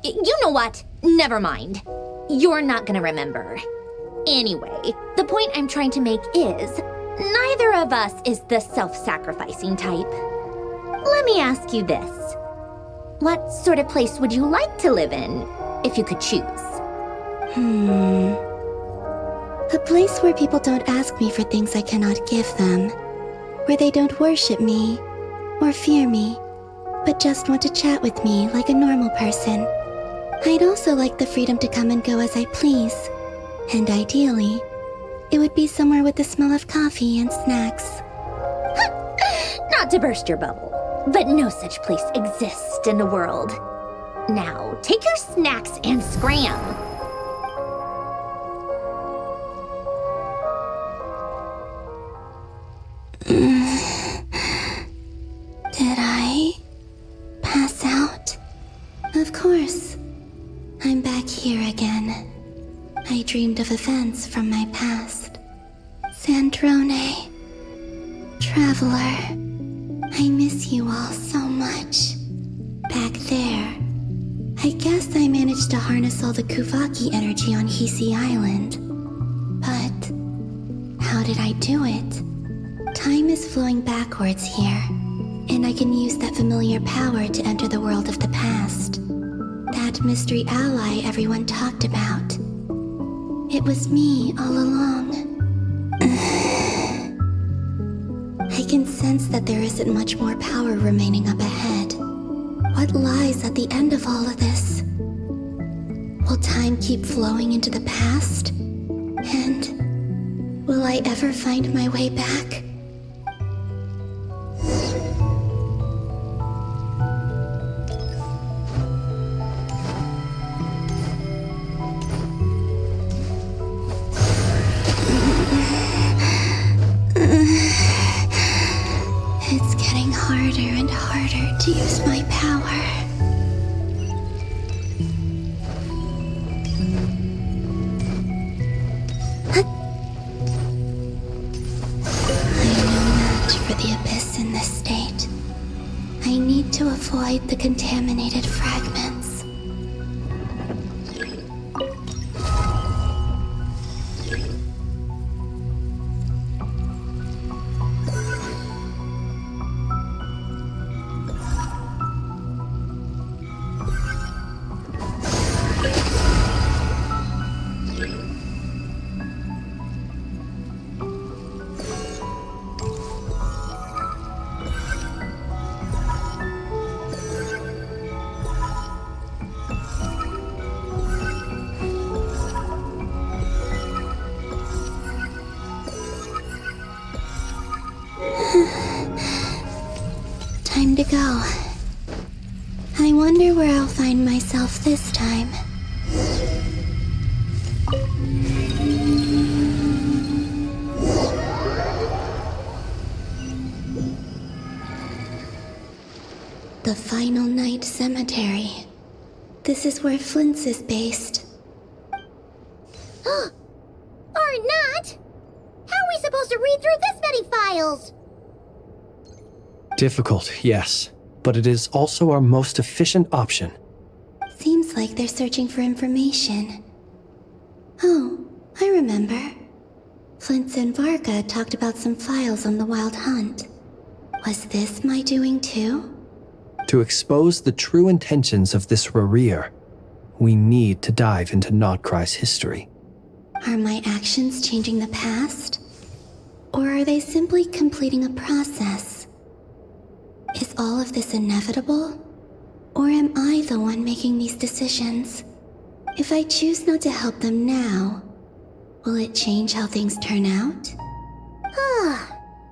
You know what? Never mind. You're not gonna remember. Anyway, the point I'm trying to make is, neither of us is the self-sacrificing type. Let me ask you this. What sort of place would you like to live in, if you could choose? A place where people don't ask me for things I cannot give them. Where they don't worship me, or fear me, but just want to chat with me like a normal person. I'd also like the freedom to come and go as I please. And ideally, it would be somewhere with the smell of coffee and snacks. Not to burst your bubble, but no such place exists in the world. Now, take your snacks and scram. Did I pass out? Of course. I'm back here again. I dreamed of events from my past. Sandrone. Traveler. I miss you all so much. Back there. I guess I managed to harness all the Kuvaki energy on Hisi Island. But how did I do it? Time is flowing backwards here, and I can use that familiar power to enter the world of the past. That mystery ally everyone talked about. It was me all along. I can sense that there isn't much more power remaining up ahead. What lies at the end of all of this? Will time keep flowing into the past? And will I ever find my way back? It's getting harder and harder to use my power. I'm no match for the abyss in this state. I need to avoid the contaminated fragments. Time to go. I wonder where I'll find myself this time. The Final Night Cemetery. This is where Flint's is based. Or not! How are we supposed to read through this many files? Difficult, yes, but it is also our most efficient option. Seems like they're searching for information. Oh, I remember. Flint's and Varga talked about some files on the Wild Hunt. Was this my doing too? To expose the true intentions of this Rarir, we need to dive into Krai's history. Are my actions changing the past? Or are they simply completing a process? Is all of this inevitable? Or am I the one making these decisions? If I choose not to help them now, will it change how things turn out?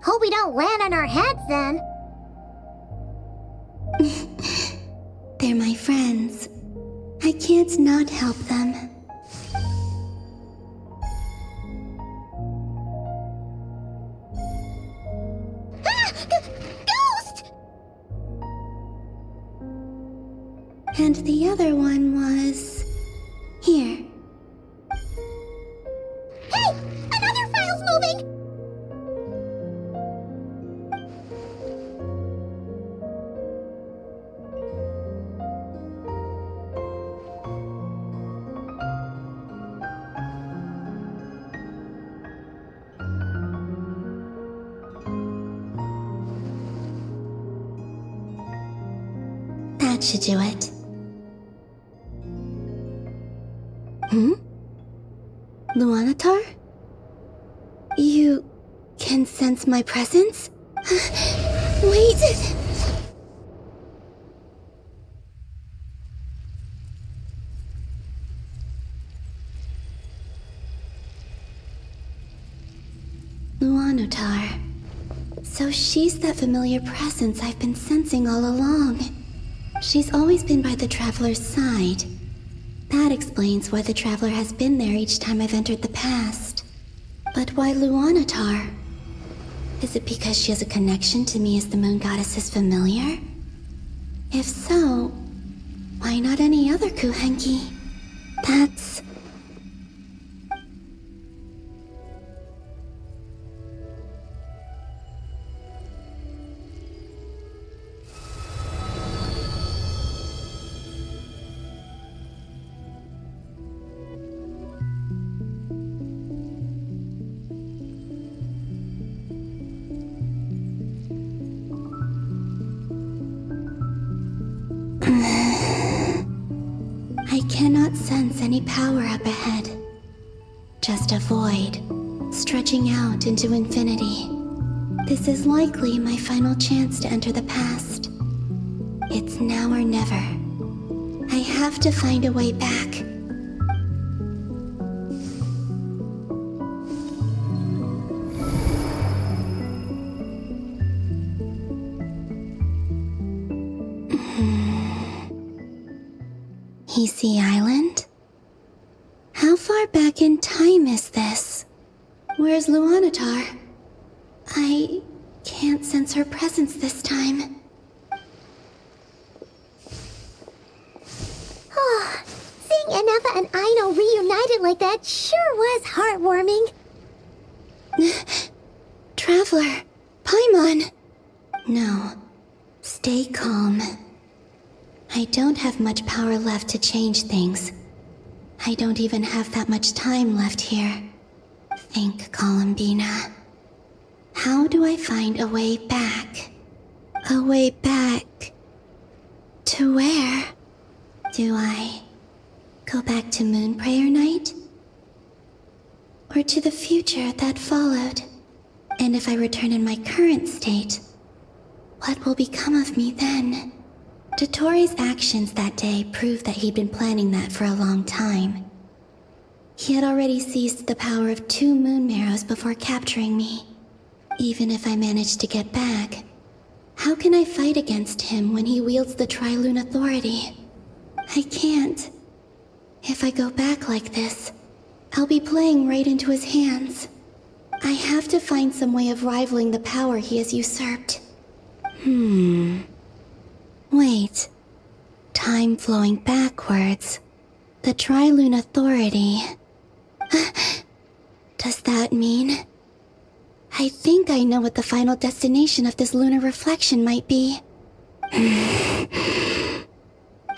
Hope we don't land on our heads then. They're my friends. I can't not help them. Ghost! And the other one was... here. Hey! Another file's moving! That should do it. Luanatar? You can sense my presence? Wait! Luanatar. So she's that familiar presence I've been sensing all along. She's always been by the Traveler's side. That explains why the Traveler has been there each time I've entered the past. But why Luanatar? Is it because she has a connection to me as the Moon Goddess's familiar? If so, why not any other Kuhenki? That's... I cannot sense any power up ahead. Just a void, stretching out into infinity. This is likely my final chance to enter the past. It's now or never. I have to find a way back. Hisi Island? How far back in time is this? Where's Luanatar? I can't sense her presence this time. Oh, seeing Enefa and Aino reunited like that sure was heartwarming. Traveler, Paimon. No, stay calm. I don't have much power left to change things. I don't even have that much time left here. Think, Columbina. How do I find a way back? A way back... to where? Do I go back to Moon Prayer Night? Or to the future that followed? And if I return in my current state, what will become of me then? Dotori's actions that day proved that he'd been planning that for a long time. He had already seized the power of 2 moon marrows before capturing me. Even if I managed to get back, how can I fight against him when he wields the Tri-Lune Authority? I can't. If I go back like this, I'll be playing right into his hands. I have to find some way of rivaling the power he has usurped. Wait. Time flowing backwards. The Tri-Lune Authority. Does that mean... I think I know what the final destination of this lunar reflection might be. I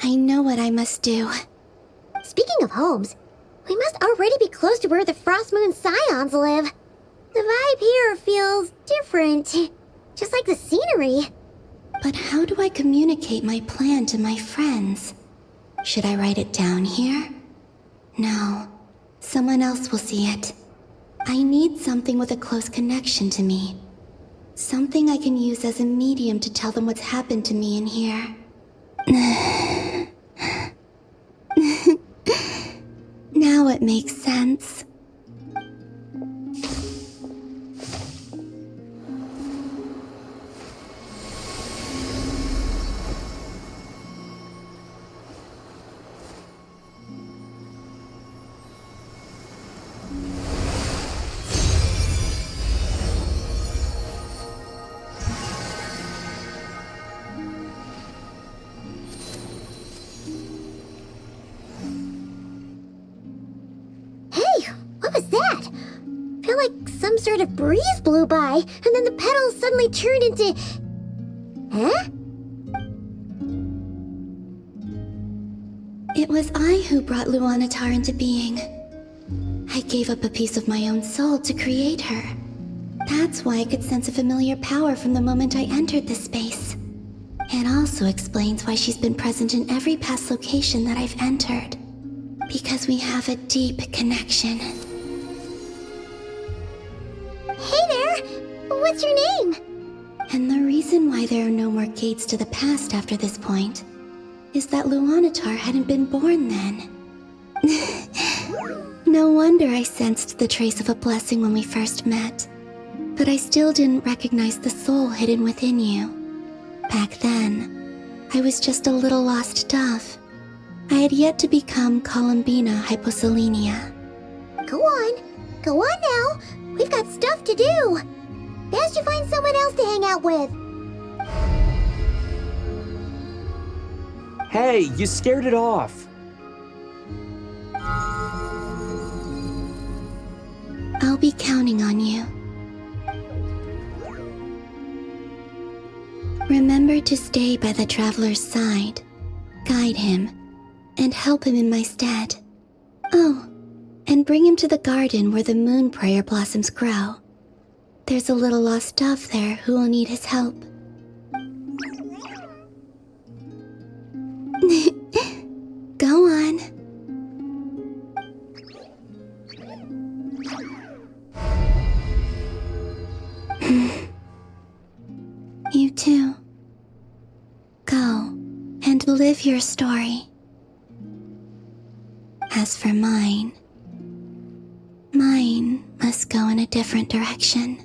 know what I must do. Speaking of homes, we must already be close to where the Frost Moon Scions live. The vibe here feels different, just like the scenery. But how do I communicate my plan to my friends? Should I write it down here? No. Someone else will see it. I need something with a close connection to me. Something I can use as a medium to tell them what's happened to me in here. Now it makes sense. Some sort of breeze blew by, and then the petals suddenly turned into... Huh? It was I who brought Luanatar into being. I gave up a piece of my own soul to create her. That's why I could sense a familiar power from the moment I entered this space. It also explains why she's been present in every past location that I've entered. Because we have a deep connection. Hey there! What's your name? And the reason why there are no more gates to the past after this point is that Luanatar hadn't been born then. No wonder I sensed the trace of a blessing when we first met. But I still didn't recognize the soul hidden within you. Back then, I was just a little lost dove. I had yet to become Columbina Hyposelenia. Go on now. We've got stuff to do. Best you find someone else to hang out with. Hey, you scared it off. I'll be counting on you. Remember to stay by the traveler's side, guide him, and help him in my stead. Oh, and bring him to the garden where the moon prayer blossoms grow. There's a little lost dove there who will need his help. Go on. You too. Go and live your story. As for mine must go in a different direction.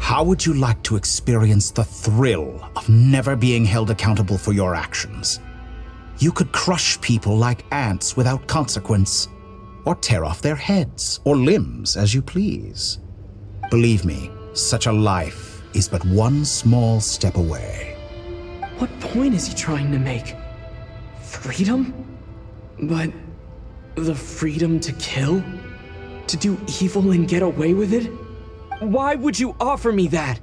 How would you like to experience the thrill of never being held accountable for your actions? You could crush people like ants without consequence, or tear off their heads or limbs as you please. Believe me, such a life is but one small step away. What point is he trying to make? Freedom? But the freedom to kill? To do evil and get away with it? Why would you offer me that?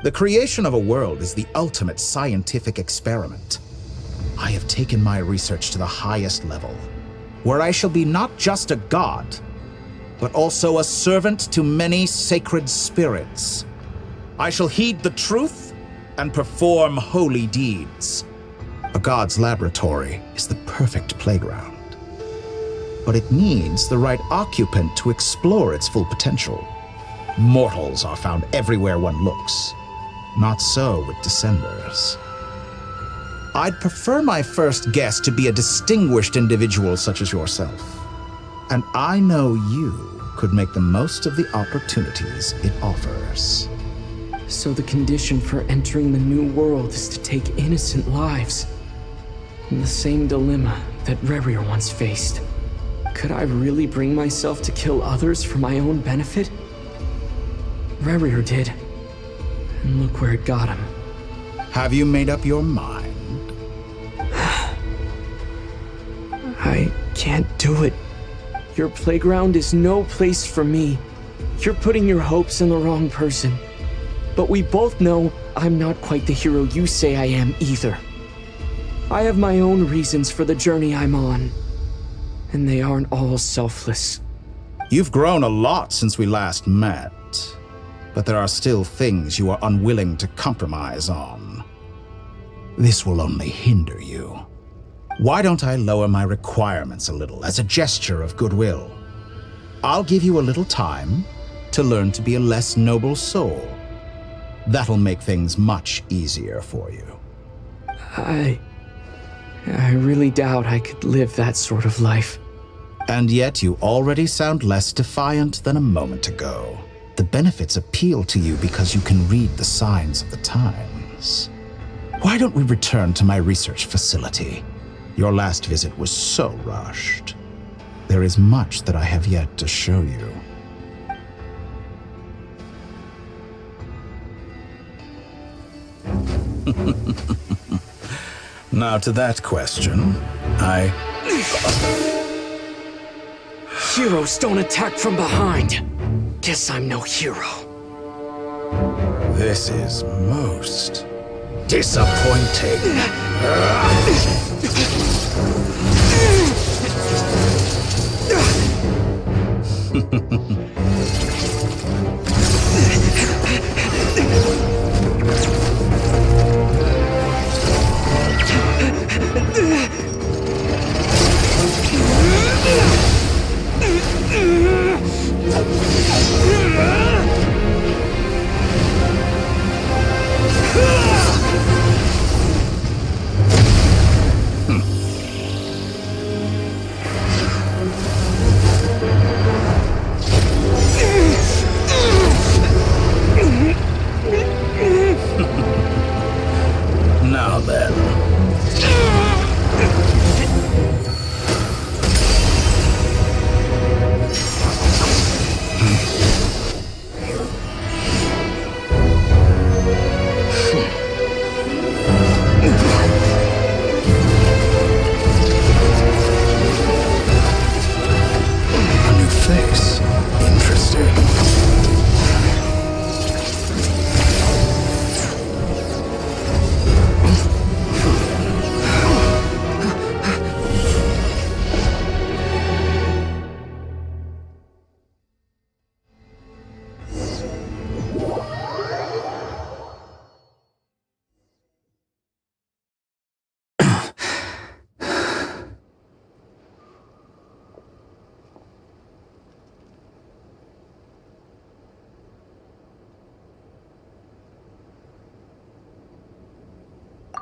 The creation of a world is the ultimate scientific experiment. I have taken my research to the highest level, where I shall be not just a god, but also a servant to many sacred spirits. I shall heed the truth and perform holy deeds. A god's laboratory is the perfect playground, but it needs the right occupant to explore its full potential. Mortals are found everywhere one looks. Not so with Descenders. I'd prefer my first guest to be a distinguished individual such as yourself. And I know you could make the most of the opportunities it offers. So the condition for entering the new world is to take innocent lives. The same dilemma that Rerir once faced. Could I really bring myself to kill others for my own benefit? Rerir did. And look where it got him. Have you made up your mind? I can't do it. Your playground is no place for me. You're putting your hopes in the wrong person. But we both know I'm not quite the hero you say I am either. I have my own reasons for the journey I'm on. And they aren't all selfless. You've grown a lot since we last met. But there are still things you are unwilling to compromise on. This will only hinder you. Why don't I lower my requirements a little as a gesture of goodwill? I'll give you a little time to learn to be a less noble soul. That'll make things much easier for you. I really doubt I could live that sort of life. And yet you already sound less defiant than a moment ago. The benefits appeal to you because you can read the signs of the times. Why don't we return to my research facility? Your last visit was so rushed. There is much that I have yet to show you. Now to that question, Heroes don't attack from behind. Guess I'm no hero. This is most disappointing. Now then. A new face. Interesting.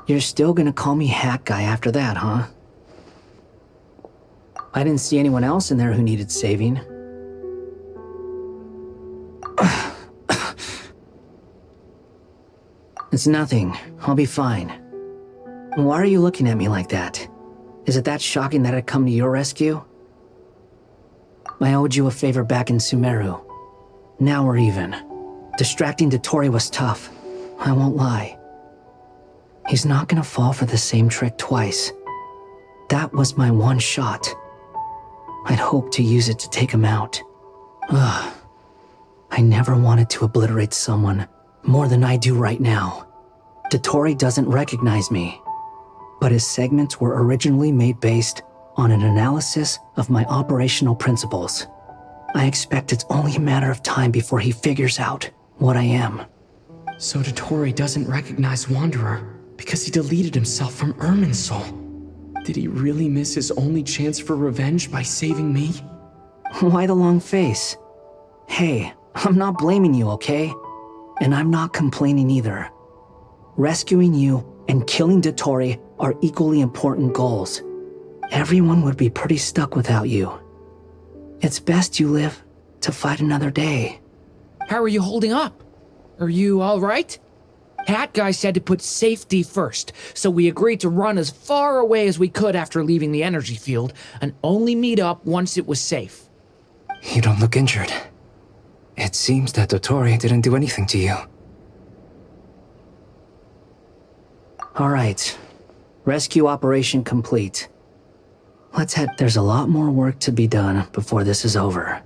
You're still gonna call me Hat Guy after that, huh? I didn't see anyone else in there who needed saving. It's nothing. I'll be fine. Why are you looking at me like that? Is it that shocking that I'd come to your rescue? I owed you a favor back in Sumeru. Now we're even. Distracting Dotori was tough. I won't lie. He's not gonna fall for the same trick twice. That was my one shot. I'd hoped to use it to take him out. Ugh. I never wanted to obliterate someone more than I do right now. Dotori doesn't recognize me, but his segments were originally made based on an analysis of my operational principles. I expect it's only a matter of time before he figures out what I am. So Dotori doesn't recognize Wanderer because he deleted himself from Irminsul. Did he really miss his only chance for revenge by saving me? Why the long face? Hey, I'm not blaming you, okay? And I'm not complaining either. Rescuing you and killing Dotori are equally important goals. Everyone would be pretty stuck without you. It's best you live to fight another day. How are you holding up? Are you all right? Hat Guy said to put safety first, so we agreed to run as far away as we could after leaving the energy field and only meet up once it was safe. You don't look injured. It seems that Dotori didn't do anything to you. All right. Rescue operation complete. Let's head. There's a lot more work to be done before this is over.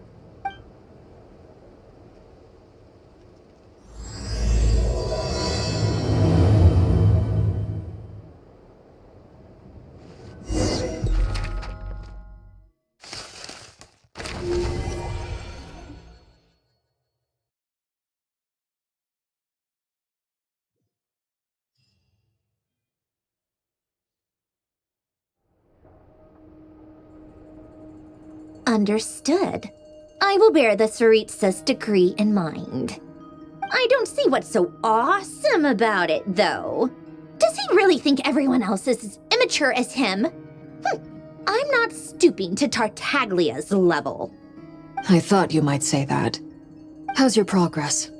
Understood. I will bear the Tsaritsa's decree in mind. I don't see what's so awesome about it, though. Does he really think everyone else is as immature as him? I'm not stooping to Tartaglia's level. I thought you might say that. How's your progress?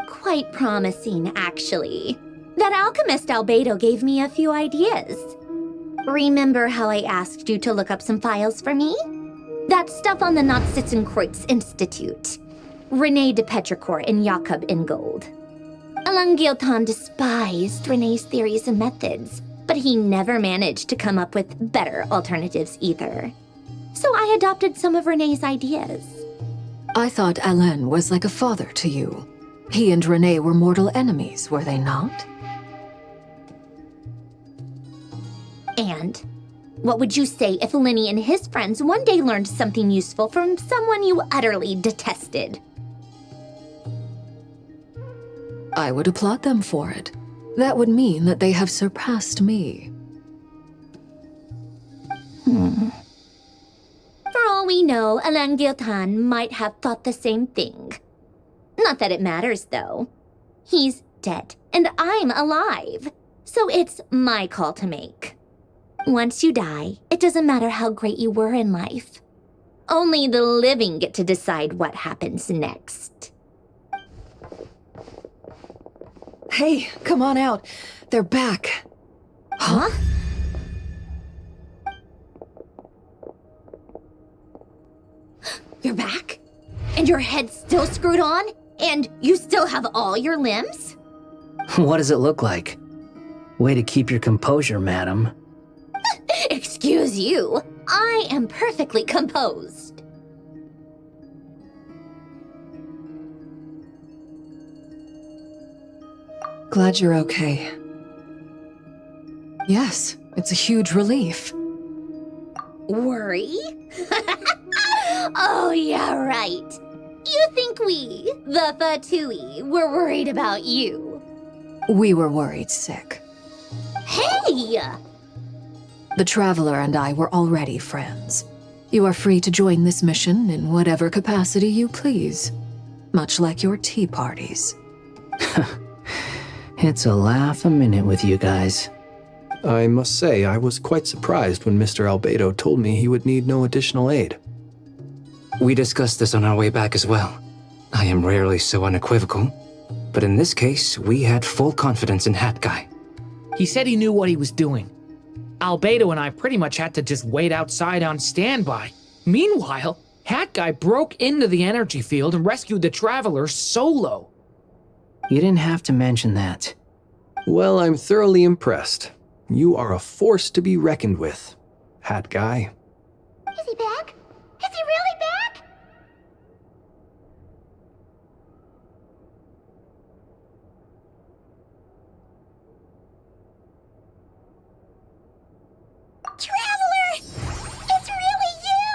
Quite promising, actually. That alchemist Albedo gave me a few ideas. Remember how I asked you to look up some files for me? That stuff on the Nazi-Kreuz Institute. René de Petrichor and Jakob Ingold. Alain Guillotin despised René's theories and methods, but he never managed to come up with better alternatives either. So I adopted some of Renee's ideas. I thought Alain was like a father to you. He and Renee were mortal enemies, were they not? And what would you say if Lenny and his friends one day learned something useful from someone you utterly detested? I would applaud them for it. That would mean that they have surpassed me. For all we know, Alain Guiltan might have thought the same thing. Not that it matters, though. He's dead, and I'm alive. So it's my call to make. Once you die, it doesn't matter how great you were in life. Only the living get to decide what happens next. Hey, come on out. They're back. Huh? You're back? And your head's still screwed on? And you still have all your limbs? What does it look like? Way to keep your composure, madam. Excuse you. I am perfectly composed. Glad you're okay. Yes, it's a huge relief. Worry? Oh, yeah, right. You think we, the Fatui, were worried about you? We were worried sick. Hey! The Traveler and I were already friends. You are free to join this mission in whatever capacity you please. Much like your tea parties. It's a laugh a minute with you guys. I must say, I was quite surprised when Mr. Albedo told me he would need no additional aid. We discussed this on our way back as well. I am rarely so unequivocal, but in this case, we had full confidence in Hat Guy. He said he knew what he was doing. Albedo and I pretty much had to just wait outside on standby. Meanwhile, Hat Guy broke into the energy field and rescued the Traveler solo. You didn't have to mention that. Well, I'm thoroughly impressed. You are a force to be reckoned with, Hat Guy. Is he back? Is he really back? Traveler! It's really you!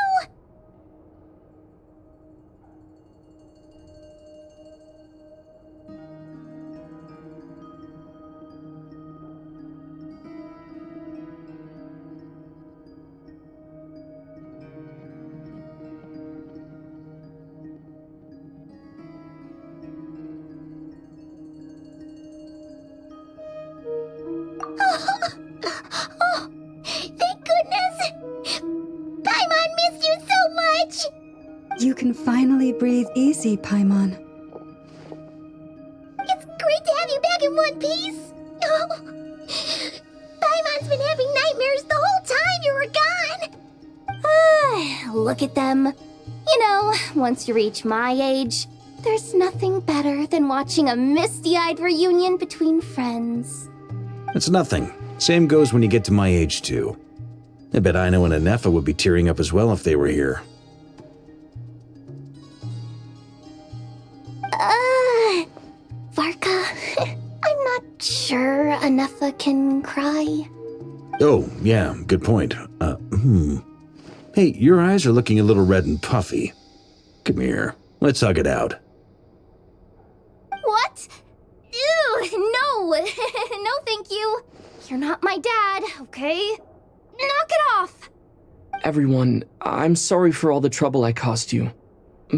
Oh, thank goodness! Paimon missed you so much! You can finally breathe easy, Paimon. It's great to have you back in one piece! Oh, Paimon's been having nightmares the whole time you were gone! Look at them. You know, once you reach my age, there's nothing better than watching a misty-eyed reunion between friends. It's nothing. Same goes when you get to my age, too. I bet Ino and Anefa would be tearing up as well if they were here. Varka, I'm not sure Anefa can cry. Oh, yeah, good point. Hey, your eyes are looking a little red and puffy. Come here, let's hug it out. What? Ew, no! No, thank you. You're not my dad, okay? Knock it off! Everyone, I'm sorry for all the trouble I caused you.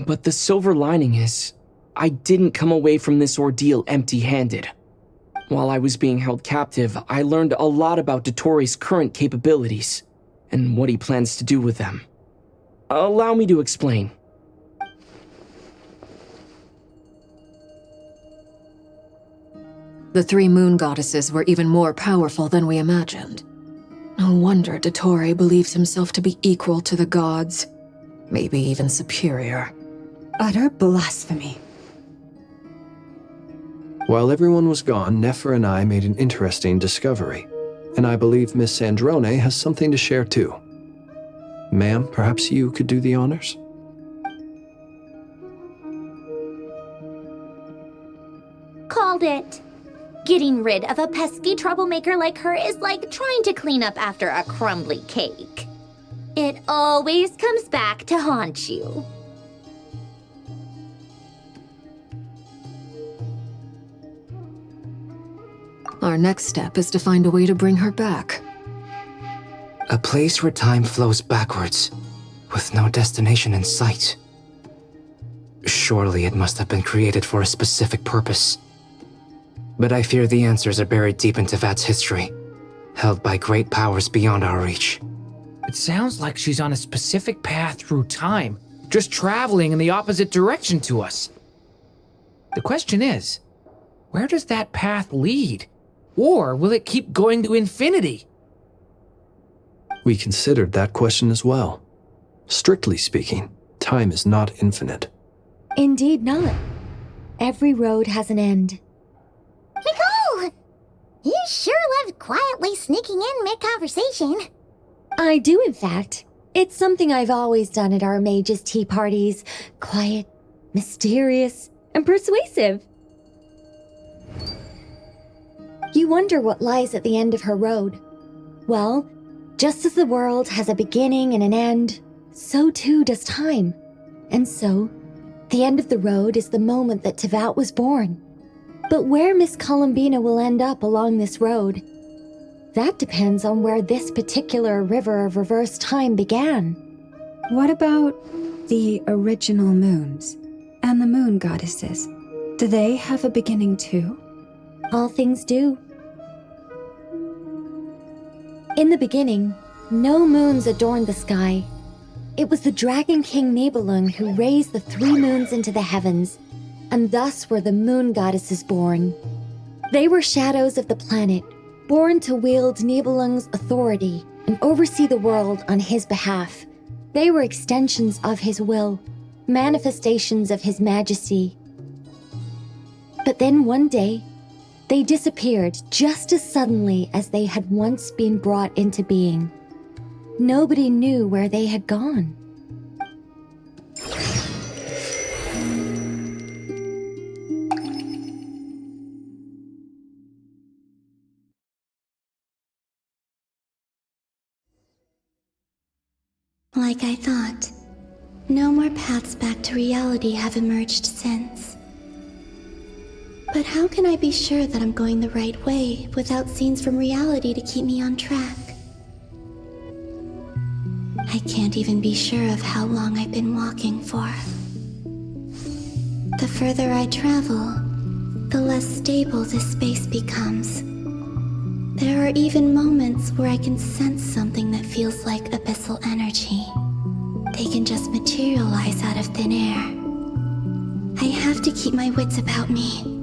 But the silver lining is, I didn't come away from this ordeal empty-handed. While I was being held captive, I learned a lot about Dottoro's current capabilities, and what he plans to do with them. Allow me to explain. The three moon goddesses were even more powerful than we imagined. No wonder Dottore believes himself to be equal to the gods, maybe even superior. Utter blasphemy. While everyone was gone, Nefer and I made an interesting discovery. And I believe Miss Sandrone has something to share too. Ma'am, perhaps you could do the honors? Called it. Getting rid of a pesky troublemaker like her is like trying to clean up after a crumbly cake. It always comes back to haunt you. Our next step is to find a way to bring her back. A place where time flows backwards, with no destination in sight. Surely it must have been created for a specific purpose. But I fear the answers are buried deep in Tevat's history, held by great powers beyond our reach. It sounds like she's on a specific path through time, just traveling in the opposite direction to us. The question is, where does that path lead? Or will it keep going to infinity? We considered that question as well. Strictly speaking, time is not infinite. Indeed not. Every road has an end. Nicole! You sure love quietly sneaking in mid-conversation. I do, in fact. It's something I've always done at our mages' tea parties. Quiet, mysterious, and persuasive. You wonder what lies at the end of her road. Well, just as the world has a beginning and an end, so too does time. And so, the end of the road is the moment that Tevat was born. But where Miss Columbina will end up along this road, that depends on where this particular river of reverse time began. What about the original moons and the moon goddesses? Do they have a beginning too? All things do. In the beginning, no moons adorned the sky. It was the Dragon King Nibelung who raised the 3 moons into the heavens, and thus were the moon goddesses born. They were shadows of the planet, born to wield Nibelung's authority and oversee the world on his behalf. They were extensions of his will, manifestations of his majesty. But then one day, they disappeared just as suddenly as they had once been brought into being. Nobody knew where they had gone. Like I thought, no more paths back to reality have emerged since. But how can I be sure that I'm going the right way without scenes from reality to keep me on track? I can't even be sure of how long I've been walking for. The further I travel, the less stable this space becomes. There are even moments where I can sense something that feels like abyssal energy. They can just materialize out of thin air. I have to keep my wits about me.